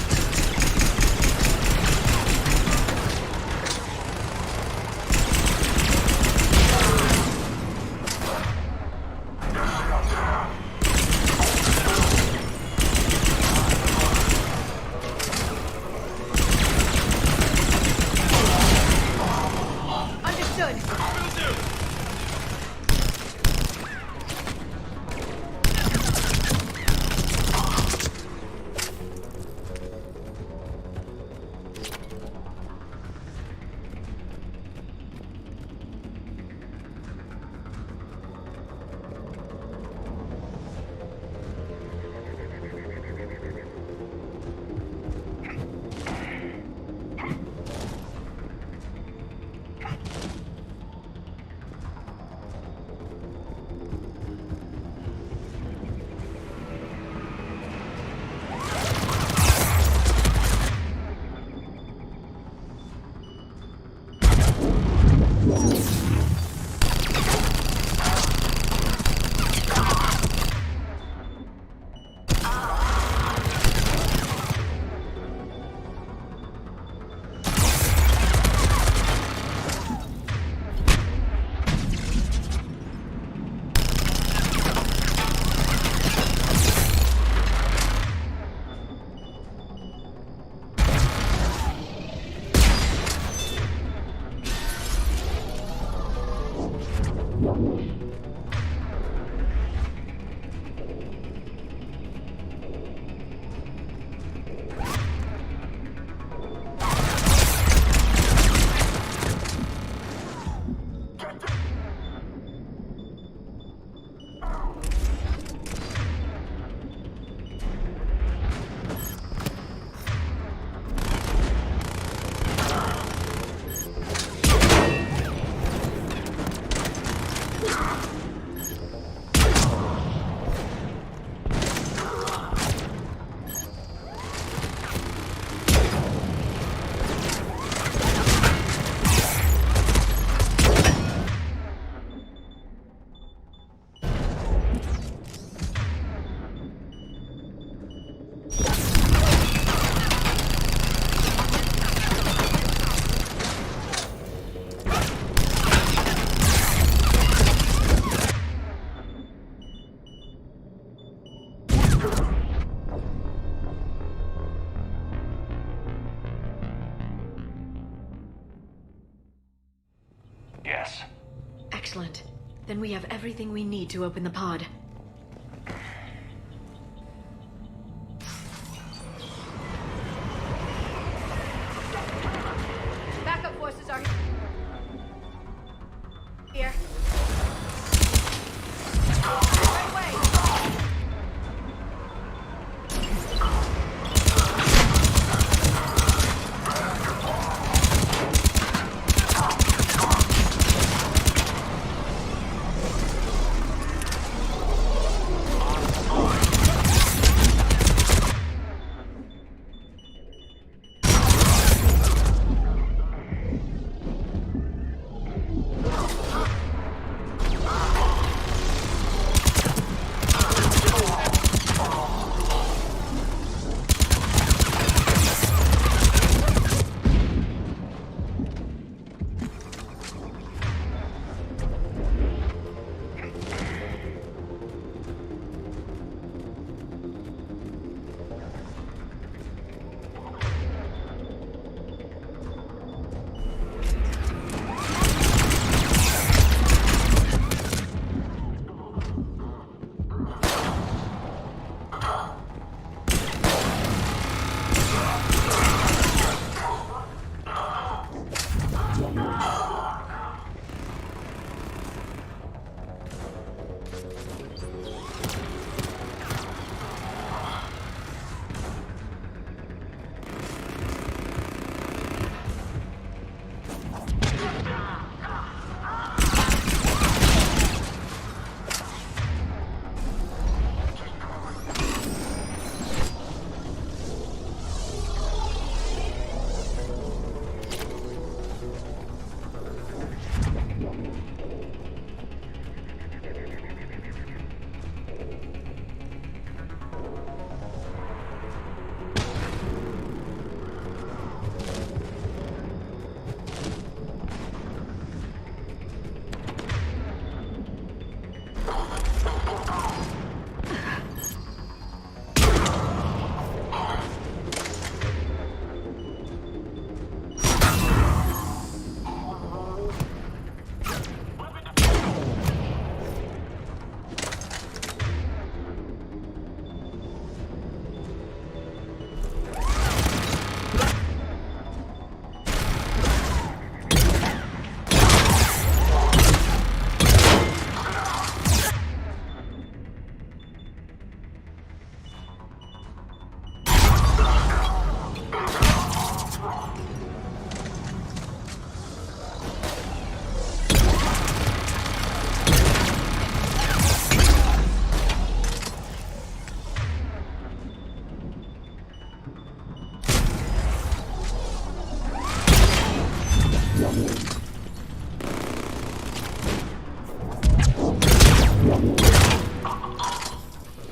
Excellent. Then we have everything we need to open the pod. Backup forces are here. Right away.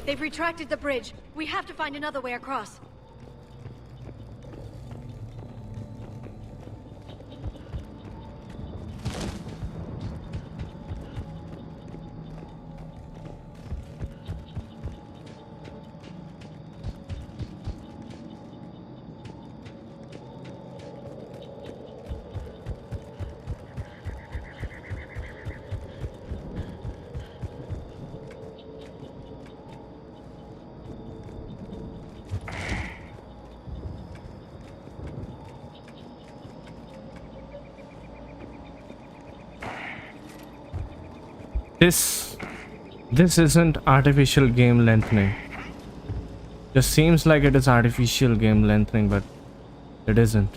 They've retracted the bridge. We have to find another way across. This isn't artificial game lengthening. Just seems like it is artificial game lengthening, but it isn't.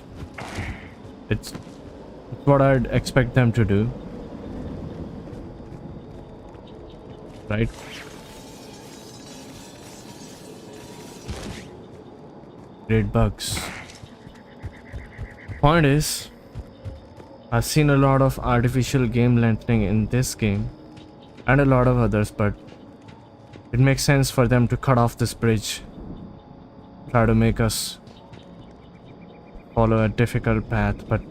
It's what I'd expect them to do. Right? Great bugs. Point is, I've seen a lot of artificial game lengthening in this game and a lot of others, but it makes sense for them to cut off this bridge, try to make us follow a difficult path. But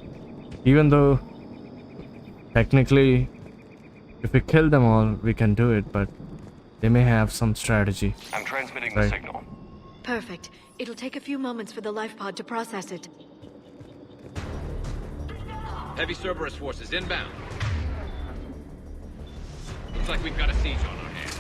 even though technically if we kill them all we can do it, but they may have some strategy. I'm transmitting right? the signal. Perfect. It'll take a few moments for the life pod to process it. Heavy Cerberus forces inbound. Looks like we've got a siege on our hands.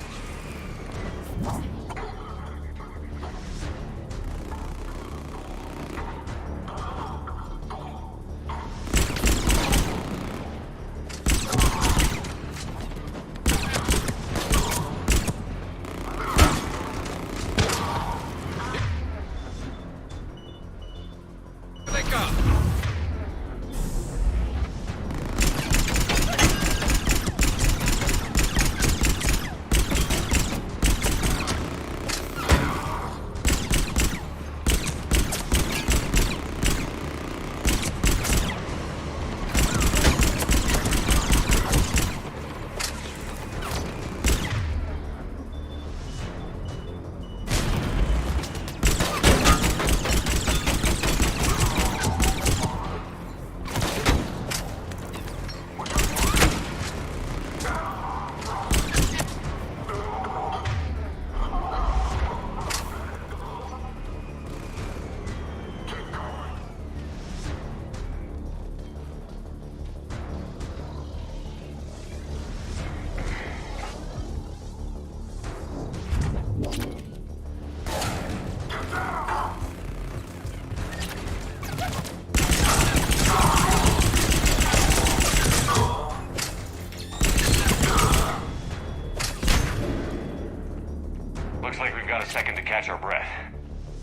Looks like we've got a second to catch our breath.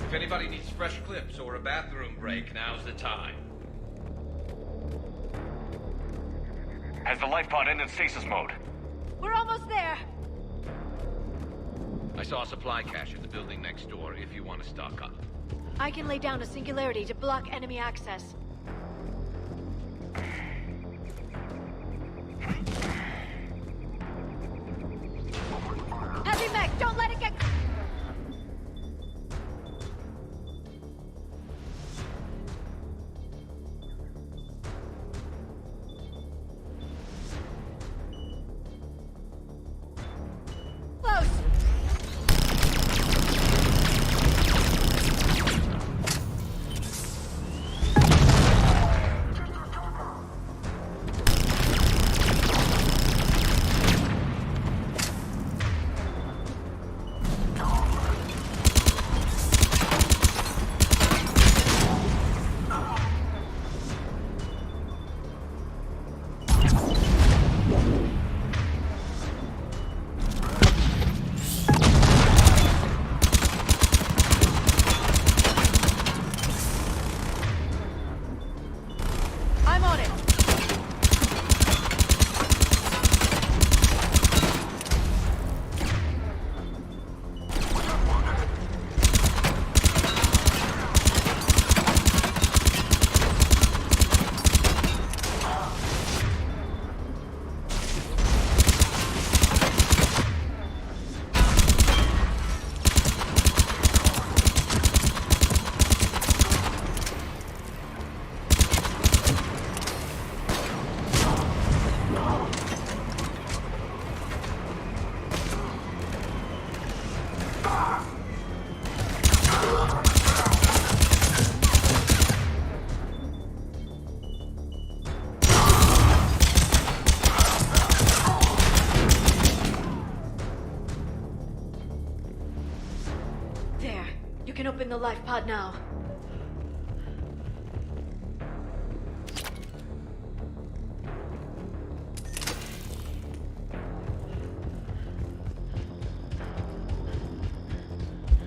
If anybody needs fresh clips or a bathroom break, now's the time. Has the life pod ended stasis mode? We're almost there. I saw a supply cache in the building next door if you want to stock up. I can lay down a singularity to block enemy access. Heavy mech, don't let it get... Close! I'm on it. There. You can open the life pod now.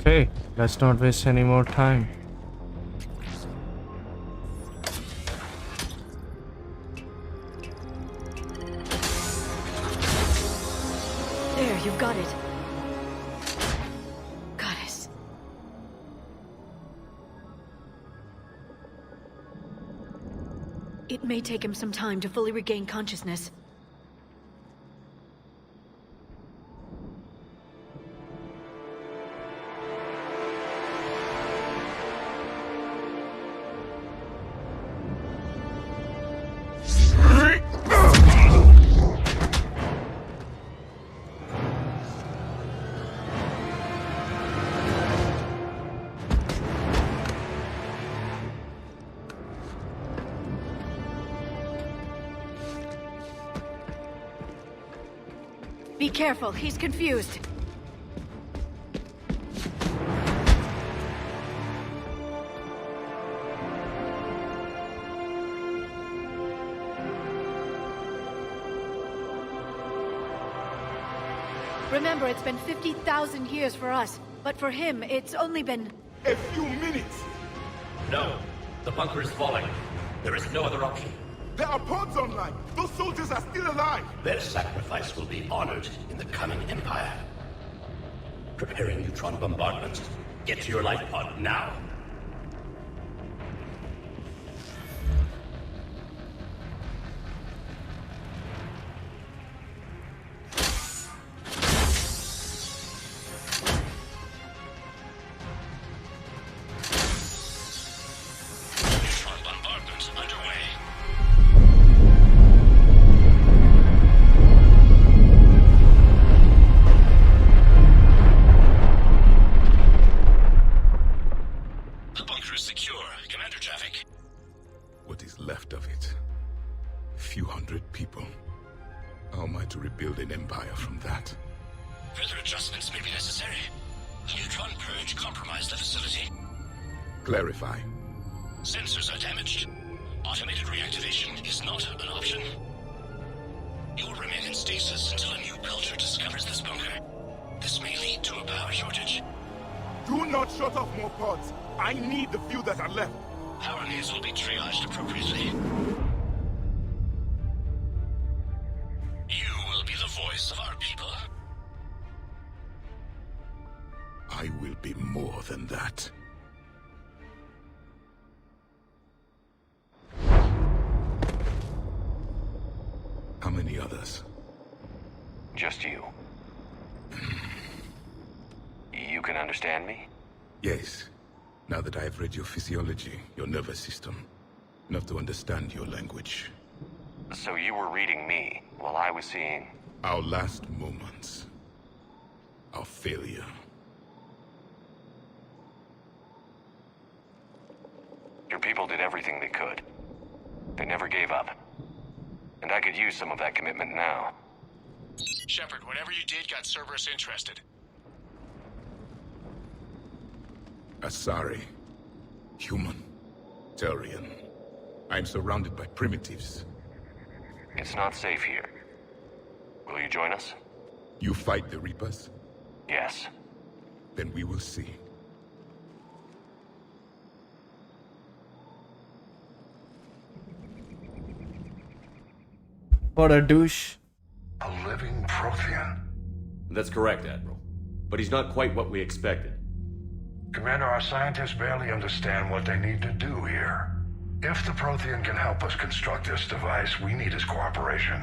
Okay, let's not waste any more time. There, you've got it. Goddess. It may take him some time to fully regain consciousness. Be careful, he's confused. Remember, it's been 50,000 years for us, but for him, it's only been... A few minutes! No. The bunker is falling. There is no other option. There are pods online! Those soldiers are still alive! Their sacrifice will be honored in the coming Empire. Preparing neutron bombardment. Get to your life pod now. Neutron bombardment underway. The bunker is secure. Commander Javik. What is left of it? A few hundred people. How am I to rebuild an empire from that? Further adjustments may be necessary. The neutron purge compromised the facility. Clarify. Sensors are damaged. Automated reactivation is not an option. You will remain in stasis until a new culture discovers this bunker. This may lead to a power shortage. Do not shut off more pods! I need the few that are left! Power needs will be triaged appropriately. You will be the voice of our people. I will be more than that. How many others? Just you. You can understand me? Yes. Now that I have read your physiology, your nervous system, enough to understand your language. So you were reading me while I was seeing... Our last moments. Our failure. Your people did everything they could. They never gave up. And I could use some of that commitment now. Shepard, whatever you did got Cerberus interested. Asari. Human. Turian. I'm surrounded by primitives. It's not safe here. Will you join us? You fight the Reapers? Yes. Then we will see. What a douche. A living Prothean. That's correct, Admiral. But he's not quite what we expected. Commander, our scientists barely understand what they need to do here. If the Prothean can help us construct this device, we need his cooperation.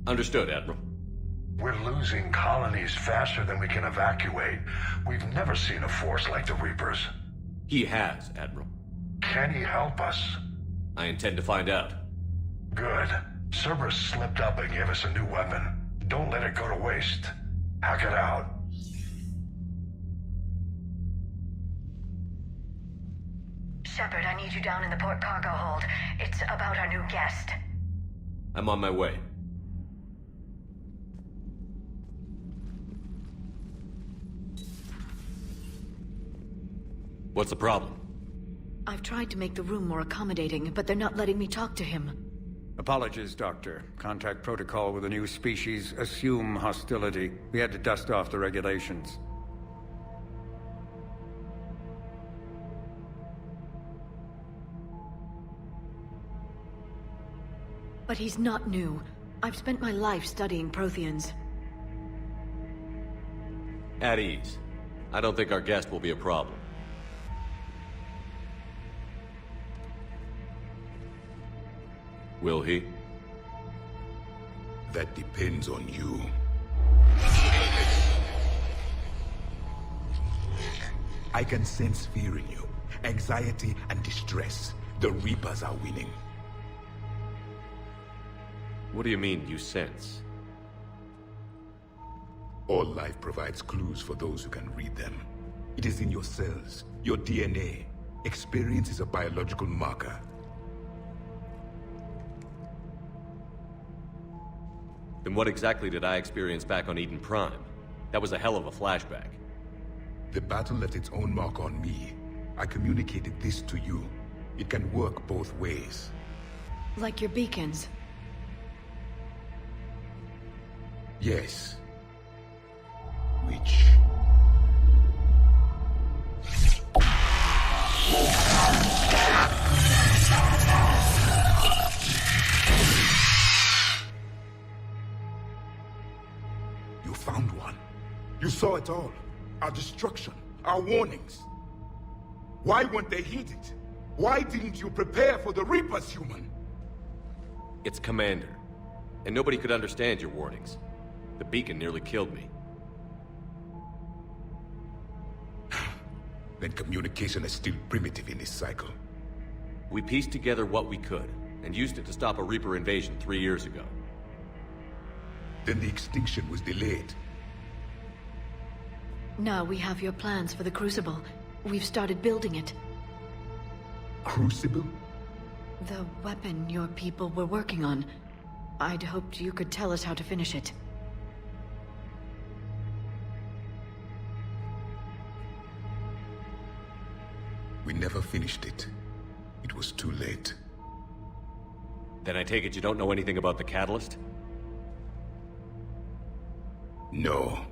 Understood, Admiral. We're losing colonies faster than we can evacuate. We've never seen a force like the Reapers. He has, Admiral. Can he help us? I intend to find out. Good. Cerberus slipped up and gave us a new weapon. Don't let it go to waste. Hack it out. Shepard, I need you down in the port cargo hold. It's about our new guest. I'm on my way. What's the problem? I've tried to make the room more accommodating, but they're not letting me talk to him. Apologies, Doctor. Contact protocol with a new species. Assume hostility. We had to dust off the regulations. But he's not new. I've spent my life studying Protheans. At ease. I don't think our guest will be a problem. Will he? That depends on you. I can sense fear in you. Anxiety and distress. The Reapers are winning. What do you mean, you sense? All life provides clues for those who can read them. It is in your cells, your DNA. Experience is a biological marker. Then what exactly did I experience back on Eden Prime? That was a hell of a flashback. The battle left its own mark on me. I communicated this to you. It can work both ways. Like your beacons. Yes. Which... You found one. You saw it all. Our destruction. Our warnings. Why weren't they heeded? Why didn't you prepare for the Reapers, human? It's Commander. And nobody could understand your warnings. The beacon nearly killed me. Then communication is still primitive in this cycle. We pieced together what we could, and used it to stop a Reaper invasion 3 years ago. Then the extinction was delayed. Now we have your plans for the Crucible. We've started building it. Crucible? The weapon your people were working on. I'd hoped you could tell us how to finish it. We never finished it. It was too late. Then I take it you don't know anything about the catalyst? No.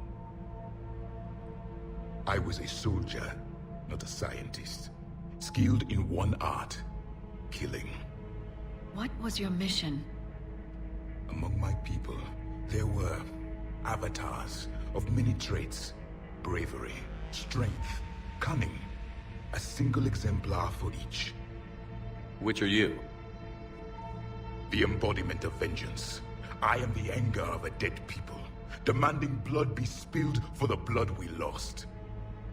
I was a soldier, not a scientist. Skilled in one art, killing. What was your mission? Among my people, there were avatars of many traits. Bravery, strength, cunning. A single exemplar for each. Which are you? The embodiment of vengeance. I am the anger of a dead people, demanding blood be spilled for the blood we lost.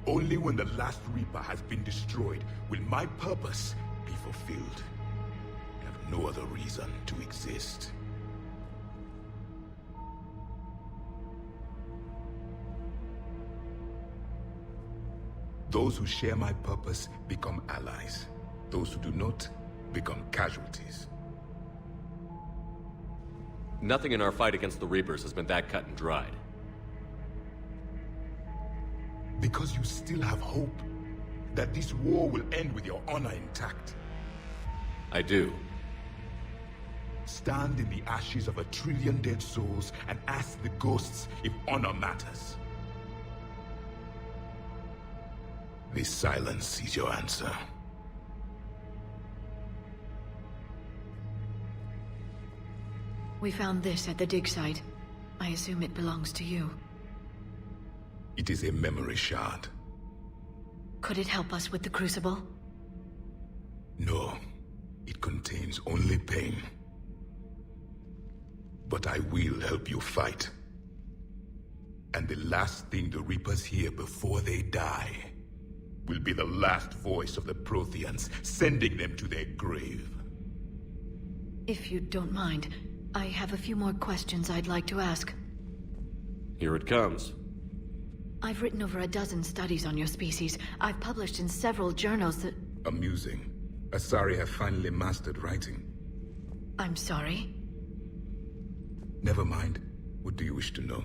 Only when the last Reaper has been destroyed will my purpose be fulfilled. I have no other reason to exist. Those who share my purpose become allies. Those who do not become casualties. Nothing in our fight against the Reapers has been that cut and dried. Because you still have hope that this war will end with your honor intact. I do. Stand in the ashes of 1 trillion dead souls and ask the ghosts if honor matters. This silence is your answer. We found this at the dig site. I assume it belongs to you. It is a memory shard. Could it help us with the Crucible? No. It contains only pain. But I will help you fight. And the last thing the Reapers hear before they die will be the last voice of the Protheans, sending them to their grave. If you don't mind, I have a few more questions I'd like to ask. Here it comes. I've written over a dozen studies on your species. I've published in several journals that... Amusing. Asari have finally mastered writing. I'm sorry? Never mind. What do you wish to know?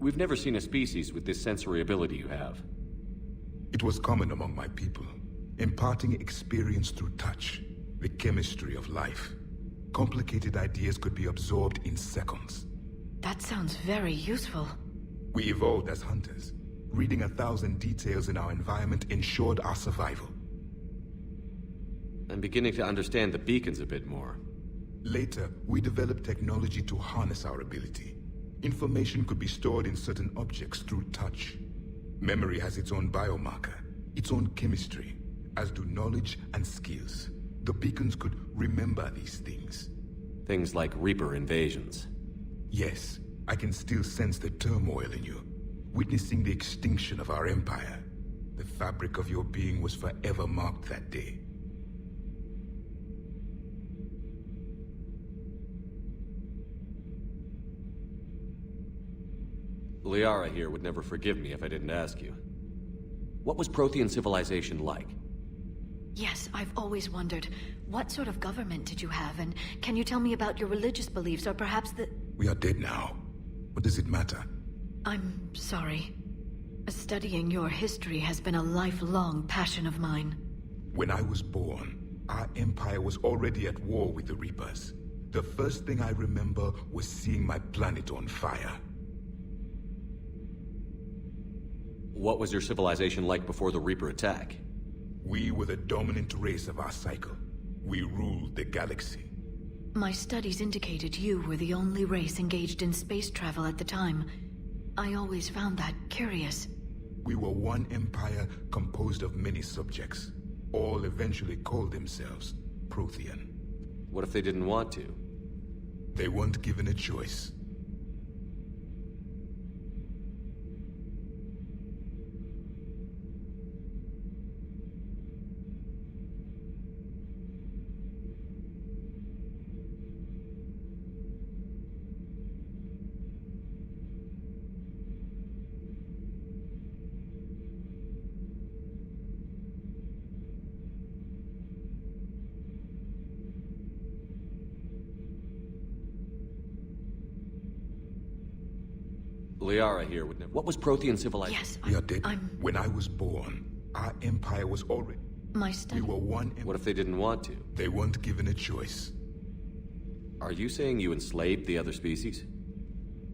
We've never seen a species with this sensory ability you have. It was common among my people, imparting experience through touch, the chemistry of life. Complicated ideas could be absorbed in seconds. That sounds very useful. We evolved as hunters. Reading 1,000 details in our environment ensured our survival. I'm beginning to understand the beacons a bit more. Later, we developed technology to harness our ability. Information could be stored in certain objects through touch. Memory has its own biomarker, its own chemistry, as do knowledge and skills. The beacons could remember these things. Things like Reaper invasions. Yes, I can still sense the turmoil in you, witnessing the extinction of our empire. The fabric of your being was forever marked that day. Liara here would never forgive me if I didn't ask you. What was Prothean civilization like? Yes, I've always wondered, what sort of government did you have, and can you tell me about your religious beliefs, or perhaps the... We are dead now. What does it matter? I'm sorry. Studying your history has been a lifelong passion of mine. When I was born, our empire was already at war with the Reapers. The first thing I remember was seeing my planet on fire. What was your civilization like before the Reaper attack? We were the dominant race of our cycle. We ruled the galaxy. My studies indicated you were the only race engaged in space travel at the time. I always found that curious. We were one empire composed of many subjects. All eventually called themselves Prothean. What if they didn't want to? They weren't given a choice. Liara here would never... What was Prothean civilization? Yes, we are dead. When I was born, our empire was already... My study... We were one... What if they didn't want to? They weren't given a choice. Are you saying you enslaved the other species?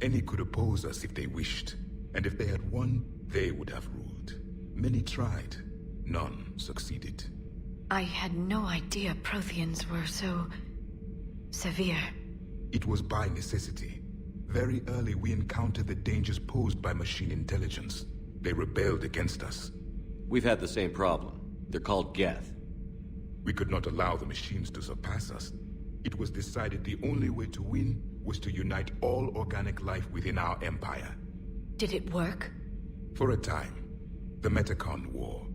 Any could oppose us if they wished. And if they had won, they would have ruled. Many tried. None succeeded. I had no idea Protheans were so... severe. It was by necessity. Very early, we encountered the dangers posed by machine intelligence. They rebelled against us. We've had the same problem. They're called Geth. We could not allow the machines to surpass us. It was decided the only way to win was to unite all organic life within our empire. Did it work? For a time. The Metacon War.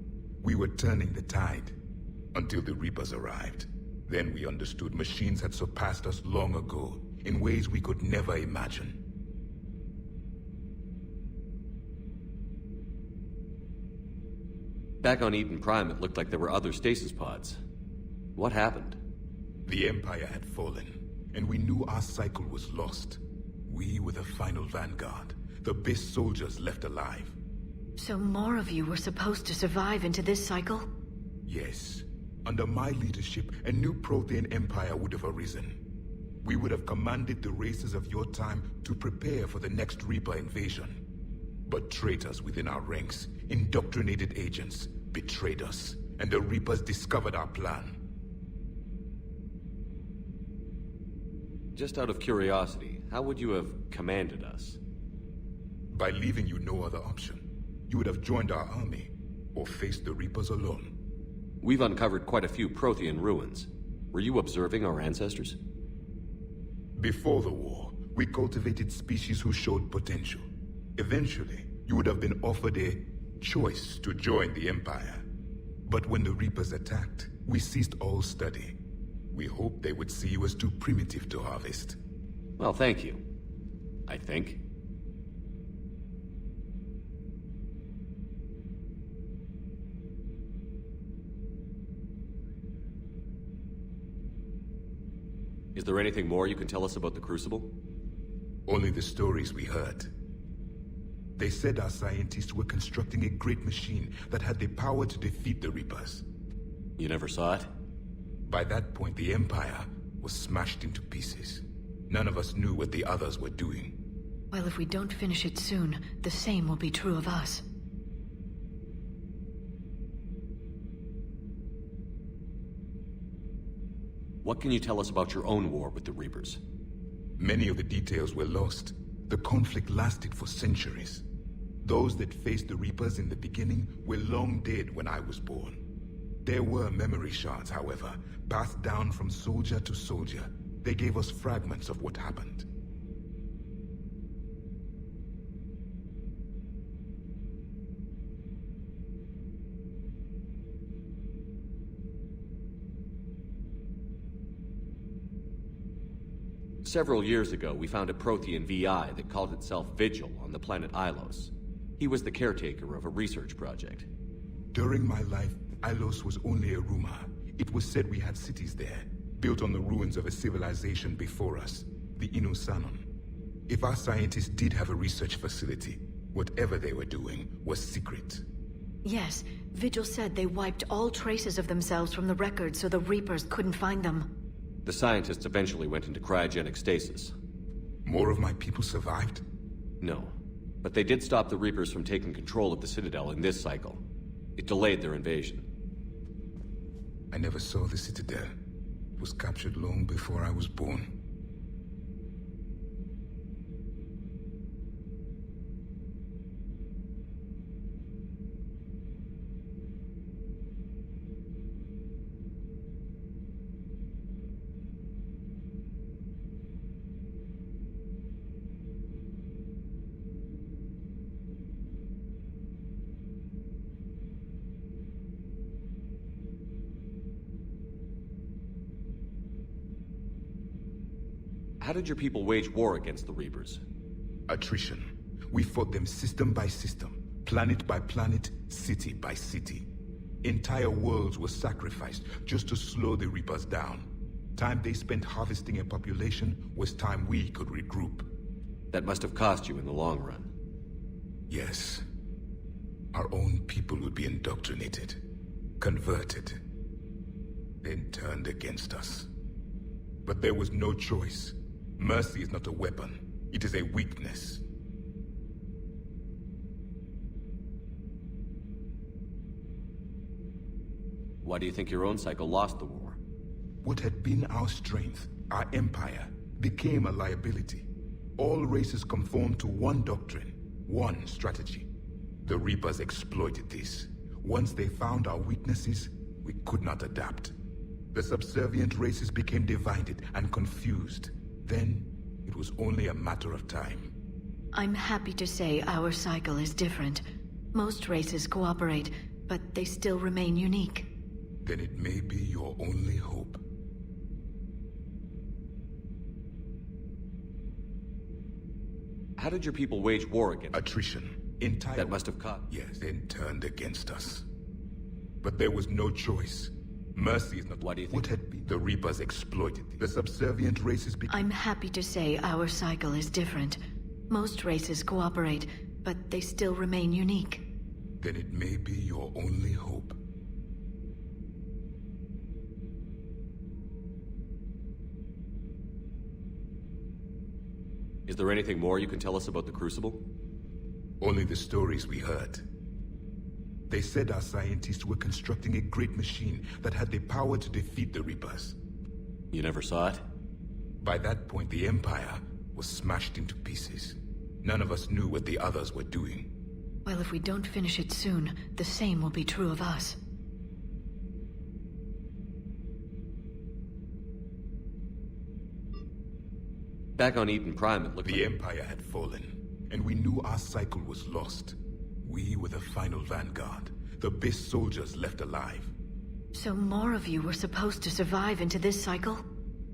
We were turning the tide. Until the Reapers arrived. Then we understood machines had surpassed us long ago. In ways we could never imagine. Back on Eden Prime, it looked like there were other stasis pods. What happened? The Empire had fallen, and we knew our cycle was lost. We were the final vanguard, the best soldiers left alive. So more of you were supposed to survive into this cycle? Yes. Under my leadership, a new Prothean Empire would have arisen. We would have commanded the races of your time to prepare for the next Reaper invasion. But traitors within our ranks, indoctrinated agents, betrayed us, and the Reapers discovered our plan. Just out of curiosity, how would you have commanded us? By leaving you no other option. You would have joined our army, or faced the Reapers alone. We've uncovered quite a few Prothean ruins. Were you observing our ancestors? Before the war, we cultivated species who showed potential. Eventually, you would have been offered a choice to join the Empire. But when the Reapers attacked, we ceased all study. We hoped they would see you as too primitive to harvest. Well, thank you. I think. Is there anything more you can tell us about the Crucible? Only the stories we heard. They said our scientists were constructing a great machine that had the power to defeat the Reapers. You never saw it? By that point, the Empire was smashed into pieces. None of us knew what the others were doing. Well, if we don't finish it soon, the same will be true of us. What can you tell us about your own war with the Reapers? Many of the details were lost. The conflict lasted for centuries. Those that faced the Reapers in the beginning were long dead when I was born. There were memory shards, however, passed down from soldier to soldier. They gave us fragments of what happened. Several years ago, we found a Prothean VI that called itself Vigil on the planet Ilos. He was the caretaker of a research project. During my life, Ilos was only a rumor. It was said we had cities there, built on the ruins of a civilization before us, the Inusanon. If our scientists did have a research facility, whatever they were doing was secret. Yes, Vigil said they wiped all traces of themselves from the records so the Reapers couldn't find them. The scientists eventually went into cryogenic stasis. More of my people survived? No, but they did stop the Reapers from taking control of the Citadel in this cycle. It delayed their invasion. I never saw the Citadel. It was captured long before I was born. How did your people wage war against the Reapers? Attrition. We fought them system by system, planet by planet, city by city. Entire worlds were sacrificed just to slow the Reapers down. Time they spent harvesting a population was time we could regroup. That must have cost you in the long run. Yes. Our own people would be indoctrinated, converted, then turned against us. But there was no choice. Mercy is not a weapon. It is a weakness. Why do you think your own cycle lost the war? What had been our strength, our empire, became a liability. All races conformed to one doctrine, one strategy. The Reapers exploited this. Once they found our weaknesses, we could not adapt. The subservient races became divided and confused. Then, it was only a matter of time. I'm happy to say our cycle is different. Most races cooperate, but they still remain unique. Then it may be your only hope. How did your people wage war against? Attrition. Entire... That must have caught... Yes, then turned against us. But there was no choice. Mercy is not... Why do you think... What had been... The Reapers exploited. The subservient races I'm happy to say our cycle is different. Most races cooperate, but they still remain unique. Then it may be your only hope. Is there anything more you can tell us about the Crucible? Only the stories we heard. They said our scientists were constructing a great machine that had the power to defeat the Reapers. You never saw it? By that point, the Empire was smashed into pieces. None of us knew what the others were doing. Well, if we don't finish it soon, the same will be true of us. Back on Eden Prime, it looked The Empire had fallen, and we knew our cycle was lost. We were the final vanguard, the best soldiers left alive. So more of you were supposed to survive into this cycle?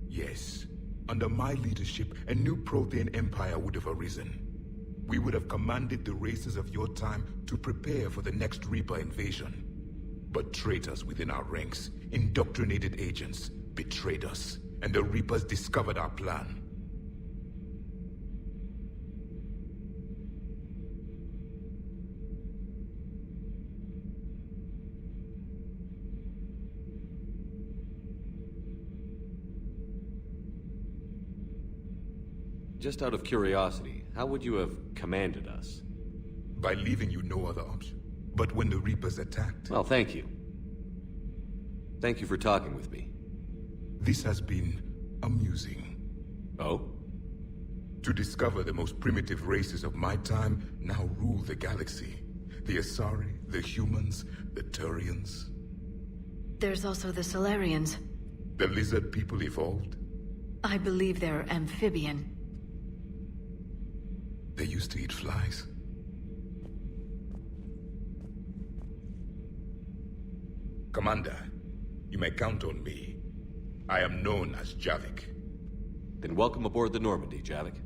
Yes. Under my leadership, a new Prothean empire would have arisen. We would have commanded the races of your time to prepare for the next Reaper invasion. But traitors within our ranks, indoctrinated agents, betrayed us, and the Reapers discovered our plan. Just out of curiosity, how would you have commanded us? By leaving you no other option. But when the Reapers attacked... Well, thank you. Thank you for talking with me. This has been amusing. Oh? To discover the most primitive races of my time now rule the galaxy. The Asari, the humans, the Turians. There's also the Solarians. The lizard people evolved. I believe they're amphibian. They used to eat flies. Commander, you may count on me. I am known as Javik. Then welcome aboard the Normandy, Javik.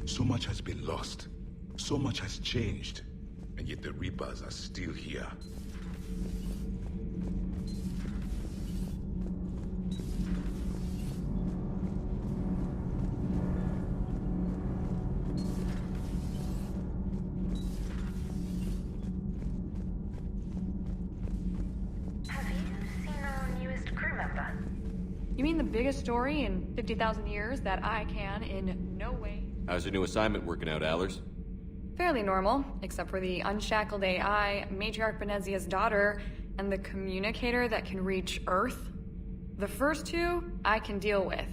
So much has been lost. So much has changed. And yet the Reapers are still here. Have you seen our newest crew member? You mean the biggest story in 50,000 years that I can, in no way... How's your new assignment working out, Allers? Fairly normal, except for the unshackled AI, Matriarch Benezia's daughter, and the communicator that can reach Earth. The first two, I can deal with.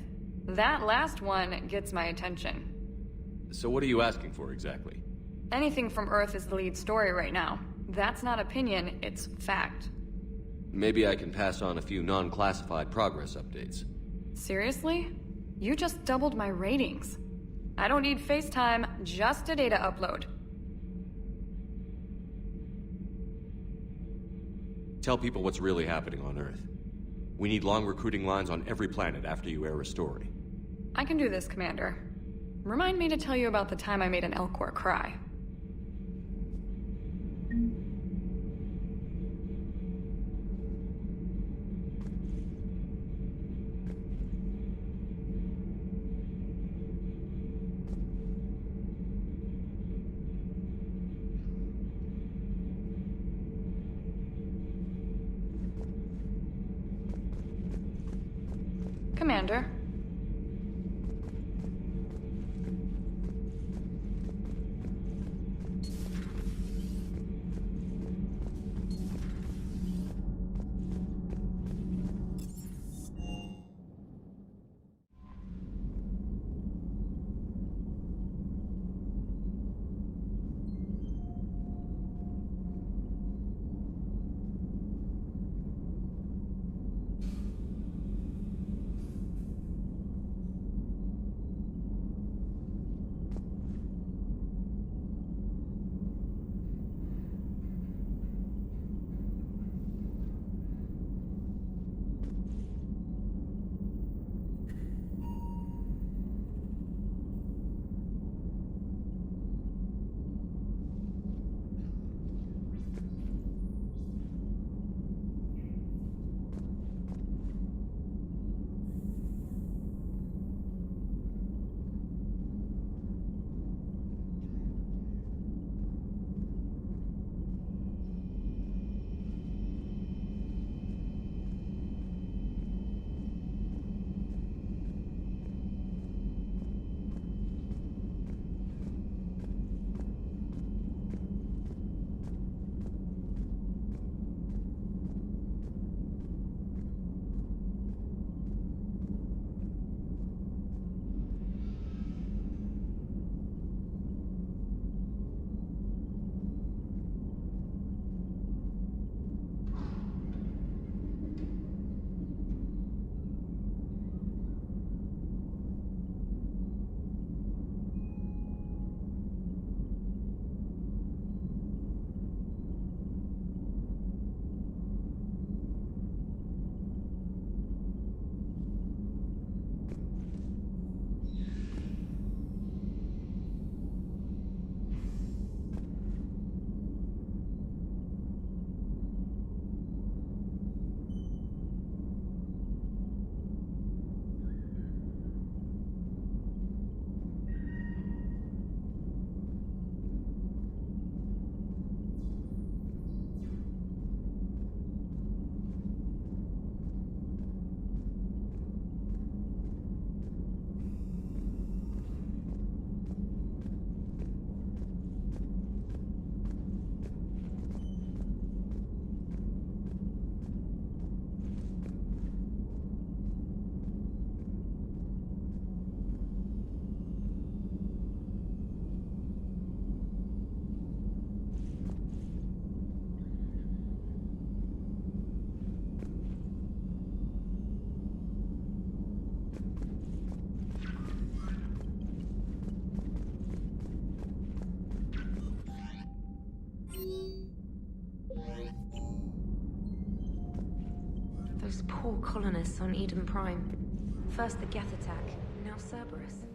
That last one gets my attention. So what are you asking for, exactly? Anything from Earth is the lead story right now. That's not opinion, it's fact. Maybe I can pass on a few non-classified progress updates. Seriously? You just doubled my ratings. I don't need FaceTime, just a data upload. Tell people what's really happening on Earth. We need long recruiting lines on every planet after you air a story. I can do this, Commander. Remind me to tell you about the time I made an Elcor cry. Commander. Those poor colonists on Eden Prime. First the Geth attack, now Cerberus.